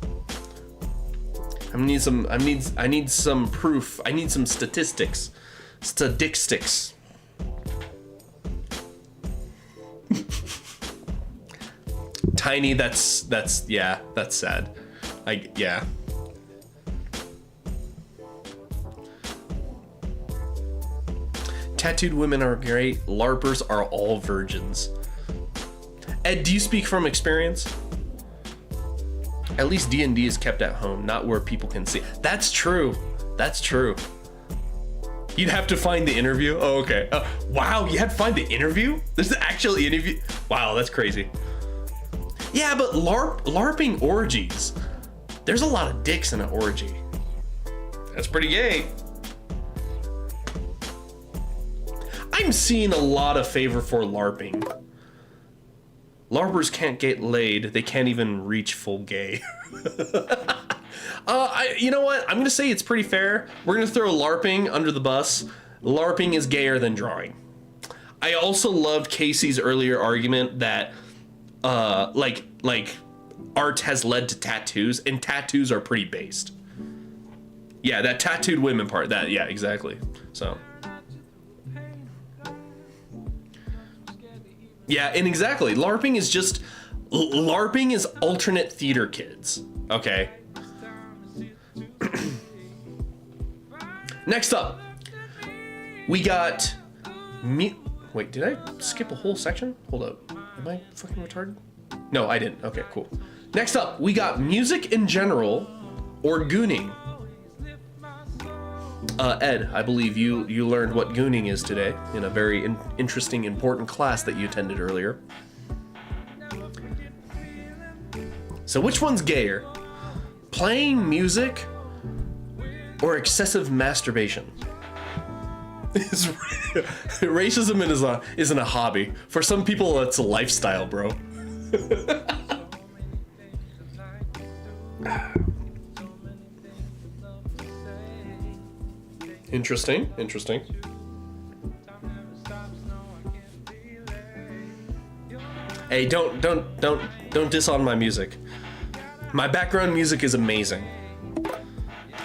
I need some proof. I need some statistics. Statistics. Tiny, that's sad. Yeah. Tattooed women are great. LARPers are all virgins. Ed, do you speak from experience? At least D&D is kept at home, not where people can see. That's true. That's true. You'd have to find the interview? Oh, okay. Wow, you had to find the interview? There's an actual interview? Wow, that's crazy. Yeah, but LARPing orgies. There's a lot of dicks in an orgy. That's pretty gay. I'm seeing a lot of favor for LARPing. LARPers can't get laid. They can't even reach full gay. You know what? I'm gonna say it's pretty fair. We're gonna throw LARPing under the bus. LARPing is gayer than drawing. I also loved Casey's earlier argument that, like art has led to tattoos, and tattoos are pretty based. Yeah, that tattooed women part. Yeah, exactly. So. Yeah, and exactly. LARPing is just... LARPing is alternate theater kids. Okay. Next up, we got... Wait, did I skip a whole section? Hold up. Am I fucking retarded? No, I didn't. Okay, cool. Next up, we got music in general or gooning. Ed, I believe you learned what gooning is today in a very interesting, important class that you attended earlier. So which one's gayer? Playing music or excessive masturbation? Racism isn't a hobby. For some people, it's a lifestyle, bro. Interesting. Hey, don't diss on my music. My background music is amazing.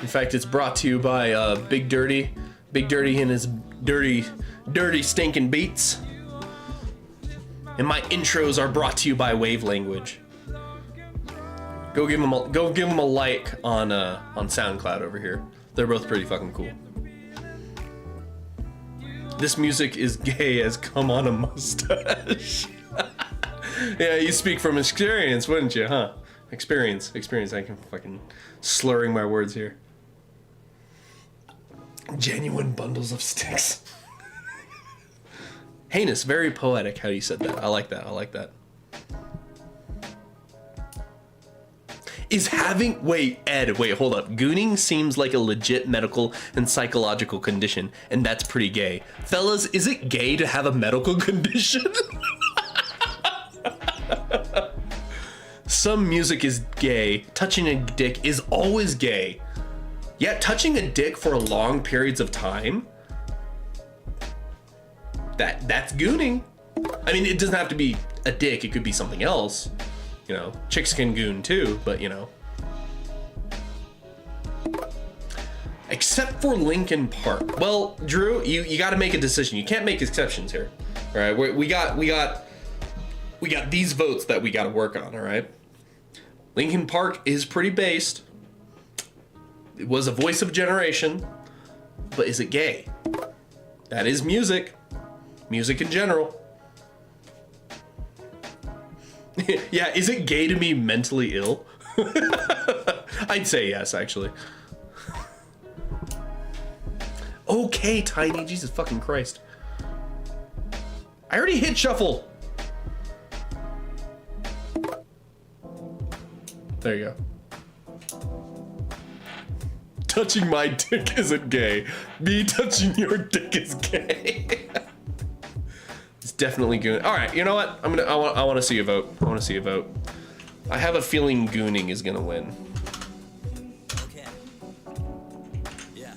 In fact, it's brought to you by Big Dirty and his dirty stinking beats. And my intros are brought to you by Wave Language. Go give them a like on SoundCloud over here. They're both pretty fucking cool. This music is gay as come on a mustache. Yeah, you speak from experience, wouldn't you, huh? Experience. I can fucking slurring my words here. Genuine bundles of sticks. Heinous, very poetic how you said that. I like that. Is having... Ed, hold up. Gooning seems like a legit medical and psychological condition, and that's pretty gay. Fellas, is it gay to have a medical condition? Some music is gay. Touching a dick is always gay. Yeah, touching a dick for long periods of time, that's gooning. I mean, it doesn't have to be a dick. It could be something else. You know, chicks can goon too, but you know. Except for Linkin Park. Well, Drew, you got to make a decision. You can't make exceptions here. All right, we got these votes that we got to work on. All right. Linkin Park is pretty based. It was a voice of a generation, but is it gay? That is music. Music in general. Yeah, is it gay to be mentally ill? I'd say yes, actually. Okay, Tiny, Jesus fucking Christ. I already hit shuffle. There you go. Touching my dick isn't gay. Me touching your dick is gay. It's definitely goon. All right, you know what? I want to see a vote. I have a feeling gooning is gonna win. Okay. Yeah.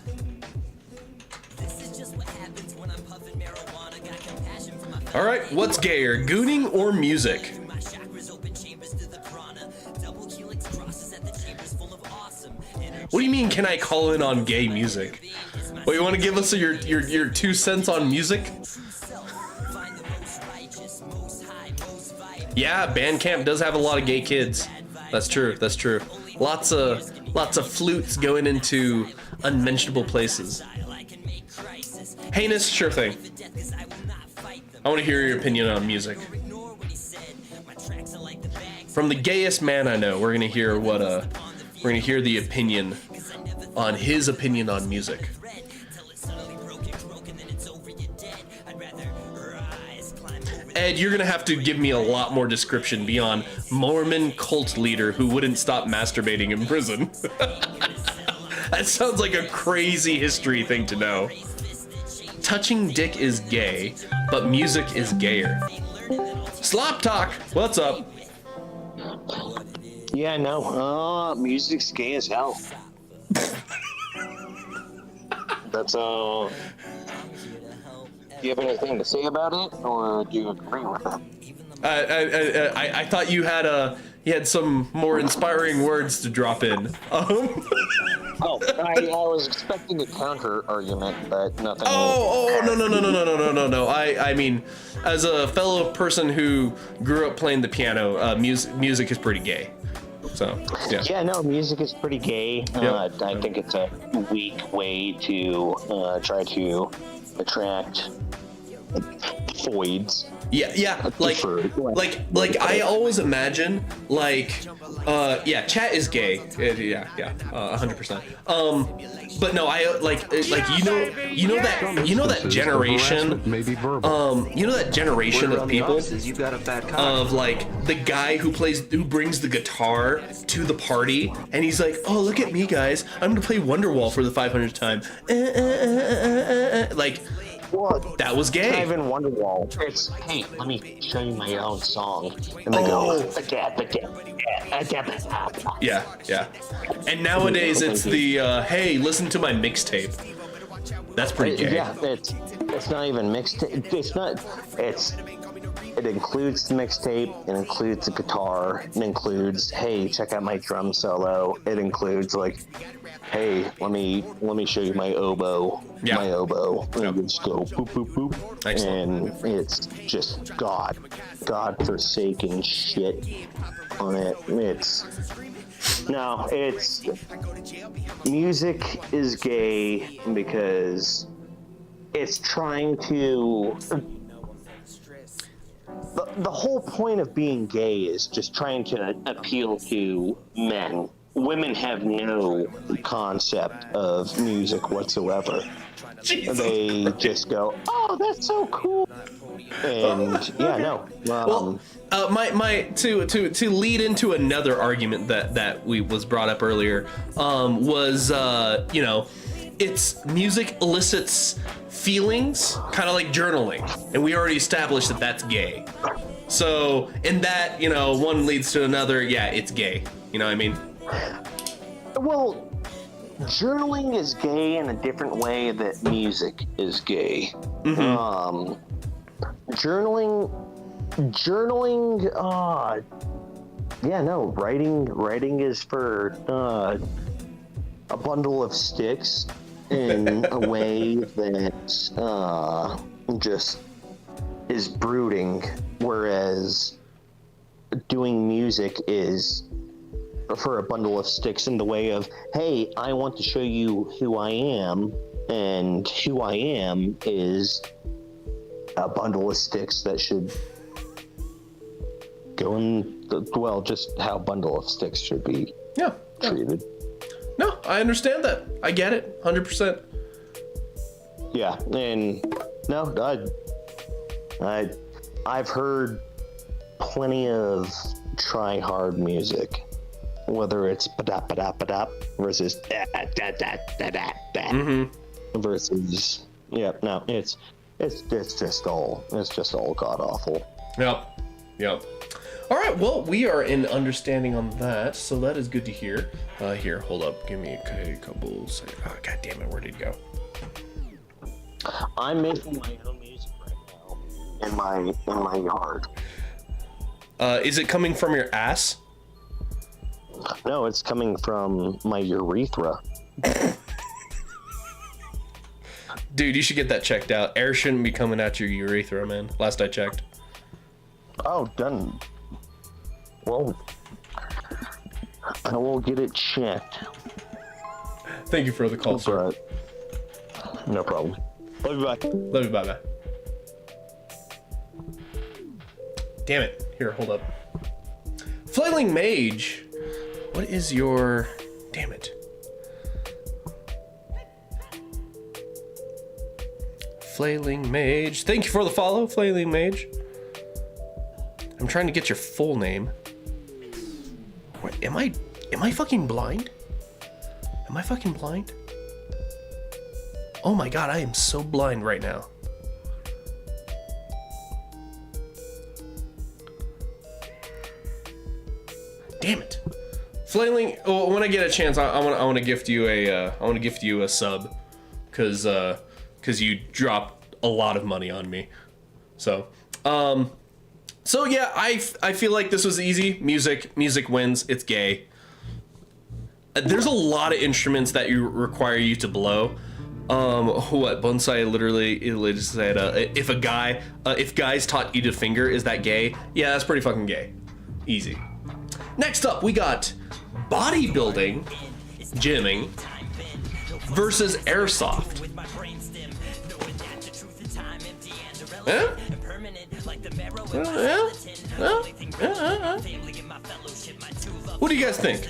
This is just what happens when I'm puffing marijuana. Got compassion for my All right, what's gayer, gooning or music? my chakras open chambers to the prana. Double helix crosses at the chambers full of awesome energy. What do you mean? Can I call in on gay music? Well, you want to give us your 2 cents on music? Yeah, Bandcamp does have a lot of gay kids. That's true. Lots of flutes going into unmentionable places. Heinous, sure thing. I want to hear your opinion on music. From the gayest man I know, we're gonna hear the opinion on his opinion on music. Ed, you're gonna have to give me a lot more description beyond Mormon cult leader who wouldn't stop masturbating in prison. That sounds like a crazy history thing to know. Touching dick is gay, but music is gayer. Slop Talk, what's up? Yeah, no. Music's gay as hell. That's Do you have anything to say about it, or do you agree with it? I thought you had some more inspiring words to drop in. Oh, I was expecting a counter argument, but nothing. No. I mean, as a fellow person who grew up playing the piano, music is pretty gay. So, yeah. Yeah, no, music is pretty gay. Yep. I think it's a weak way to try to attract foids. Yeah, like I always imagine, chat is gay. 100%. But no, I like you know that generation, maybe verbal. you know that generation of people of like the guy who brings the guitar to the party, and he's like, oh, look at me, guys, I'm gonna play Wonderwall for the 500th time. Like. What? That was gay. Not even Wonderwall. It's, hey, let me show you my own song. And they go, yeah. And nowadays it's the, hey, listen to my mixtape. That's pretty gay. Yeah, it's not even mixtape. It includes the mixtape, it includes the guitar, it includes, hey, check out my drum solo. It includes like, hey, let me show you my oboe. Yeah. My oboe. And just go boop boop boop. Excellent. And it's just God-forsaken shit on it. It's music is gay because it's trying to. The whole point of being gay is just trying to appeal to men. Women have no concept of music whatsoever. Jesus. They just go, "Oh, that's so cool," and yeah, no. To lead into another argument that was brought up earlier, was it's music elicits feelings, kind of like journaling, and we already established that that's gay. So, in that, one leads to another. Yeah, it's gay. You know what I mean? Well, journaling is gay in a different way that music is gay. Mm-hmm. Journaling. Writing is for a bundle of sticks in a way that just is brooding, whereas doing music is for a bundle of sticks in the way of, hey, I want to show you who I am, and who I am is a bundle of sticks that should go in, just how a bundle of sticks should be treated. No, I understand that. I get it, 100%. Yeah, and no, I've heard plenty of try hard music, whether it's ba-da-ba-da-ba-da versus versus it's just all god awful. Yep. All right, well, we are in understanding on that, so that is good to hear. Here, hold up, give me a couple seconds. Oh, god damn it, where did it go? I'm making my own music right now in my yard. Is it coming from your ass? No, it's coming from my urethra. Dude, you should get that checked out. Air shouldn't be coming out your urethra, man. Last I checked. Oh, done. Well, I will get it checked. Thank you for the call, sir. Right. No problem. Love you, bye. Love you, bye. Damn it. Here, hold up. Flailing Mage. What is your... Damn it. Flailing Mage. Thank you for the follow, Flailing Mage. I'm trying to get your full name. Wait, am I fucking blind? Am I fucking blind? Oh my god, I am so blind right now. Damn it. Flailing, oh, when I get a chance, I want to gift you a sub, cause you dropped a lot of money on me. So yeah, I feel like this was easy. Music wins. It's gay. there's a lot of instruments that you require you to blow. What Bonsai literally said, if guys taught you to finger, is that gay? Yeah, that's pretty fucking gay. Easy. Next up, we got bodybuilding, gymming, versus airsoft. Yeah? What do you guys think?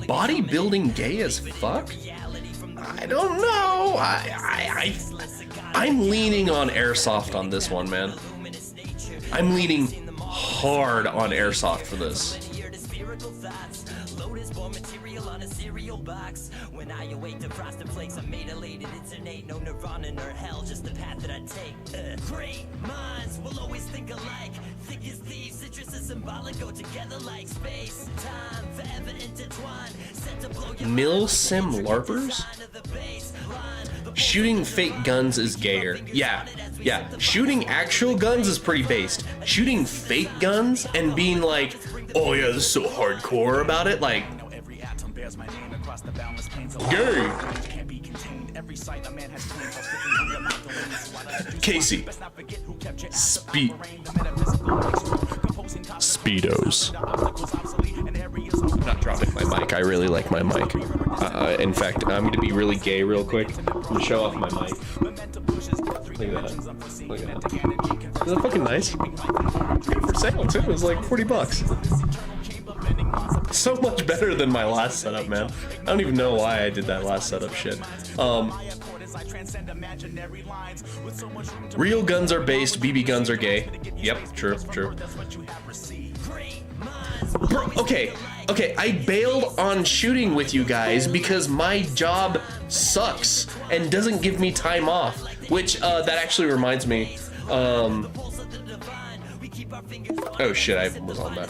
Bodybuilding gay as fuck? I don't know. I'm leaning on airsoft on this one, man. I'm leaning hard on airsoft for this. When I await the frosted flakes, I'm made elated. It's innate, no nirvana nor hell, just the path that I take. Great minds will always think alike. Thick as thieves, citrus is symbolic, go together like space. Time forever intertwined. Set to blow your Milsim LARPers? Shooting fake guns is gayer. Yeah. Shooting actual guns is pretty based. Shooting fake guns and being like, oh yeah, this is so hardcore about it, like, gay. Casey. Speedos. I'm not dropping my mic. I really like my mic. In fact, I'm going to be really gay real quick. I'm going to show off my mic. Look at that. Look at that. Isn't that fucking nice? It's good for sale too. It was like $40. So much better than my last setup, man. I don't even know why I did that last setup shit. Real guns are based, BB guns are gay. Yep, true. Bro, okay, I bailed on shooting with you guys because my job sucks and doesn't give me time off, which, that actually reminds me, oh shit, I was on that.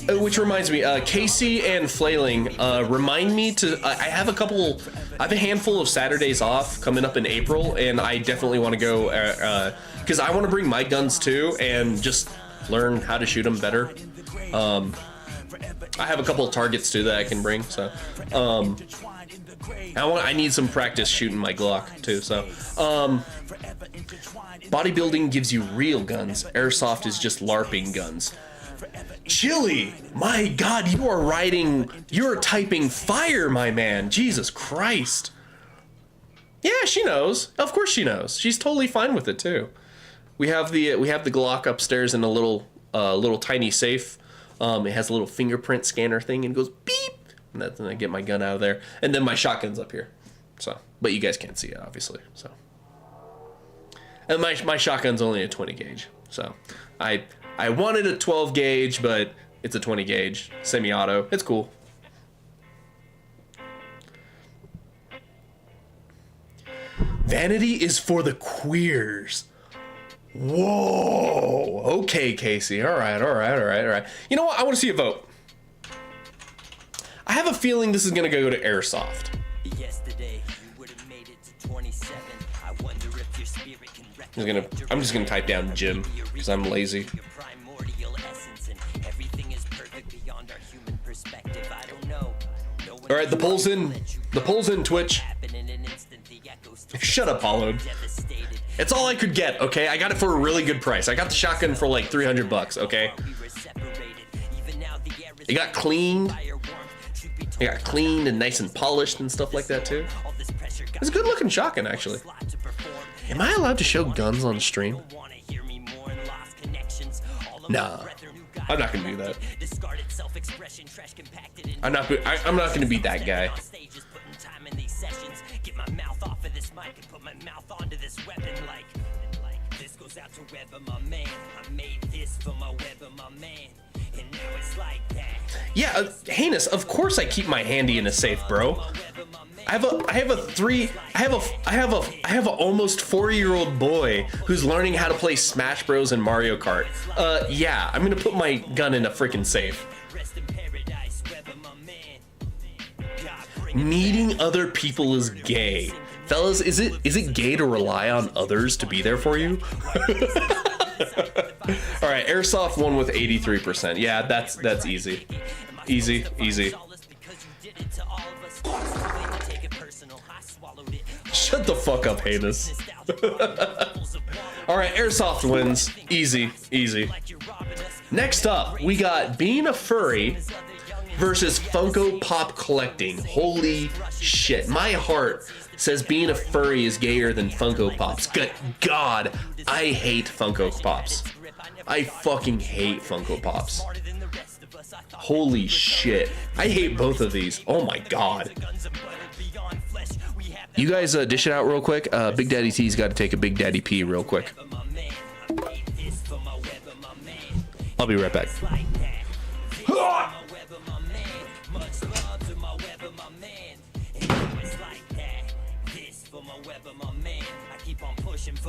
Which reminds me, Casey and Flailing, remind me to, I have a handful of Saturdays off coming up in April, and I definitely want to go, because I want to bring my guns too, and just learn how to shoot them better. I have a couple of targets too that I can bring, so, I need some practice shooting my Glock too, so, bodybuilding gives you real guns, airsoft is just LARPing guns. Chili, my God, you're typing fire, my man. Jesus Christ. Yeah, she knows. Of course she knows. She's totally fine with it too. We have the Glock upstairs in a little tiny safe. It has a little fingerprint scanner thing and goes beep, and then I get my gun out of there, and then my shotgun's up here. So, but you guys can't see it obviously. So, and my shotgun's only a 20 gauge. So, I wanted a 12 gauge, but it's a 20 gauge, semi-auto. It's cool. Vanity is for the queers. Whoa. Okay, Casey. All right. You know what? I want to see a vote. I have a feeling this is going to go to airsoft. Yesterday, you would have made it to 27. I wonder if your spirit can I'm just going to type down gym because I'm lazy. All right, the poll's in. The poll's in, Twitch. Shut up, Hollowed. It's all I could get, okay? I got it for a really good price. I got the shotgun for like $300, okay? It got cleaned. It got cleaned and nice and polished and stuff like that too. It's a good looking shotgun, actually. Am I allowed to show guns on stream? Nah, I'm not gonna do that. I'm not gonna be that guy. Yeah, heinous. Of course I keep my handy in a safe, bro. I have a almost 4-year-old boy who's learning how to play Smash Bros and Mario Kart. Yeah, I'm gonna put my gun in a freaking safe. Needing other people is gay. Fellas, is it gay to rely on others to be there for you? All right, airsoft one with 83%. Yeah, that's easy. Easy. Shut the fuck up, Hades. All right, airsoft wins. Easy. Next up, we got being a furry versus Funko Pop collecting. Holy shit. My heart says being a furry is gayer than Funko Pops. Good God, I hate Funko Pops. I fucking hate Funko Pops. Holy shit. I hate both of these. Oh my God. You guys dish it out real quick. Big Daddy T's got to take a Big Daddy pee real quick. I'll be right back. For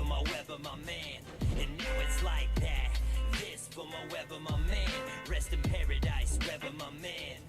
my Weber, my man, and now it's like that. This for my Weber, my man. Rest in paradise, Weber, my man.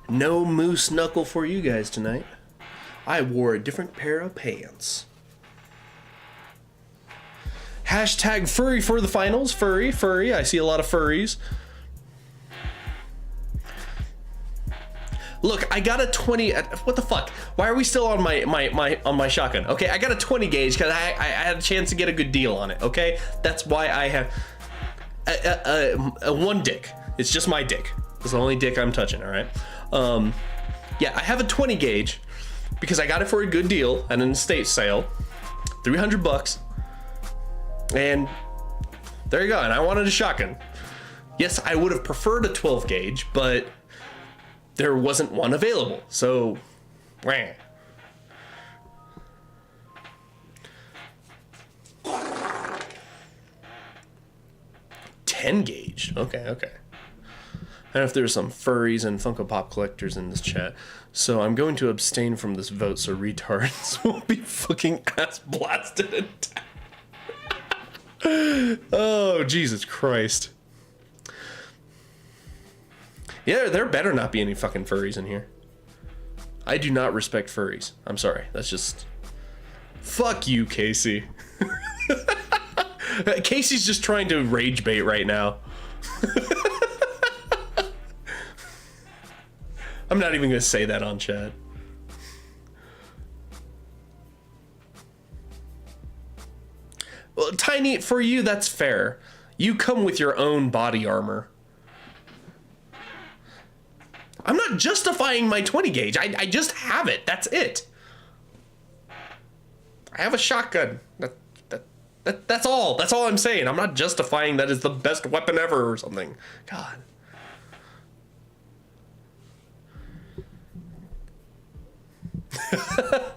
No moose knuckle for you guys tonight. I wore a different pair of pants. Hashtag furry for the finals. Furry. I see a lot of furries. Look, I got a 20. What the fuck? Why are we still on my shotgun? Okay, I got a 20 gauge because I had a chance to get a good deal on it. Okay, that's why I have a one dick. It's just my dick. It's the only dick I'm touching. All right. Yeah, I have a 20 gauge because I got it for a good deal at an estate sale, $300, and there you go. And I wanted a shotgun. Yes, I would have preferred a 12 gauge, but there wasn't one available. So, wah. $10 gauge. Okay. I don't know if there's some furries and Funko Pop collectors in this chat, so I'm going to abstain from this vote so retards won't be fucking ass blasted in death. Oh, Jesus Christ. Yeah, there better not be any fucking furries in here. I do not respect furries. I'm sorry. That's just... Fuck you, Casey. Casey's just trying to rage bait right now. I'm not even gonna say that on chat. Well, Tiny, for you, that's fair. You come with your own body armor. I'm not justifying my 20 gauge. I just have it. That's it. I have a shotgun. That's all. That's all I'm saying. I'm not justifying that is the best weapon ever or something. God.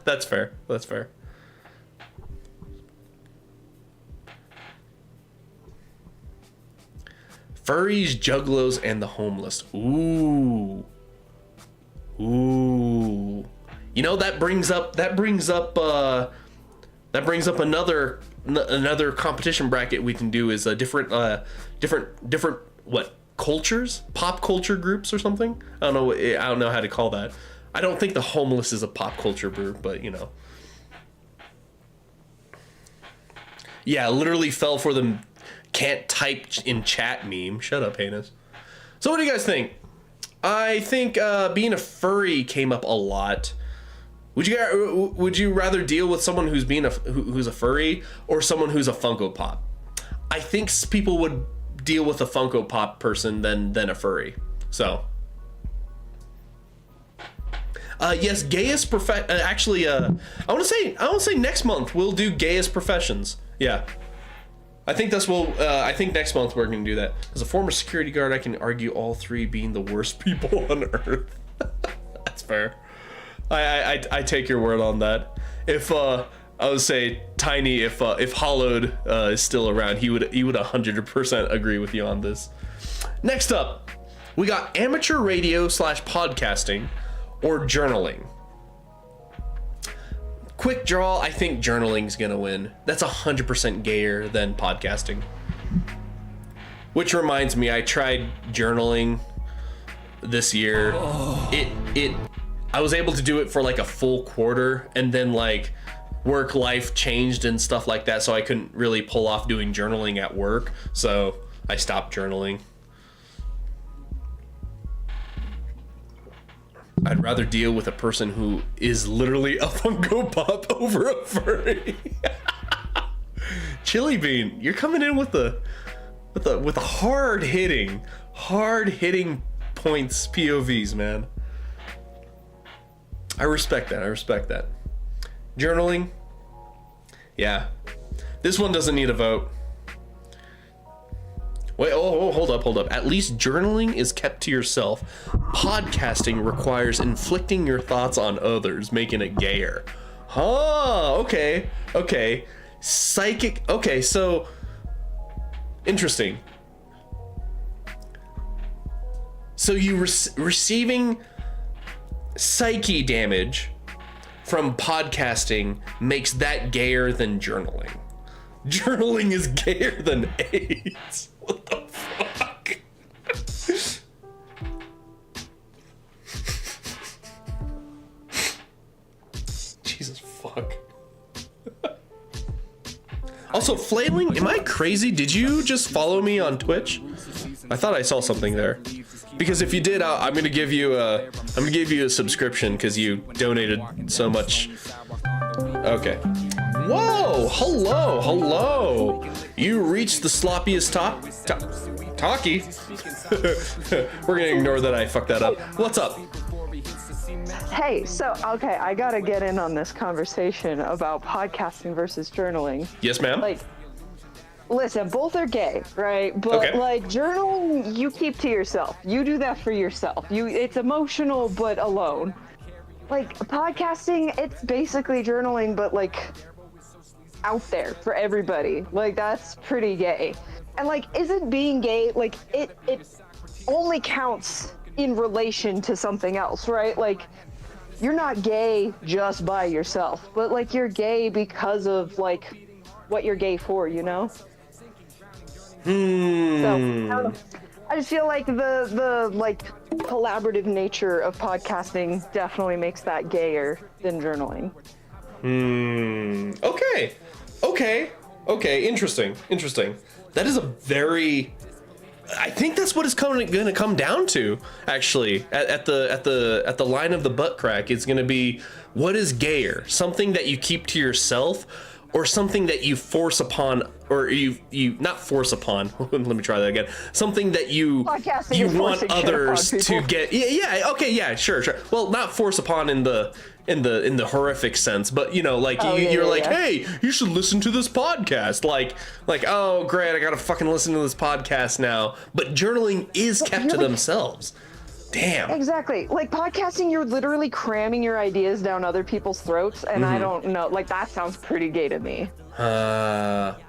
That's fair. That's fair. Furries, juggalos, and the homeless. Ooh. Ooh. You know, that brings up another competition bracket we can do is a different what cultures, pop culture groups or something. I don't know how to call that. I don't think the homeless is a pop culture group, but you know. Yeah, literally fell for the can't type in chat meme. Shut up, Heinous. So what do you guys think? I think being a furry came up a lot. Would you rather deal with someone who's who's a furry or someone who's a Funko Pop? I think people would deal with a Funko Pop person than a furry. So, yes, gayest actually, I want to say next month we'll do gayest professions. Yeah, I think I think next month we're gonna do that. As a former security guard, I can argue all three being the worst people on earth. That's fair. I take your word on that. If I would say Tiny, if Hollowed is still around, he would 100% agree with you on this. Next up, we got amateur radio / podcasting or journaling. Quick draw, I think journaling's gonna win. That's 100% gayer than podcasting. Which reminds me, I tried journaling this year. I was able to do it for like a full quarter, and then like work life changed and stuff like that, so I couldn't really pull off doing journaling at work, so I stopped journaling. I'd rather deal with a person who is literally a Funko Pop over a furry. Chili Bean, you're coming in with the hard hitting points POVs, man. I respect that. Journaling, yeah. This one doesn't need a vote. Wait, hold up. At least journaling is kept to yourself. Podcasting requires inflicting your thoughts on others, making it gayer. Huh, okay. Psychic, okay, so interesting. So you receiving psyche damage from podcasting makes that gayer than journaling. Journaling is gayer than AIDS. What the fuck? Jesus fuck. Also, flailing, am I crazy? Did you just follow me on Twitch? I thought I saw something there. Because if you did, I'm gonna give you a subscription because you donated so much. Okay. Whoa! Hello! You reached the sloppiest Talky. We're gonna ignore that I fucked that up. What's up? Hey, so, okay, I gotta get in on this conversation about podcasting versus journaling. Yes, ma'am. Like, listen, both are gay, right? But okay. Like journaling, you keep to yourself. You do that for yourself. It's emotional, but alone. Like podcasting, it's basically journaling, but like out there for everybody. Like that's pretty gay. And like, isn't being gay, like it only counts in relation to something else, right? Like you're not gay just by yourself, but like you're gay because of like what you're gay for, you know? So I just feel like the like collaborative nature of podcasting definitely makes that gayer than journaling. Okay. Interesting. That is a very. I think that's what it's going to come down to. Actually, at the line of the butt crack, it's going to be what is gayer? Something that you keep to yourself, or something that you force upon, or you not force upon. Let me try that again. Something that you want others to get. Yeah. Sure. Well, not force upon in the horrific sense, but you know, like you're like, hey, you should listen to this podcast. Like, oh great, I gotta fucking listen to this podcast now. But journaling is kept to themselves. Damn. Exactly. Like podcasting, you're literally cramming your ideas down other people's throats, and I don't know. Like that sounds pretty gay to me.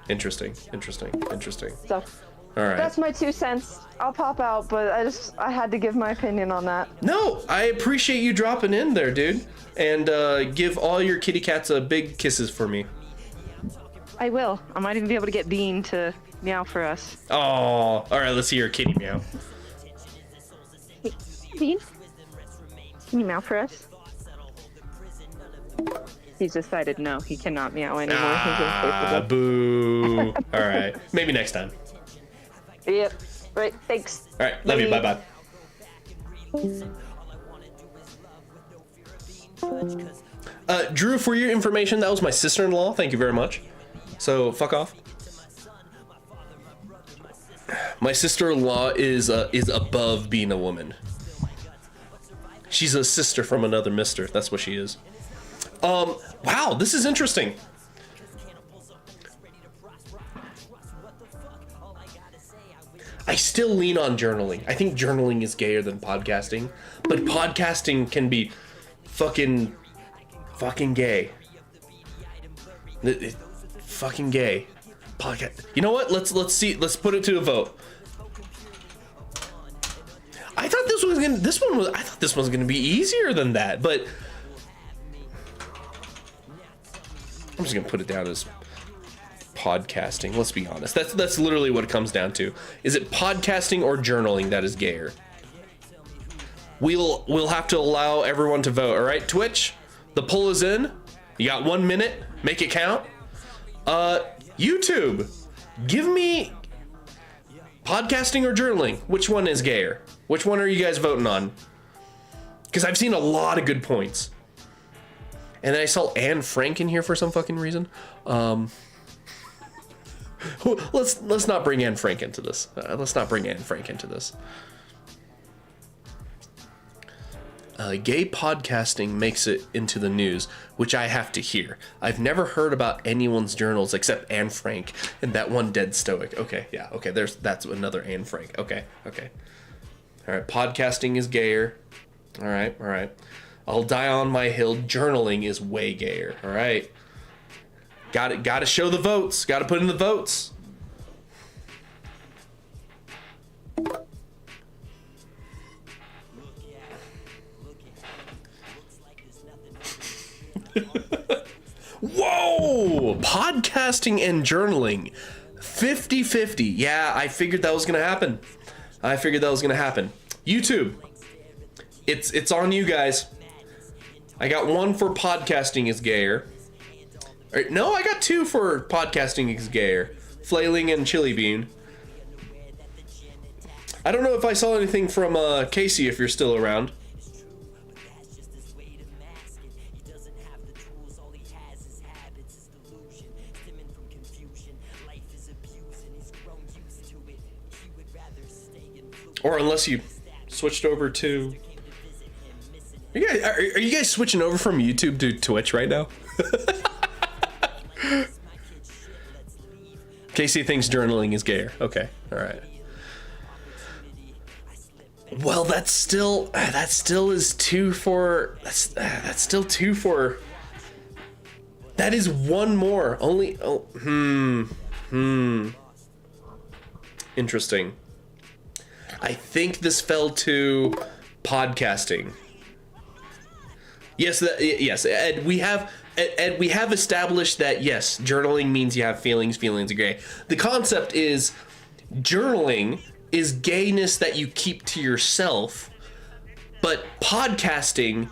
Interesting. So, All right. That's my 2 cents. I'll pop out, but I had to give my opinion on that. No, I appreciate you dropping in there, dude. And give all your kitty cats a big kisses for me. I will. I might even be able to get Bean to meow for us. Oh, all right. Let's see your kitty meow. Hey, Bean, can you meow for us? He's decided no, he cannot meow anymore. Ah, boo. All right. Maybe next time. Yep. Right. Thanks. All right. Love you. Bye-bye. Drew, for your information, that was my sister-in-law. Thank you very much. So, fuck off. My sister-in-law is above being a woman. She's a sister from another mister. That's what she is. Wow, this is interesting. I still lean on journaling. I think journaling is gayer than podcasting, but podcasting can be fucking gay. Fucking gay. Podcast. You know what? Let's see. Let's put it to a vote. I thought this was gonna be easier than that, but I'm just gonna put it down as podcasting. Let's be honest. That's literally what it comes down to. Is it podcasting or journaling that is gayer? We'll have to allow everyone to vote. All right, Twitch, the poll is in. You got 1 minute. Make it count. YouTube, give me podcasting or journaling. Which one is gayer? Which one are you guys voting on? Because I've seen a lot of good points. And then I saw Anne Frank in here for some fucking reason. Let's not bring Anne Frank into this. Let's not bring Anne Frank into this. Gay podcasting makes it into the news, which I have to hear. I've never heard about anyone's journals except Anne Frank and that one dead stoic. Okay, yeah, okay. That's another Anne Frank. Okay. All right, podcasting is gayer. All right. I'll die on my hill. Journaling is way gayer. All right. Got to show the votes. Got to put in the votes. Whoa! Podcasting and journaling. 50-50. Yeah, I figured that was going to happen. YouTube. It's on you guys. I got 1 for podcasting is gayer. No, I got 2 for podcasting is gayer. Flailing and Chili Bean. I don't know if I saw anything from Casey, if you're still around. Or unless you switched over to... Are you guys switching over from YouTube to Twitch right now? Casey thinks journaling is gayer. Okay, all right. Well, that still is 2 for... That's still 2 for... That is 1 more. Only... Interesting. I think this fell to podcasting. Yes, Ed, we have established that yes, journaling means you have feelings. Feelings are gay. The concept is journaling is gayness that you keep to yourself, but podcasting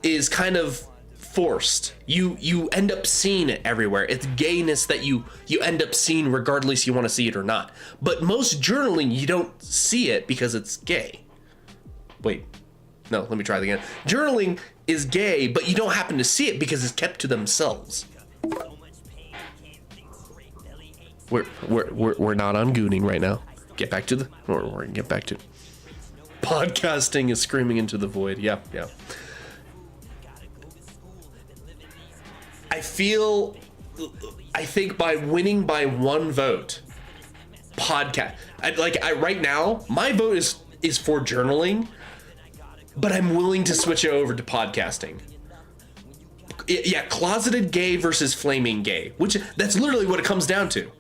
is kind of forced. You end up seeing it everywhere. It's gayness that you end up seeing regardless you want to see it or not. But most journaling, you don't see it because it's gay. Wait, no, let me try that again. Journaling is gay, but you don't happen to see it because it's kept to themselves. We're not on gooning right now. Get back to podcasting is screaming into the void. Yeah. I think by winning by 1 vote, right now, my vote is for journaling, but I'm willing to switch it over to podcasting. Yeah, closeted gay versus flaming gay, which that's literally what it comes down to.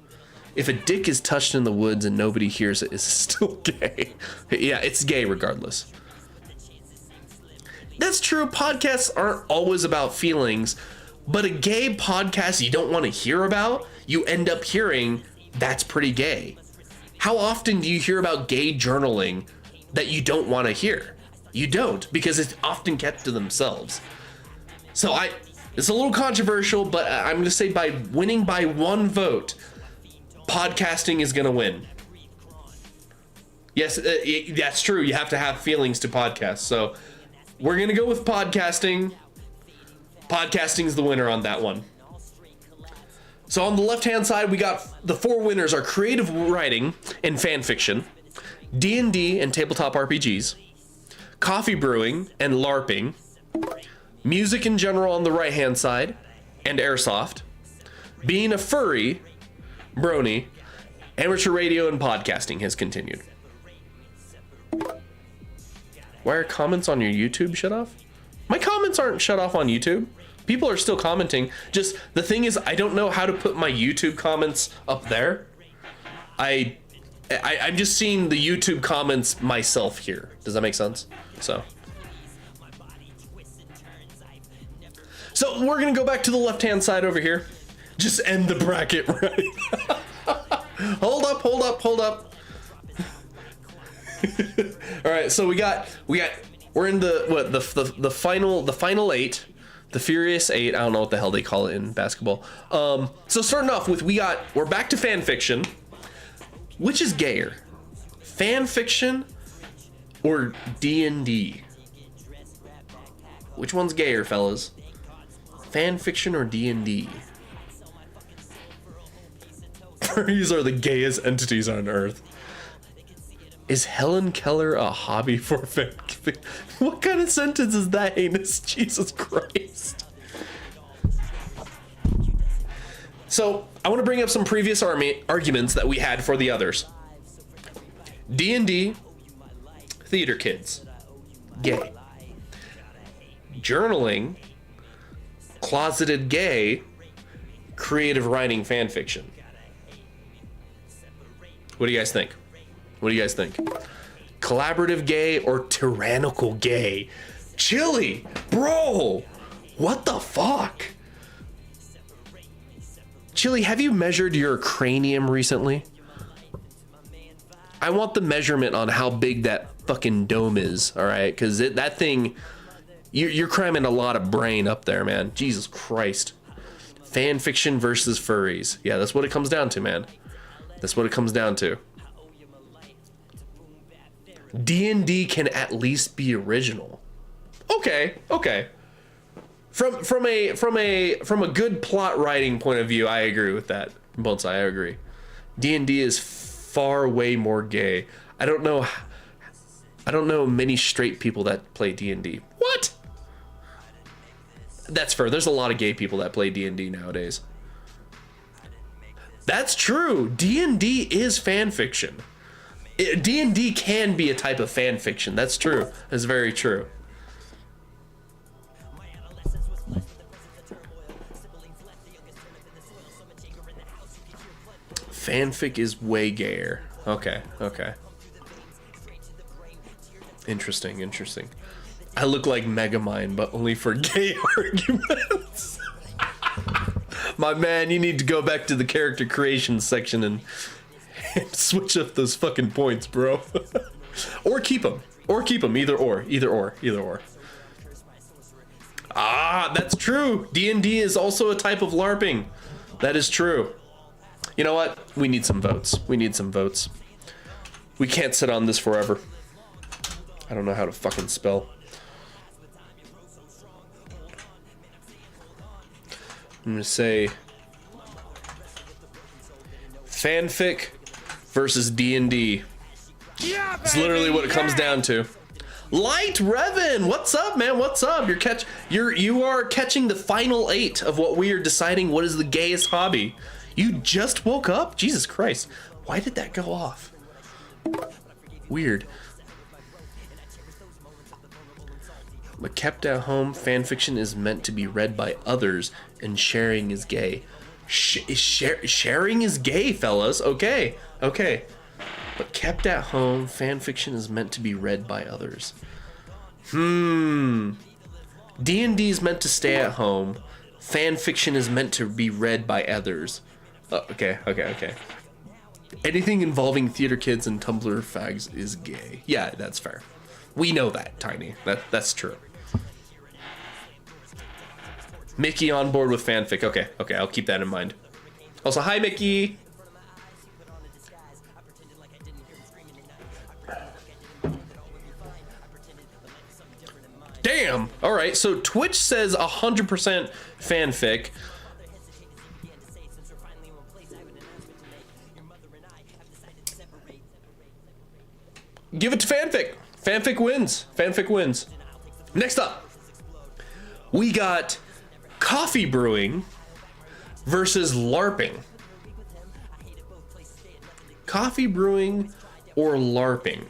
If a dick is touched in the woods and nobody hears it, it's still gay. Yeah, it's gay regardless. That's true. Podcasts aren't always about feelings, but a gay podcast you don't want to hear about, you end up hearing, that's pretty gay. How often do you hear about gay journaling that you don't want to hear? You don't, because it's often kept to themselves. So it's a little controversial, but I'm going to say by winning by 1 vote, podcasting is going to win. Yes, that's true. You have to have feelings to podcast. So we're going to go with podcasting. Podcasting's the winner on that one. So on the left-hand side, we got the 4 winners are creative writing and fan fiction, D&D and tabletop RPGs, coffee brewing and LARPing, music in general on the right-hand side, and airsoft, being a furry, brony, amateur radio, and podcasting has continued. Why are comments on your YouTube shut off? My comments aren't shut off on YouTube. People are still commenting. Just the thing is, I don't know how to put my YouTube comments up there. I'm just seeing the YouTube comments myself here. Does that make sense? So we're gonna go back to the left-hand side over here. Just end the bracket right. Hold up. All right, so we're in the final 8. The Furious 8, I don't know what the hell they call it in basketball. So starting off with, we're back to fan fiction. Which is gayer? Fan fiction or D&D? Which one's gayer, fellas? Fan fiction or D&D? Furries are the gayest entities on Earth. Is Helen Keller a hobby for fanfic? What kind of sentence is that, heinous? Jesus Christ. So, I want to bring up some previous arguments that we had for the others. D&D, theater kids, gay. Journaling, closeted gay, creative writing fanfiction. What do you guys think? What do you guys think? Collaborative gay or tyrannical gay? Chili, bro, what the fuck? Chili, have you measured your cranium recently? I want the measurement on how big that fucking dome is, all right? Because that thing, you're cramming a lot of brain up there, man. Jesus Christ. Fan fiction versus furries. Yeah, that's what it comes down to, man. That's what it comes down to. D&D can at least be original. Okay. From a good plot writing point of view, I agree with that. Both sides, I agree. D&D is far way more gay. I don't know many straight people that play D&D. What? That's fair. There's a lot of gay people that play D&D nowadays. That's true. D&D is fan fiction. D&D can be a type of fan fiction. That's true. That's very true. Fanfic is way gayer. Okay. Interesting. I look like Megamind, but only for gay arguments. My man, you need to go back to the character creation section and switch up those fucking points, bro. Or keep them. Either or. Ah, that's true. D&D is also a type of LARPing. That is true. You know what? We need some votes. We can't sit on this forever. I don't know how to fucking spell. I'm gonna say fanfic versus D&D. Yeah, it's literally what it comes down to. Light Revan, what's up, man? What's up? You are catching the final 8 of what we are deciding what is the gayest hobby. You just woke up? Jesus Christ. Why did that go off? Weird. But kept at home, fanfiction is meant to be read by others, and sharing is gay. Sharing is gay, fellas. Okay. But kept at home, fan fiction is meant to be read by others. D&D is meant to stay at home. Fan fiction is meant to be read by others. Okay. Anything involving theater kids and Tumblr fags is gay. Yeah, that's fair. We know that, Tiny. That's true. Mickey on board with fanfic. Okay, I'll keep that in mind. Also, hi, Mickey. Damn. All right. So Twitch says 100% fanfic. Give it to fanfic. Fanfic wins. Fanfic wins. Next up, we got coffee brewing versus LARPing. Coffee brewing or LARPing?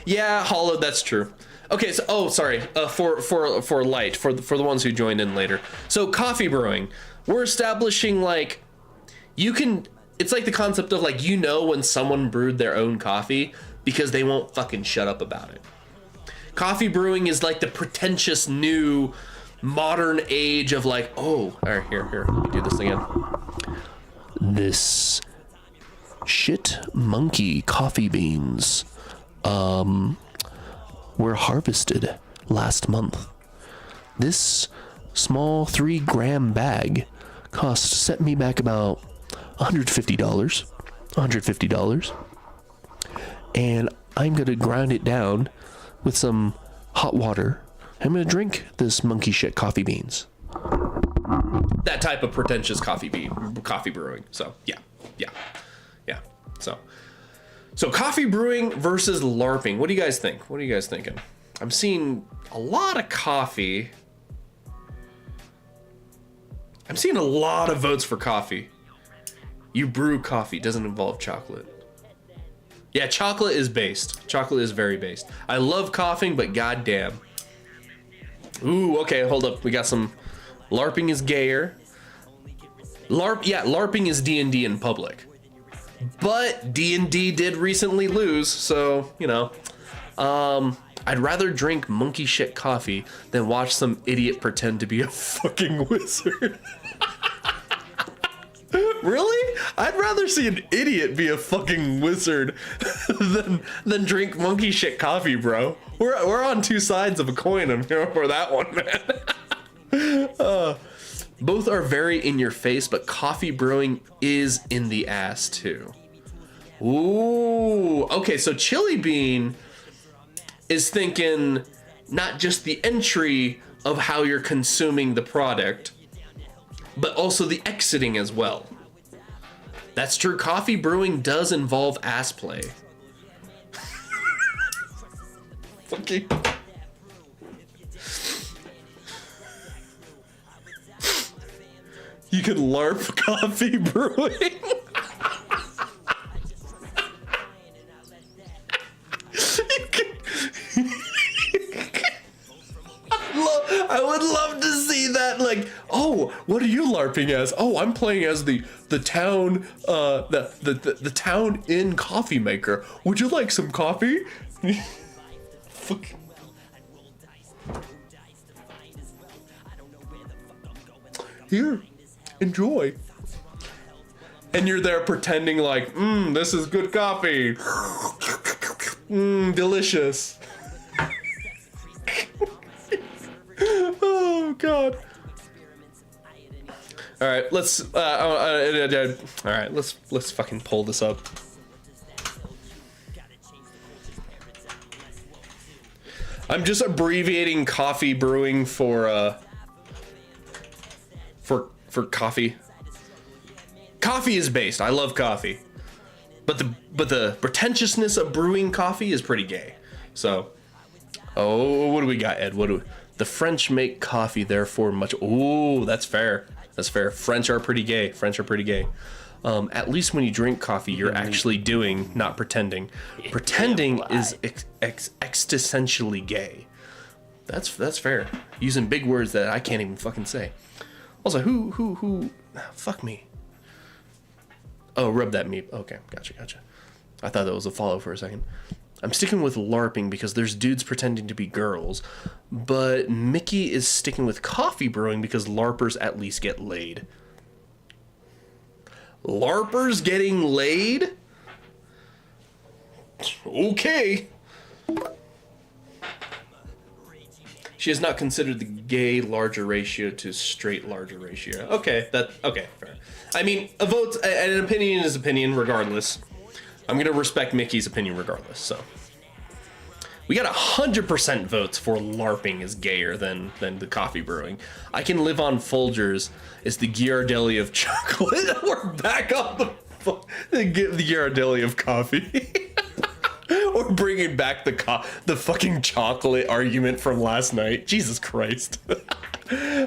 Yeah, Hollow, that's true. Okay, so sorry. For light, for the ones who joined in later. So coffee brewing, we're establishing like it's like the concept of like when someone brewed their own coffee because they won't fucking shut up about it. Coffee brewing is like the pretentious new modern age of like, all right, here, let me do this again. This shit monkey coffee beans were harvested last month. This small 3-gram bag set me back about $150. And I'm gonna grind it down with some hot water. I'm gonna drink this monkey shit coffee beans. That type of pretentious coffee brewing. So yeah. So coffee brewing versus LARPing. What do you guys think? What are you guys thinking? I'm seeing a lot of coffee. I'm seeing a lot of votes for coffee. You brew coffee, doesn't involve chocolate. Yeah, chocolate is based. Chocolate is very based. I love coughing, but goddamn. Ooh, okay, hold up. We got some. LARPing is gayer. LARPing is D&D in public. But D&D did recently lose, so, I'd rather drink monkey shit coffee than watch some idiot pretend to be a fucking wizard. Really? I'd rather see an idiot be a fucking wizard than drink monkey shit coffee, bro. We're on two sides of a coin for that one, man. Both are very in your face, but coffee brewing is in the ass too. Ooh, okay, so Chili Bean is thinking not just the entry of how you're consuming the product, but also the exiting as well. That's true. Coffee brewing does involve ass play. Fucking. You could LARP coffee brewing. I would love to see that. Like, what are you LARPing as? I'm playing as the town the town inn coffee maker. Would you like some coffee? Fuck. Here, enjoy. And you're there pretending like, this is good coffee. Delicious. Oh God. All right, let's let's fucking pull this up. I'm just abbreviating coffee brewing for coffee. Coffee is based. I love coffee. But the pretentiousness of brewing coffee is pretty gay. So, what do we got, Ed? The French make coffee, therefore much. Ooh, that's fair. That's fair. French are pretty gay. At least when you drink coffee, you're actually doing, not pretending. Pretending is existentially gay. That's fair. Using big words that I can't even fucking say. Also, who? Fuck me. Oh, rub that meat. Okay, gotcha. I thought that was a follow for a second. I'm sticking with LARPing because there's dudes pretending to be girls, but Mickey is sticking with coffee brewing because LARPers at least get laid. LARPers getting laid? Okay. She has not considered the gay larger ratio to straight larger ratio. Okay, fair. I mean, a vote, an opinion is opinion regardless. I'm gonna respect Mickey's opinion regardless, so. We got 100% votes for LARPing is gayer than the coffee brewing. I can live on Folgers is the Ghirardelli of chocolate. We're back on the Ghirardelli of coffee. We're bringing back the fucking chocolate argument from last night. Jesus Christ.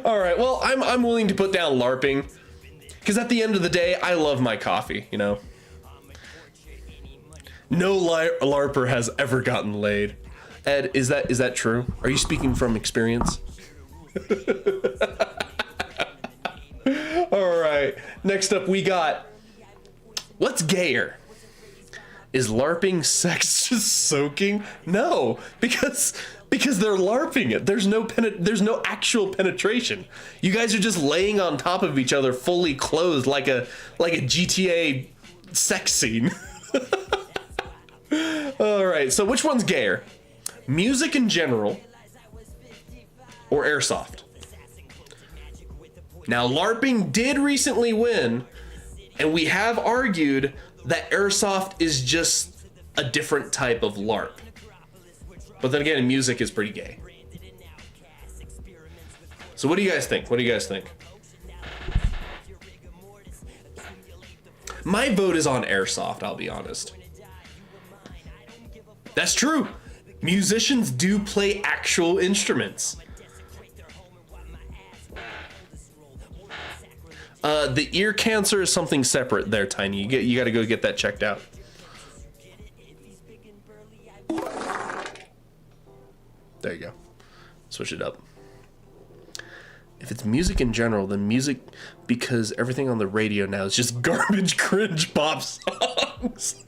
All right, well, I'm willing to put down LARPing because at the end of the day, I love my coffee, you know? No LARPer has ever gotten laid. Ed, is that true? Are you speaking from experience? All right. Next up, we got what's gayer? Is LARPing sex just soaking? No, because they're LARPing it. There's no actual penetration. You guys are just laying on top of each other, fully clothed, like a GTA sex scene. All right. So which one's gayer? Music in general, or airsoft? Now, LARPing did recently win, and we have argued that airsoft is just a different type of LARP. But then again, music is pretty gay. So what do you guys think? My vote is on airsoft, I'll be honest. That's true. Musicians do play actual instruments. The ear cancer is something separate there, Tiny. You got to go get that checked out. There you go. Switch it up. If it's music in general, then music, because everything on the radio now is just garbage cringe pop songs.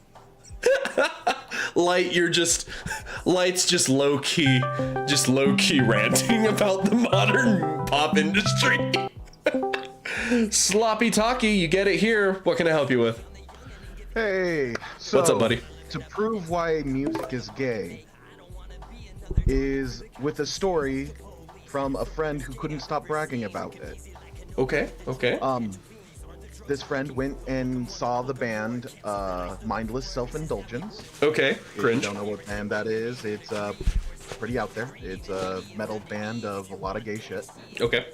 Light's just low key ranting about the modern pop industry. Sloppy Talky, you get it here. What can I help you with? Hey, so what's up, buddy? To prove why music is gay is with a story from a friend who couldn't stop bragging about it. Okay. This friend went and saw the band Mindless Self-Indulgence. Okay, cringe. If you don't know what band that is, it's pretty out there. It's a metal band of a lot of gay shit. Okay.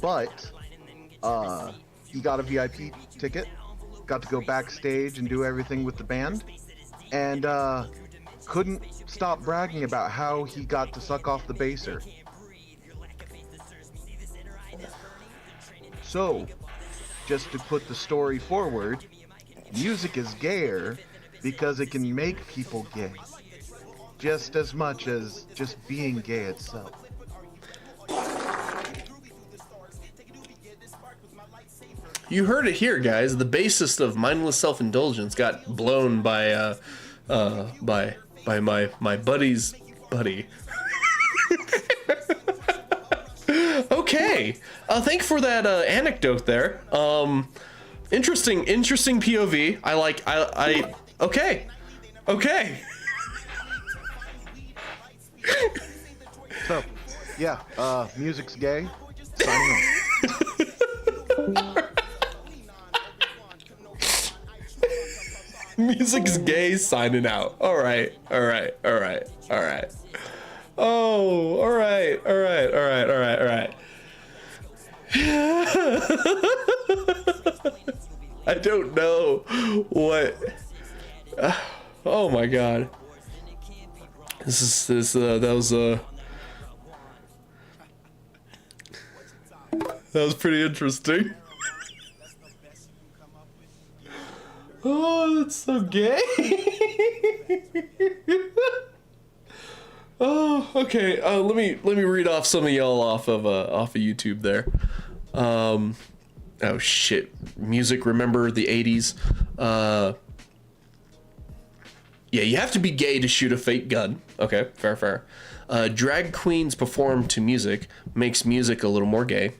But he got a VIP ticket, got to go backstage and do everything with the band, and couldn't stop bragging about how he got to suck off the basser. So, just to put the story forward, music is gayer because it can make people gay, just as much as just being gay itself. You heard it here, guys. The bassist of Mindless Self-Indulgence got blown by my buddy's buddy. Okay. Thank you for that anecdote there. Interesting POV. I okay. So, yeah, music's gay. Signing off. Music's gay, signing out. All right. Oh, all right. I don't know what. Oh my god. That was pretty interesting. Oh, that's so gay. Oh, okay. Let me read off some of y'all off of YouTube there. Oh shit. Music. Remember the 80s? Yeah, you have to be gay to shoot a fake gun. Okay, fair. Drag queens perform to music, makes music a little more gay.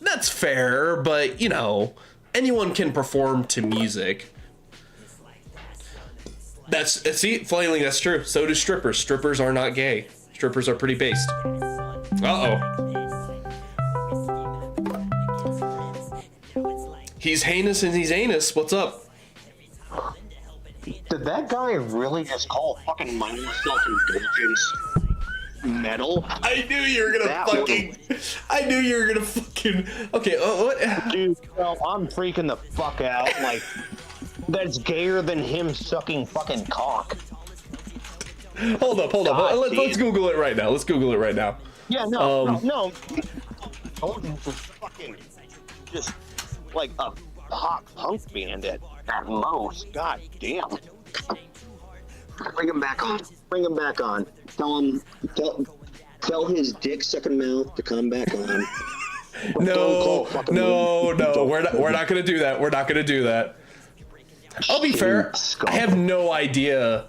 That's fair, but you know, anyone can perform to music. See, finally, that's true. So do strippers. Strippers are not gay. Strippers are pretty based. He's heinous and he's anus. What's up? Did that guy really just call fucking mindless self-indulgence metal? I knew you were gonna I knew you were gonna fucking. Okay. What? Dude, well, I'm freaking the fuck out. Like, that's gayer than him sucking fucking cock. Hold up. Let's Google it right now. Yeah, no. Just like a pop punk band at most. God damn. Bring him back on. Tell his dick sucking mouth to come back on. No. We're not gonna do that. I'll be fair. I have no idea.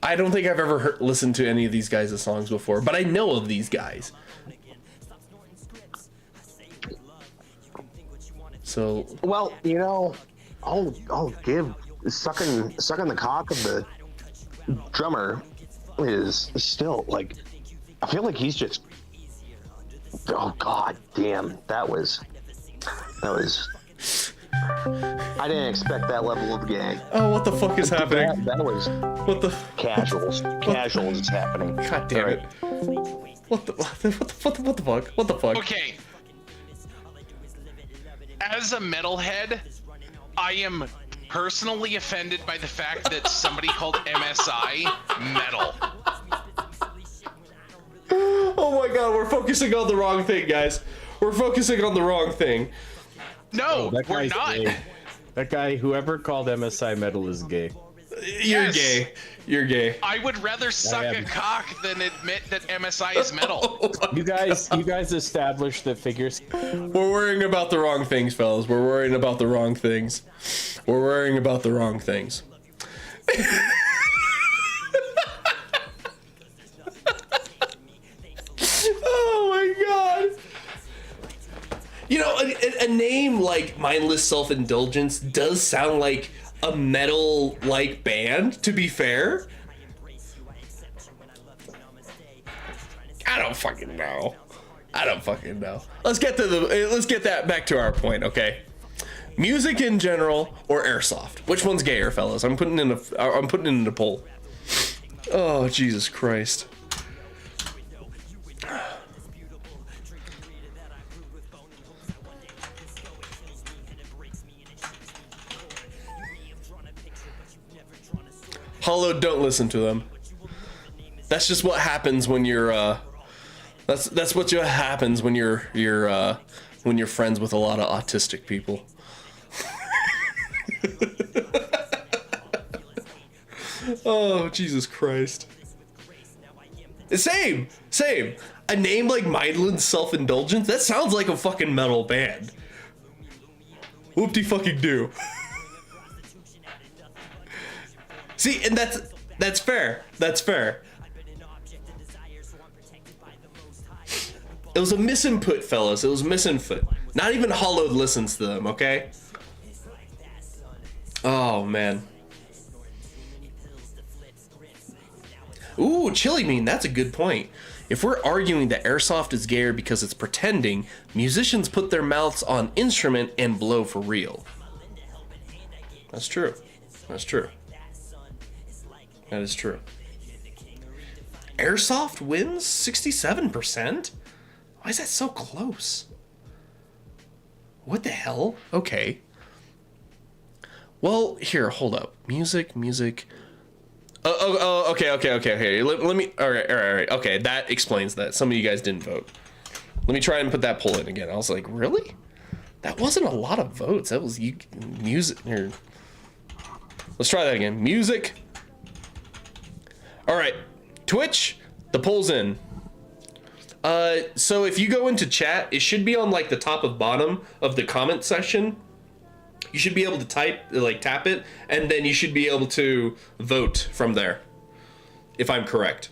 I don't think I've ever listened to any of these guys' songs before, but I know of these guys. So. Well, you know, I'll give sucking the cock of the drummer is still like, I feel like he's just. Oh god damn, that was. I didn't expect that level of gay. Oh, what the fuck is happening? That was casuals. Casuals is happening. God damn it! What the fuck? What the fuck? Okay. As a metalhead, I am personally offended by the fact that somebody called MSI metal. Oh my god, we're focusing on the wrong thing, guys. We're focusing on the wrong thing. No, we're not. Gay. That guy, whoever called MSI metal, is gay. You're gay. You're gay. I would rather suck a cock than admit that MSI is metal. You guys established that figures. We're worrying about the wrong things, fellas. We're worrying about the wrong things. Oh my god. You know, a name like Mindless Self-Indulgence does sound like a metal-like band, to be fair. I don't fucking know. Let's get that back to our point, okay? Music in general or airsoft? Which one's gayer, fellas? I'm putting in a poll. Oh, Jesus Christ. Hollow, don't listen to them. That's just what happens when you're that's what happens when you're friends with a lot of autistic people. Oh, Jesus Christ. Same. A name like Mindless Self-Indulgence, that sounds like a fucking metal band. Whoop-de fucking do. See, and that's fair. It was a misinput, fellas. It was misinput. Not even Hollowed listens to them, okay? Oh, man. Ooh, Chili Bean, that's a good point. If we're arguing that airsoft is gayer because it's pretending, musicians put their mouths on instrument and blow for real. That's true. That is true. Airsoft wins 67%? Why is that so close? What the hell? Okay. Well, here, hold up. Music. Oh, okay. Let me. All right. Okay, that explains that. Some of you guys didn't vote. Let me try and put that poll in again. I was like, really? That wasn't a lot of votes. That was music. Here. Let's try that again. Music. All right, Twitch, the poll's in. So if you go into chat, it should be on like the top of bottom of the comment section. You should be able to tap it, and then you should be able to vote from there, if I'm correct.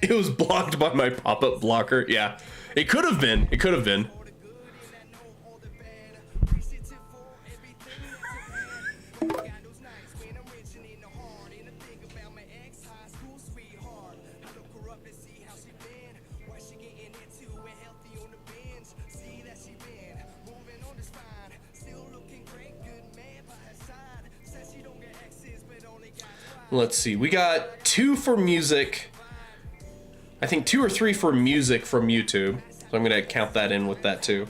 It was blocked by my pop-up blocker. Yeah, it could have been. It could have been. Let's see. We got 2 for music. I think 2 or 3 for music from YouTube. So I'm going to count that in with that too.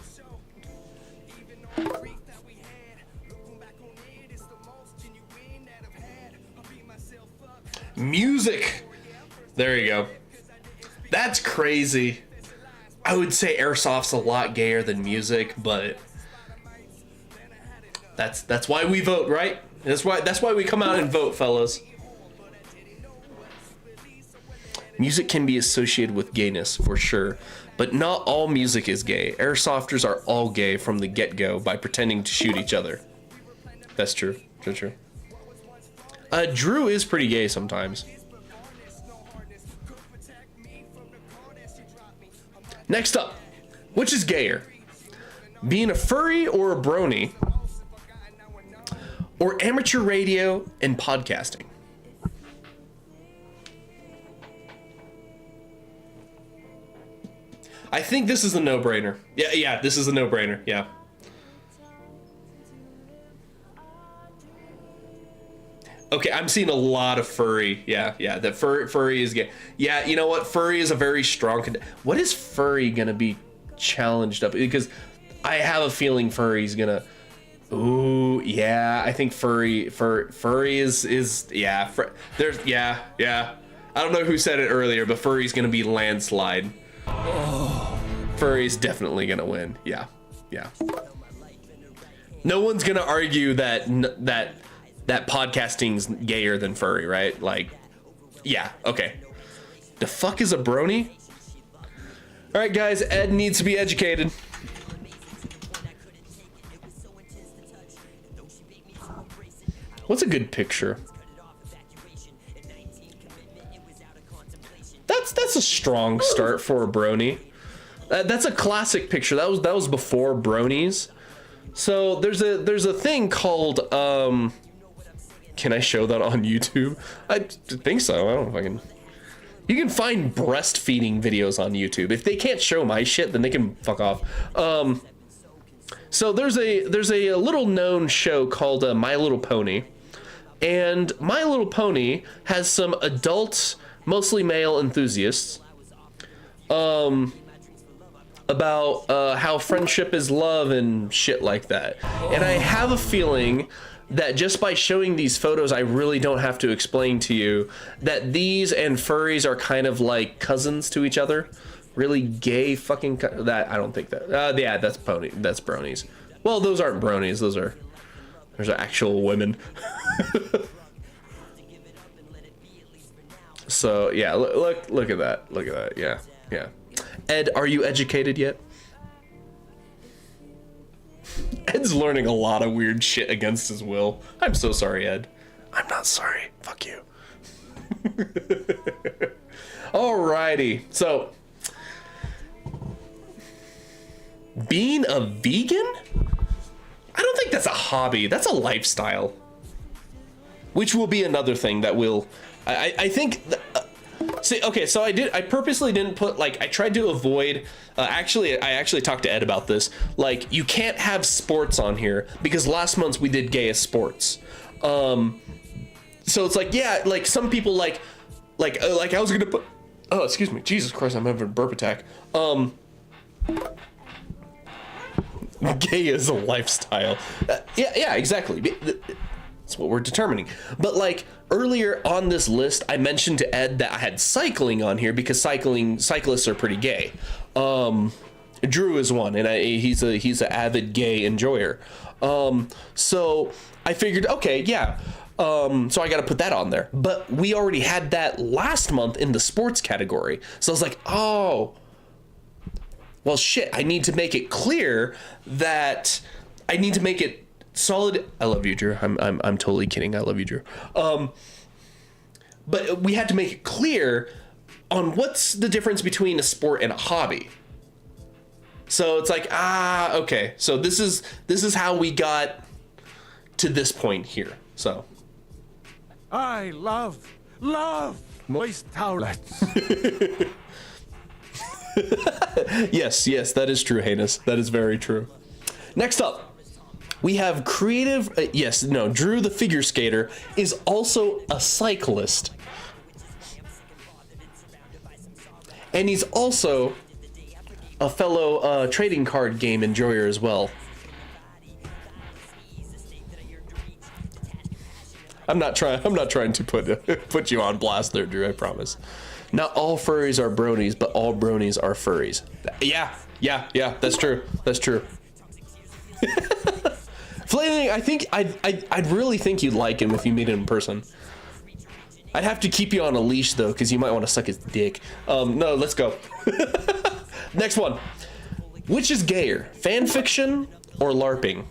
Music. There you go. That's crazy. I would say airsoft's a lot gayer than music, but that's why we vote, right? That's why we come out and vote, fellas. Music can be associated with gayness, for sure, but not all music is gay. Airsofters are all gay from the get-go by pretending to shoot each other. That's true. True. Drew is pretty gay sometimes. Next up, which is gayer? Being a furry or a brony? Or amateur radio and podcasting? I think this is a no-brainer. Yeah, this is a no-brainer. Yeah. Okay, I'm seeing a lot of furry. Yeah, that furry is gay. Yeah, you know what? Furry is a very strong. What is furry gonna be challenged up? Because I have a feeling furry's gonna. Ooh, yeah. I think furry is yeah. There's yeah. I don't know who said it earlier, but furry's gonna be landslide. Oh, furry's definitely gonna win. Yeah. No one's gonna argue that podcasting's gayer than furry, right? Like, yeah, okay. The fuck is a brony? All right, guys, Ed needs to be educated. What's a good picture? That's a strong start for a brony. That's a classic picture. That was before bronies. So there's a thing called can I show that on YouTube? I think so. I don't fucking. You can find breastfeeding videos on YouTube. If they can't show my shit, then they can fuck off. So there's a little known show called My Little Pony, and My Little Pony has some adult, mostly male enthusiasts about how friendship is love and shit like that. And I have a feeling that just by showing these photos, I really don't have to explain to you that these and furries are kind of like cousins to each other. Really gay fucking that I don't think that. Yeah, that's bronies. Well, those aren't bronies. Those are actual women. So yeah, look at that. Look at that. Yeah. Ed, are you educated yet? Ed's learning a lot of weird shit against his will. I'm so sorry, Ed. I'm not sorry. Fuck you. Alrighty. So, being a vegan? I don't think that's a hobby. That's a lifestyle. Which will be another thing that will... I think... See, okay, so I purposely didn't put, like, I tried to avoid, I actually talked to Ed about this, like, you can't have sports on here, because last month we did gayest sports, so it's like, yeah, like, some people, like I was gonna put, oh, excuse me, Jesus Christ, I'm having a burp attack, gay is a lifestyle, yeah, exactly, that's what we're determining, but, like, earlier on this list, I mentioned to Ed that I had cycling on here because cyclists are pretty gay. Drew is one, and he's an avid gay enjoyer. So I figured, okay, yeah. So I got to put that on there. But we already had that last month in the sports category. So I was like, oh, well, shit. I need to make it clear that I need to make it solid. I love you, Drew. I'm totally kidding. I love you, Drew. But we had to make it clear on what's the difference between a sport and a hobby. So it's like, okay. So this is how we got to this point here. So I love moist towelettes. yes, that is true, Heinous. That is very true. Next up, we have creative. Drew the figure skater is also a cyclist, and he's also a fellow trading card game enjoyer as well. I'm not trying to put you on blast there, Drew. I promise. Not all furries are bronies, but all bronies are furries. Yeah. That's true. Flaming, I think I'd really think you'd like him if you meet him in person. I'd have to keep you on a leash though, because you might want to suck his dick. No, let's go. Next one. Which is gayer, fan fiction or LARPing?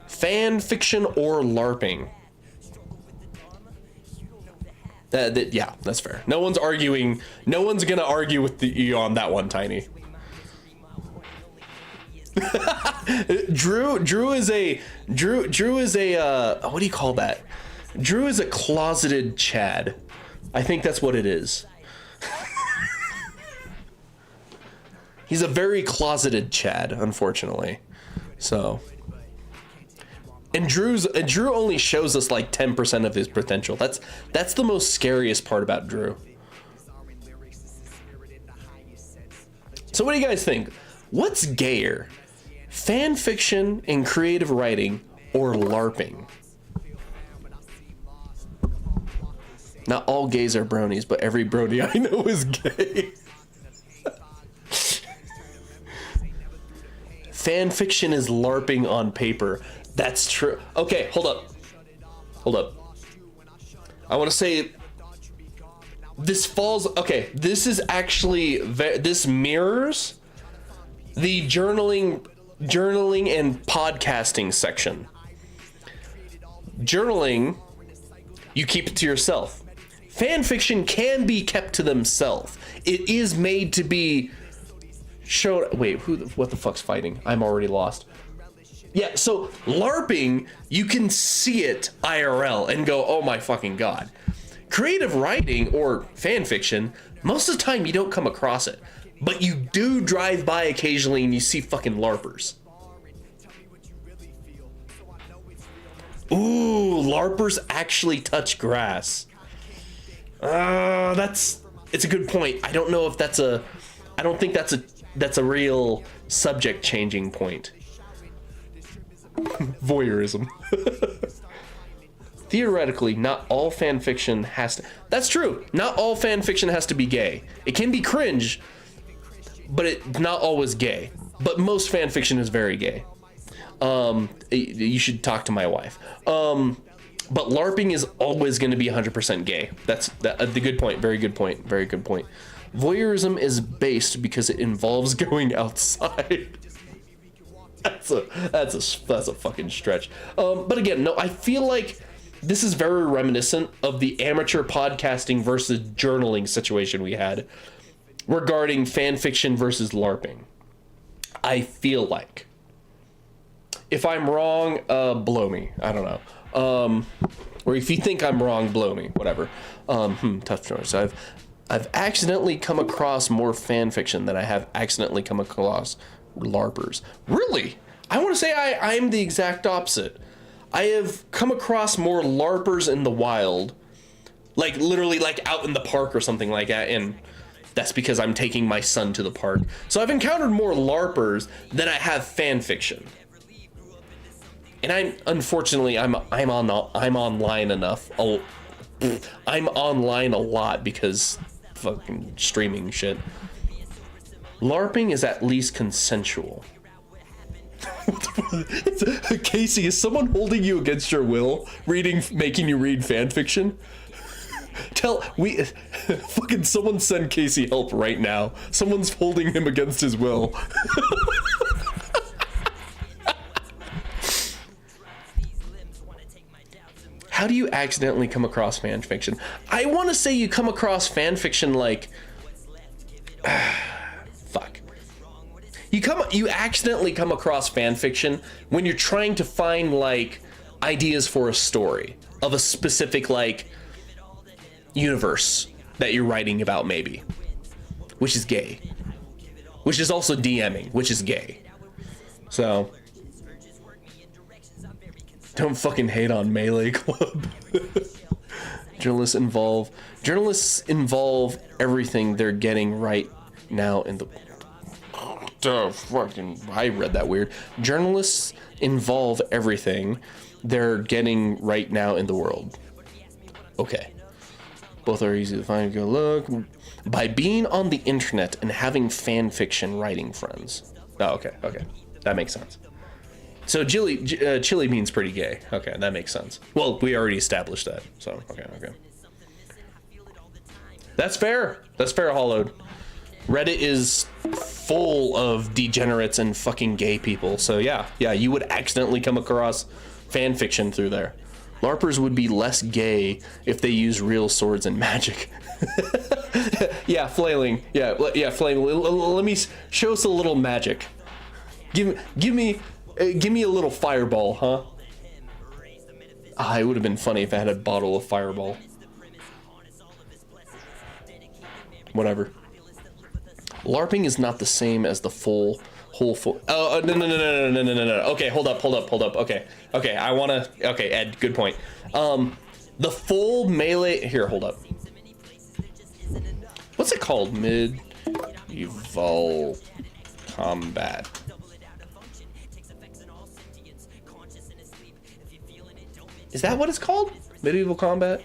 Fan fiction or LARPing? Yeah, that's fair. No one's arguing. No one's gonna argue with you on that one, Tiny. Drew is a what do you call that? Drew is a closeted Chad. I think that's what it is. He's a very closeted Chad, unfortunately. So. And Drew only shows us like 10% of his potential. That's the most scariest part about Drew. So what do you guys think? What's gayer? Fan fiction and creative writing or LARPing? Not all gays are bronies, but every brony I know is gay. Fan fiction is LARPing on paper. That's true. Okay, hold up. I want to say this falls. Okay, this is actually this mirrors the journaling and podcasting section. Journaling, you keep it to yourself. Fan fiction can be kept to themselves. It is made to be shown. Wait, what the fuck's fighting? I'm already lost. Yeah, so LARPing, you can see it IRL and go, oh my fucking god. Creative writing or fan fiction, most of the time you don't come across it, but you do drive by occasionally and you see fucking LARPers. Ooh, LARPers actually touch grass. It's a good point. I don't know if I don't think that's a real subject changing point. Voyeurism. Theoretically, not all fan fiction has to. That's true. Not all fan fiction has to be gay. It can be cringe, but it's not always gay. But most fan fiction is very gay. You should talk to my wife. But LARPing is always going to be 100% gay. That's the good point. Very good point. Very good point. Voyeurism is based because it involves going outside. That's a fucking stretch. But again, no, I feel like this is very reminiscent of the amateur podcasting versus journaling situation we had regarding fan fiction versus LARPing. I feel like. If I'm wrong, blow me. I don't know. Or if you think I'm wrong, blow me. Whatever. Tough choice. I've accidentally come across more fan fiction than I have accidentally come across LARPers. Really? I want to say I'm the exact opposite. I have come across more LARPers in the wild, like literally like out in the park or something like that, and that's because I'm taking my son to the park. So I've encountered more LARPers than I have fan fiction. And I'm online enough. I'm online a lot because fucking streaming shit. LARPing is at least consensual. Casey, is someone holding you against your will, making you read fan fiction? Fucking someone send Casey help right now. Someone's holding him against his will. How do you accidentally come across fan fiction? I want to say you come across fan fiction like... fuck. You accidentally come across fan fiction when you're trying to find, like, ideas for a story of a specific, like, universe that you're writing about, maybe. Which is gay. Which is also DMing, which is gay. So... don't fucking hate on Melee Club. Journalists involve everything they're getting right now in the... I read that weird. Journalists involve everything they're getting right now in the world. Okay. Both are easy to find. Go look. By being on the internet and having fan fiction writing friends. Oh, okay. That makes sense. So chili means pretty gay. Okay, that makes sense. Well, we already established that. So, okay. That's fair. That's fair, Hollowed. Reddit is full of degenerates and fucking gay people. So yeah, you would accidentally come across fan fiction through there. LARPers would be less gay if they use real swords and magic. Yeah, flailing. Yeah, flailing. Let me show us a little magic. Give me a little fireball, huh? It would have been funny if I had a bottle of fireball. Whatever. LARPing is not the same as the whole. Oh, no. Okay, hold up. Okay, I wanna. Okay, Ed, good point. The full melee. Here, hold up. What's it called? Medieval combat. Is that what it's called? Medieval combat?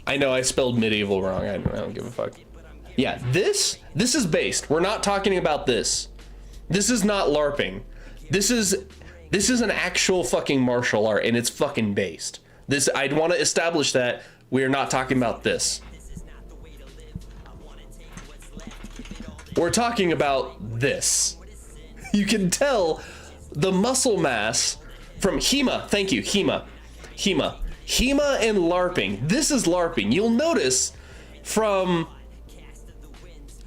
I know I spelled medieval wrong. I don't give a fuck. Yeah, this is based. We're not talking about this. This is not LARPing. This is an actual fucking martial art, and it's fucking based. I'd want to establish that we're not talking about this. We're talking about this. You can tell the muscle mass from HEMA. Thank you, HEMA and LARPing. This is LARPing. You'll notice from...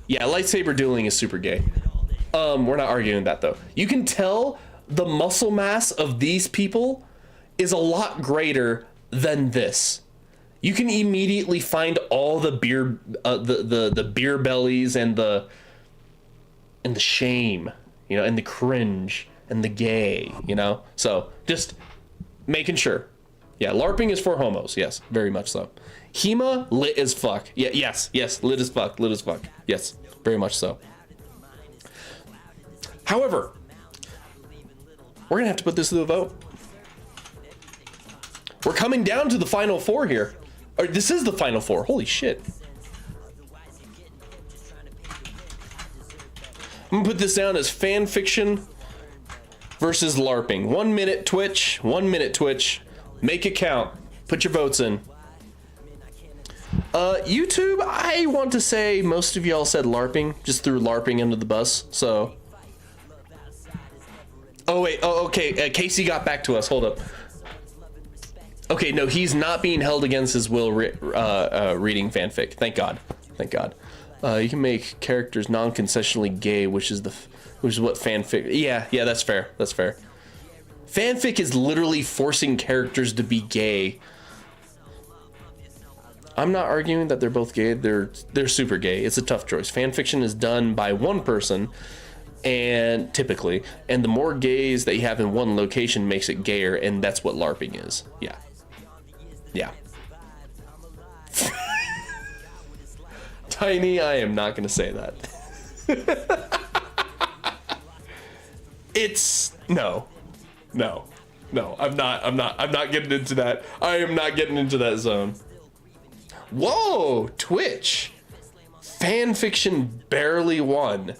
yeah, lightsaber dueling is super gay. We're not arguing that, though. You can tell the muscle mass of these people is a lot greater than this. You can immediately find all the beer, the beer bellies and the shame, and the cringe and the gay, So just making sure. Yeah, LARPing is for homos. Yes, very much so. HEMA, lit as fuck. Yeah, yes, lit as fuck. Yes, very much so. However, we're gonna have to put this to the vote. We're coming down to the final four here. Or this is the final four. Holy shit. I'm gonna put this down as fan fiction versus LARPing. 1 minute Twitch. Make it count. Put your votes in. YouTube, I want to say most of y'all said LARPing. Just threw LARPing under the bus, so. Oh, wait. Oh, okay. Casey got back to us. Hold up. Okay, no, he's not being held against his will reading fanfic. Thank God. You can make characters non-consensually gay, which is what fanfic... Yeah, that's fair. Fanfic is literally forcing characters to be gay. I'm not arguing that they're both gay. They're super gay. It's a tough choice. Fanfiction is done by one person, and typically, and the more gays that you have in one location makes it gayer, and that's what LARPing is. Yeah. Tiny, I am not gonna say that. It's no. I'm not getting into that. I am not getting into that zone. Whoa, Twitch. Fanfiction barely won.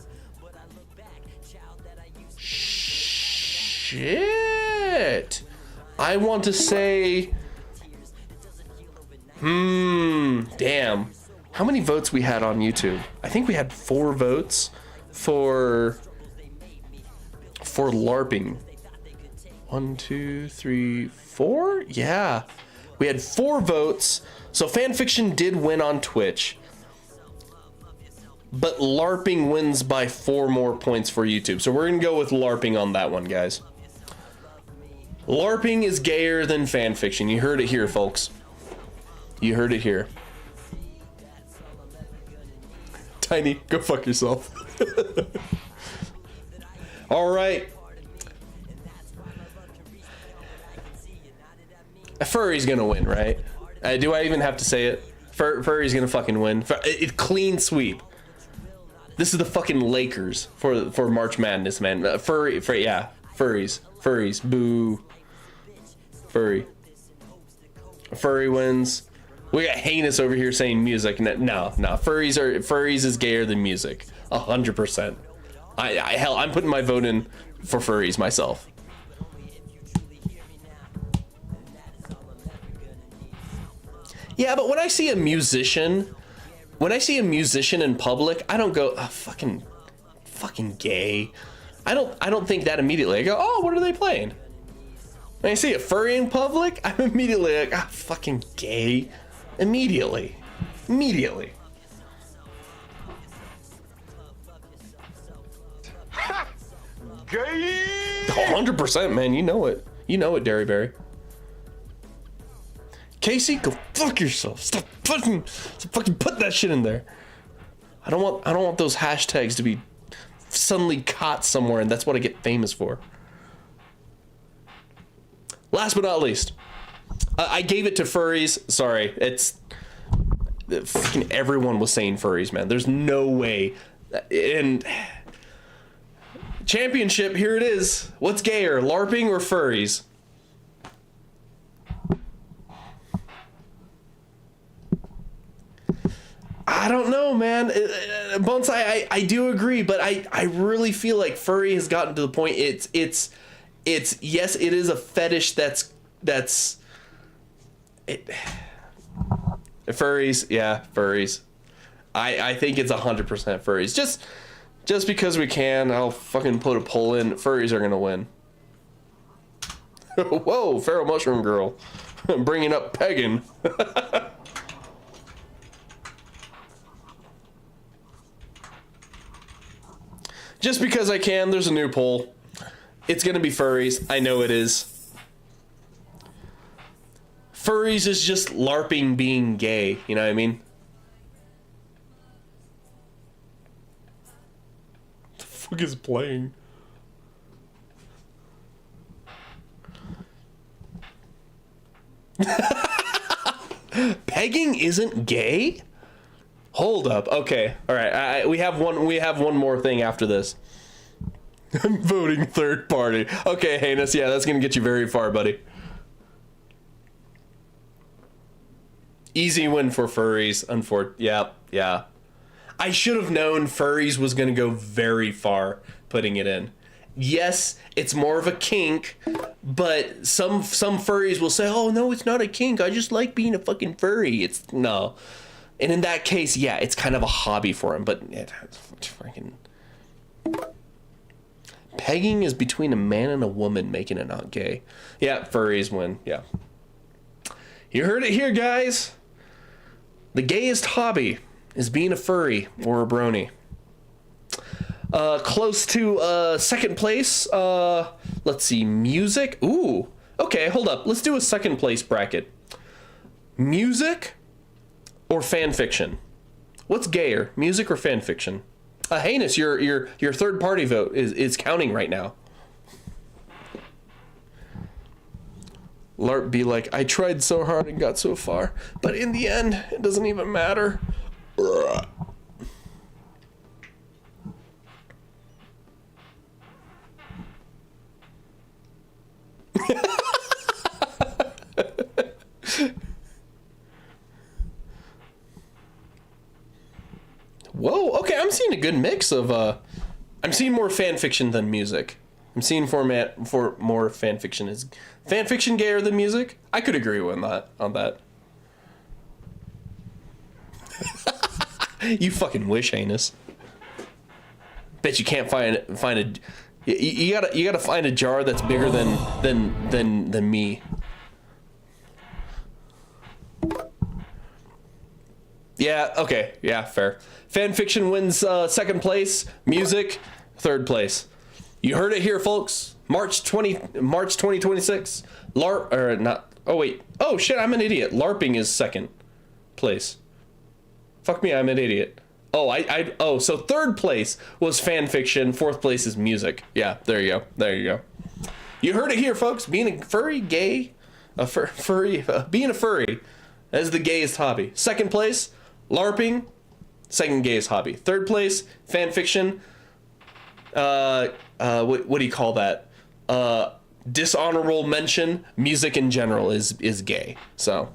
Shit. I want to say... damn. How many votes we had on YouTube? I think we had 4 votes for LARPing. 1, 2, 3, 4? Yeah. We had 4 votes. So fanfiction did win on Twitch. But LARPing wins by 4 more points for YouTube. So we're going to go with LARPing on that one, guys. LARPing is gayer than fanfiction. You heard it here, folks. You heard it here. Tiny, go fuck yourself. All right. A furry's gonna win, right? Do I even have to say it? Furry's gonna fucking win. It clean sweep. This is the fucking Lakers for March Madness, man. Yeah, furries, boo. Furry wins. We got heinous over here saying music. No. Furries is gayer than music. 100%. Hell, I'm putting my vote in for furries myself. Yeah, but when I see a musician in public, I don't go, oh, fucking gay. I don't think that immediately. I go, oh, what are they playing? When I see a furry in public, I'm immediately like, ah, fucking gay. Immediately. Gay! 100%, man. You know it, Derryberry. Casey, go fuck yourself. Stop fucking put that shit in there. I don't want those hashtags to be suddenly caught somewhere, and that's what I get famous for. Last but not least, I gave it to furries. Sorry, it's fucking everyone was saying furries, man. There's no way. And championship, here it is. What's gayer, LARPing or furries? I don't know, man. Bonsai, I do agree, but I really feel like furry has gotten to the point. It's yes, it is a fetish that's it. Furries, yeah, furries. I think it's 100% furries. Just because we can, I'll fucking put a poll in. Furries are gonna win. Whoa, Feral Mushroom Girl, bringing up pegging. Just because I can, there's a new poll. It's gonna be furries. I know it is. Furries is just LARPing being gay. You know what I mean? What the fuck is playing? Pegging isn't gay? Hold up. Okay. All right. We have one more thing after this. I'm voting third party. Okay, heinous. Yeah, that's gonna get you very far, buddy. Easy win for furries. Yeah. I should have known furries was gonna go very far putting it in. Yes, it's more of a kink, but some furries will say, "Oh no, it's not a kink. I just like being a fucking furry." It's no. And in that case, yeah, it's kind of a hobby for him, but it's freaking... Pegging is between a man and a woman, making it not gay. Yeah, furries win, yeah. You heard it here, guys. The gayest hobby is being a furry or a brony. Close to second place, let's see, music. Ooh, okay, hold up. Let's do a second place bracket. Music or fan fiction? What's gayer, music or fan fiction? Heinous, your third party vote is counting right now. LARP be like, I tried so hard and got so far, but in the end, it doesn't even matter. seeing a good mix of I'm seeing more fan fiction than music. I'm seeing for more fan fiction. Is fan fiction gayer than music? I could agree with that on that. You fucking wish, anus. Bet you can't find a. You gotta find a jar that's bigger than me. Yeah. Okay. Yeah. Fair. Fan fiction wins second place. Music, third place. You heard it here, folks. March 2026. LARP or not? Oh wait. Oh shit! I'm an idiot. LARPing is second place. Fuck me. I'm an idiot. Oh, so third place was fan fiction. Fourth place is music. Yeah, there you go. There you go. You heard it here, folks. Being a furry, gay, being a furry, is the gayest hobby. Second place, LARPing, second gayest hobby. Third place, fan fiction. What do you call that? Dishonorable mention. Music in general is gay. So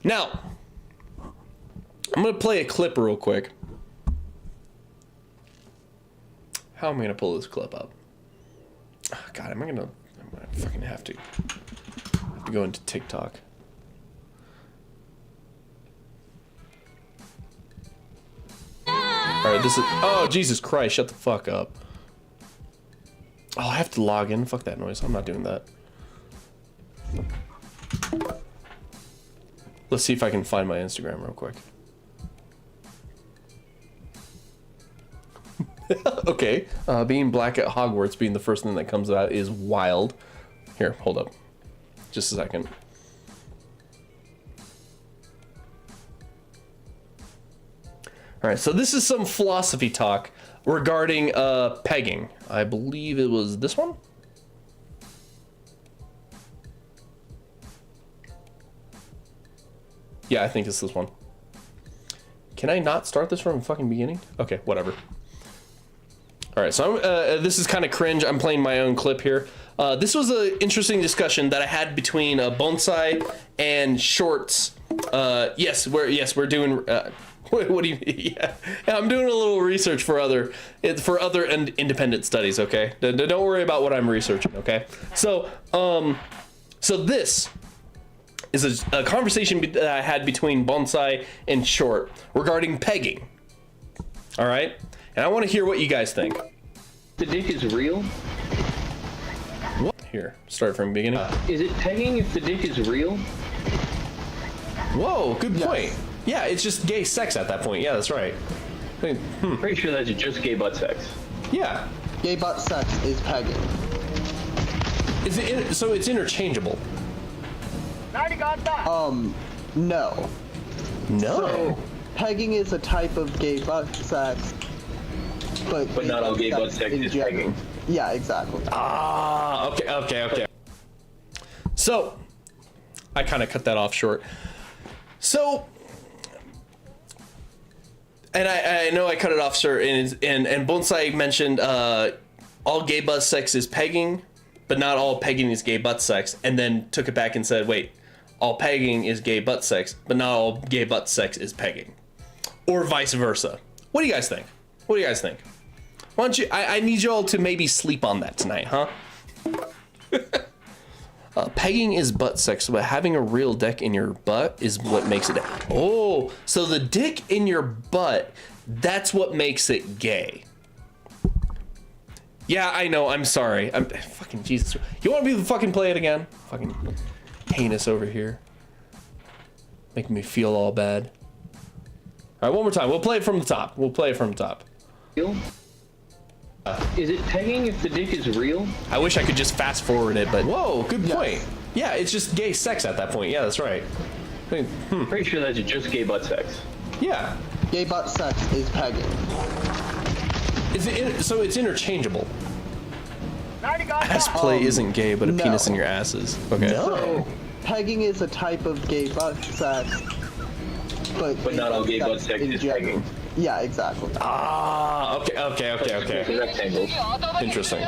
now. I'm gonna play a clip real quick. How am I gonna pull this clip up? Oh, God, I'm gonna fucking have to go into TikTok. Alright, this is. Oh, Jesus Christ, shut the fuck up. Oh, I have to log in. Fuck that noise. I'm not doing that. Let's see if I can find my Instagram real quick. Okay, being black at Hogwarts being the first thing that comes out is wild. Here, hold up. Just a second. Alright, so this is some philosophy talk regarding pegging. I believe it was this one? Yeah, I think it's this one. Can I not start this from the fucking beginning? Okay, whatever. All right, so this is kind of cringe. I'm playing my own clip here. This was an interesting discussion that I had between Bonsai and Shorts. Yes, we're doing. What do you? Yeah, I'm doing a little research for other independent studies. Okay, don't worry about what I'm researching. Okay, so this is a conversation that I had between Bonsai and Short regarding pegging. All right. And I want to hear what you guys think. The dick is real? What? Here, start from the beginning. Is it pegging if the dick is real? Whoa, good point. Yeah, it's just gay sex at that point. Yeah, that's right. Pretty sure that's just gay butt sex. Yeah. Gay butt sex is pegging. Is it so it's interchangeable? No. No. So, pegging is a type of gay butt sex. But not all gay butt sex is pegging. Yeah, exactly. Ah, okay. So, I kind of cut that off short. So, and I know I cut it off short, and Bonsai mentioned all gay butt sex is pegging, but not all pegging is gay butt sex, and then took it back and said, wait, all pegging is gay butt sex, but not all gay butt sex is pegging, or vice versa. What do you guys think? What do you guys think? Why don't you? I need you all to maybe sleep on that tonight, huh? Pegging is butt sex, but having a real dick in your butt is what makes it. Oh, so the dick in your butt, that's what makes it gay. Yeah, I know. I'm sorry. I'm fucking Jesus. You want me to fucking play it again? Fucking heinous over here, making me feel all bad. All right, one more time. We'll play it from the top. Is it pegging if the dick is real? I wish I could just fast forward it, but whoa, good point. Yeah, it's just gay sex at that point. Yeah, that's right. Pretty sure that's just gay butt sex. Yeah. Gay butt sex is pegging. So it's interchangeable. Ass play isn't gay, but a penis in your ass is. Okay. So, pegging is a type of gay butt sex. But not all gay butt sex is pegging. Yeah, exactly. Ah, okay. Interesting.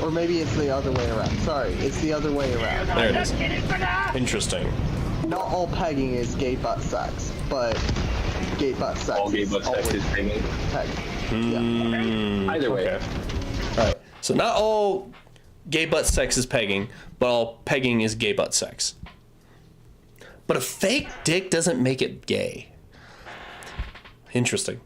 Or maybe it's the other way around. Sorry, it's the other way around. There it is. Interesting. Not all pegging is gay butt sex. but gay butt sex. All gay butt sex is pegging. Yeah. Either way. Okay. All right. So not all gay butt sex is pegging, but all pegging is gay butt sex. But a fake dick doesn't make it gay. Interesting.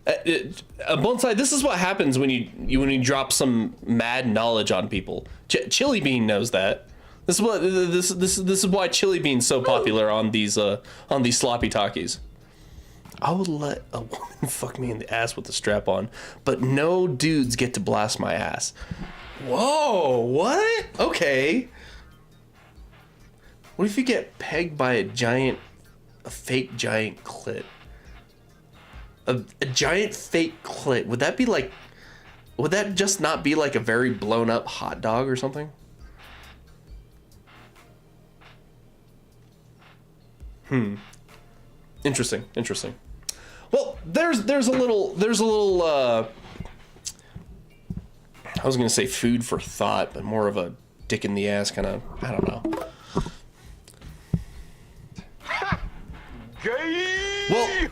Bonsai, this is what happens when you drop some mad knowledge on people. Chili Bean knows that. This is why Chili Bean's so popular on these sloppy talkies. I would let a woman fuck me in the ass with the strap on, but no dudes get to blast my ass. Whoa, what? Okay. What if you get pegged by a fake giant clit? A giant fake clit. Would that just not be like a very blown up hot dog or something? Interesting. Well, there's a little I was gonna say food for thought, but more of a dick in the ass kind of, I don't know. Well,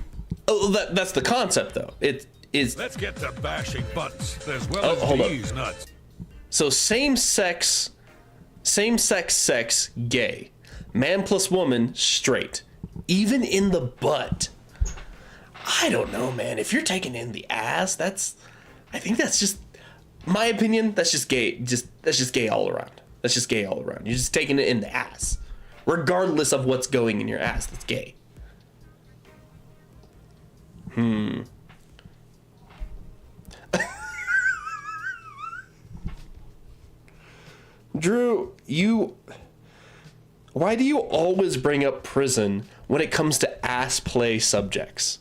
that's the concept though. It is. Let's get to bashing butts as well as these nuts. So same sex sex, gay. Man plus woman, straight. Even in the butt. I don't know, man. If you're taking in the ass, I think that's just, my opinion, that's just gay. That's just gay all around. That's just gay all around. You're just taking it in the ass. Regardless of what's going in your ass, that's gay. Drew, why do you always bring up prison when it comes to ass play subjects?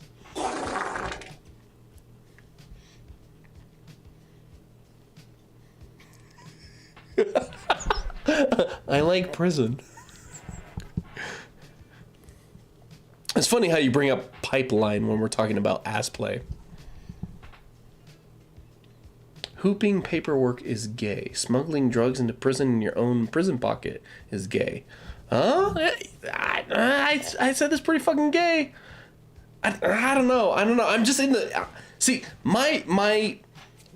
I like prison. It's funny how you bring up pipeline when we're talking about ass play. Hooping paperwork is gay. Smuggling drugs into prison in your own prison pocket is gay. Huh? I said this pretty fucking gay. I don't know. I'm just in the... See, my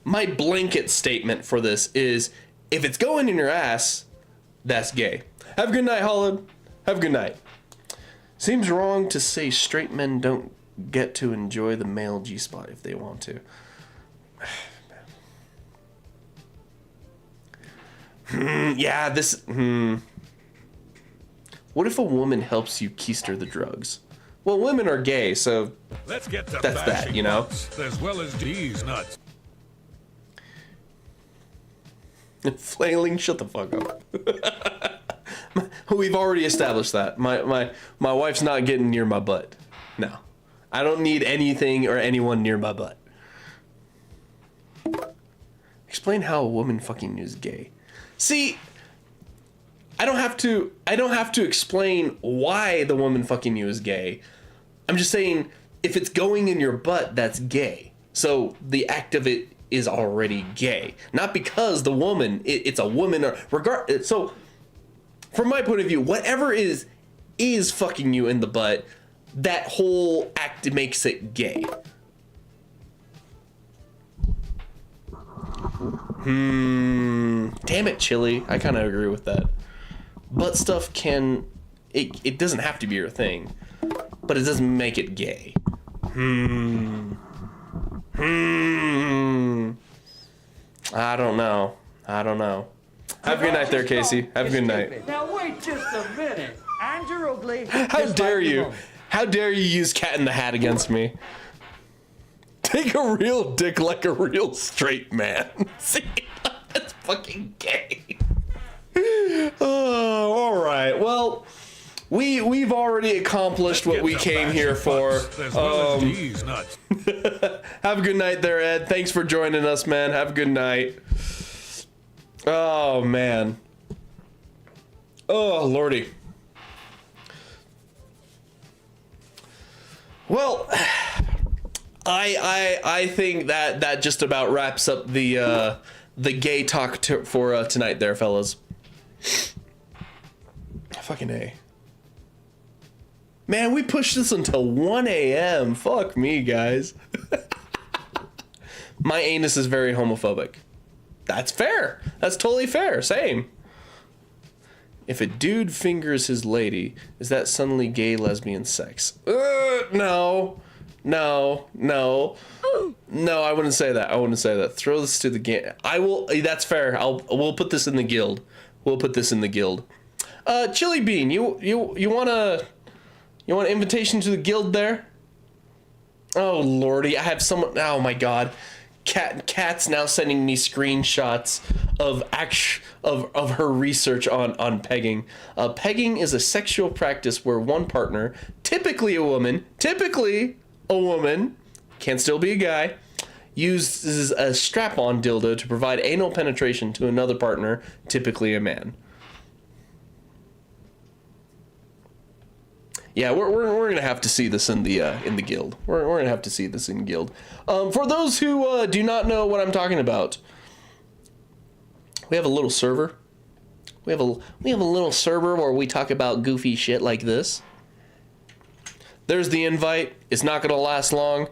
blanket statement for this is, if it's going in your ass, that's gay. Have a good night, Holland. Have a good night. Seems wrong to say straight men don't get to enjoy the male G-spot if they want to. Yeah, this... What if a woman helps you keister the drugs? Well, women are gay, so let's get to that's that, you know? As well as these nuts. Flailing, shut the fuck up. We've already established that. My wife's not getting near my butt. No. I don't need anything or anyone near my butt. Explain how a woman fucking you is gay. See, I don't have to explain why the woman fucking you is gay. I'm just saying, if it's going in your butt, that's gay. So the act of it is already gay. Not because the woman, it's a woman or so from my point of view, whatever is fucking you in the butt, that whole act makes it gay. Damn it, Chili. I kind of agree with that. Butt stuff it doesn't have to be your thing, but it doesn't make it gay. I don't know. Have a good night there, Casey. Have a good night. Now wait just a minute. Andrew Oakley. How dare you? How dare you use Cat in the Hat against me? Take a real dick like a real straight man. See? That's fucking gay. Oh, all right. Well, we've already accomplished what we came here for. Have a good night there, Ed. Thanks for joining us, man. Have a good night. Oh, man. Oh, lordy. Well, I think that just about wraps up the gay talk for tonight there, fellas. Fucking A. Man, we pushed this until 1 a.m. Fuck me, guys. My anus is very homophobic. That's fair. That's totally fair. Same. If a dude fingers his lady, is that suddenly gay lesbian sex? No. No, I wouldn't say that. Throw this to the game. I will. That's fair. We'll put this in the guild. Chili Bean, you want an invitation to the guild there? Oh lordy, I have someone. Oh my god, Cat's now sending me screenshots of her research on pegging. Pegging is a sexual practice where one partner, typically a woman, can still be a guy, uses a strap-on dildo to provide anal penetration to another partner, typically a man. Yeah, we're gonna have to see this in the guild. We're gonna have to see this in guild. For those who do not know what I'm talking about, we have a little server. We have a little server where we talk about goofy shit like this. There's the invite. It's not gonna last long.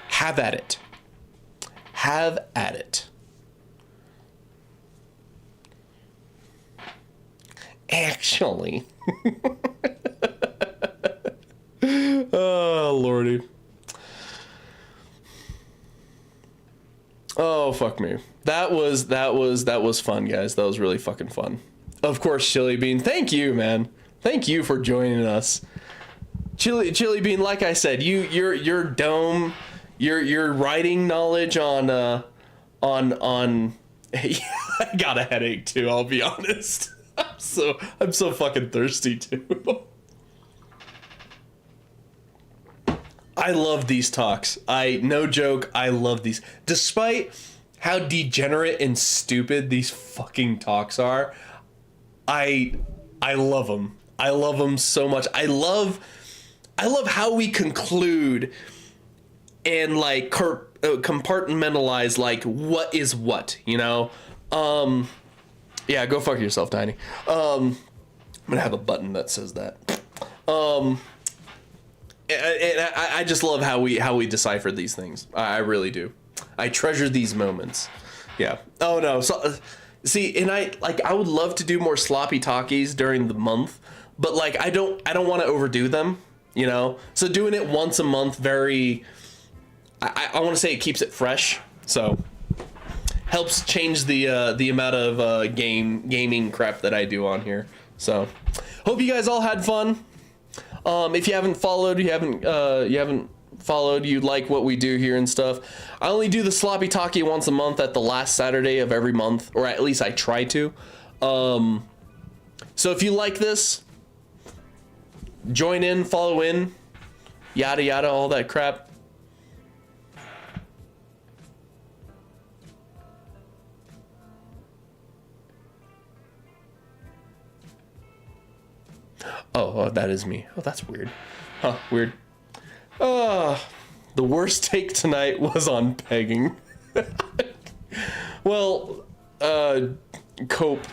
Have at it. Have at it. Actually. Oh, lordy. Oh, fuck me. That was fun, guys. That was really fucking fun. Of course, Chili Bean. Thank you, man. Thank you for joining us. Chili Bean, like I said, your dome, your writing knowledge on I got a headache too, I'll be honest. I'm so fucking thirsty too. I love these talks. No joke, I love these. Despite how degenerate and stupid these fucking talks are, I love them. I love them so much. I love how we conclude and like compartmentalize like what is what, you know? Yeah, go fuck yourself, Tiny. I'm gonna have a button that says that. And I just love how we decipher these things. I really do. I treasure these moments. Yeah. Oh no. So see, and I would love to do more sloppy talkies during the month, but like I don't want to overdo them, you know. So doing it once a month, I want to say it keeps it fresh. So helps change the amount of gaming crap that I do on here. So hope you guys all had fun. If you haven't followed, you like what we do here and stuff. I only do the sloppy talkie once a month at the last Saturday of every month, or at least I try to. So if you like this, join in, follow in, yada yada, all that crap. Oh, that is me. Oh, that's weird. Huh, weird. The worst take tonight was on pegging. Well, cope.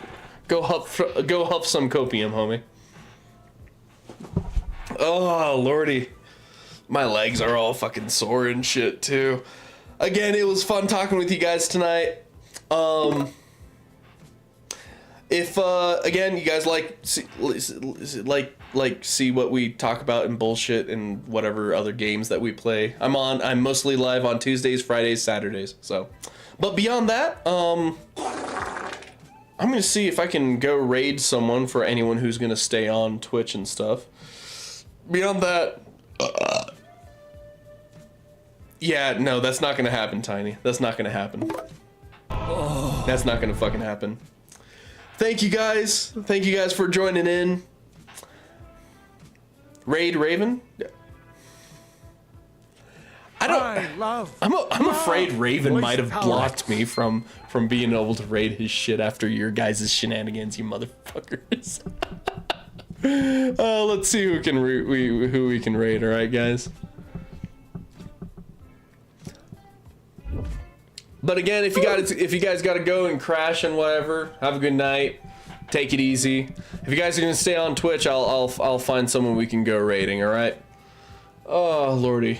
Go huff some copium, homie. Oh, lordy. My legs are all fucking sore and shit, too. Again, it was fun talking with you guys tonight. If again you guys see what we talk about and bullshit and whatever other games that we play, I'm mostly live on Tuesdays, Fridays, Saturdays. So, but beyond that, I'm gonna see if I can go raid someone for anyone who's gonna stay on Twitch and stuff. Beyond that, yeah, no, that's not gonna happen, Tiny. That's not gonna happen. That's not gonna fucking happen. Thank you guys for joining in. Raid Raven. I'm afraid Raven might have blocked me from being able to raid his shit after your guys' shenanigans, you motherfuckers. Let's see who we can raid. All right, guys. But again, if you guys gotta go and crash and whatever, have a good night. Take it easy. If you guys are gonna stay on Twitch, I'll find someone we can go raiding. All right. Oh lordy.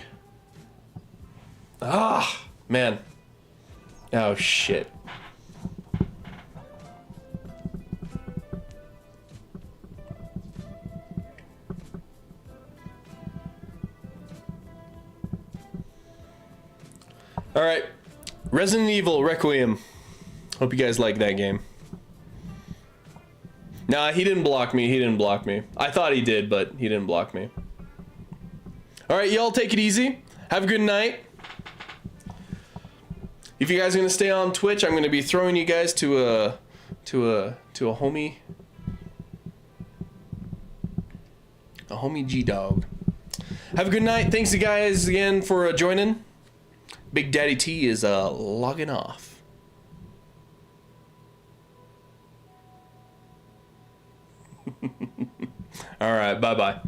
Ah man. Oh shit. All right. Resident Evil Requiem. Hope you guys like that game. Nah, he didn't block me. He didn't block me. I thought he did, but he didn't block me. All right, y'all take it easy. Have a good night. If you guys are gonna stay on Twitch, I'm gonna be throwing you guys to a homie G-Dog. Have a good night. Thanks you guys again for joining. Big Daddy T is logging off. All right, bye-bye.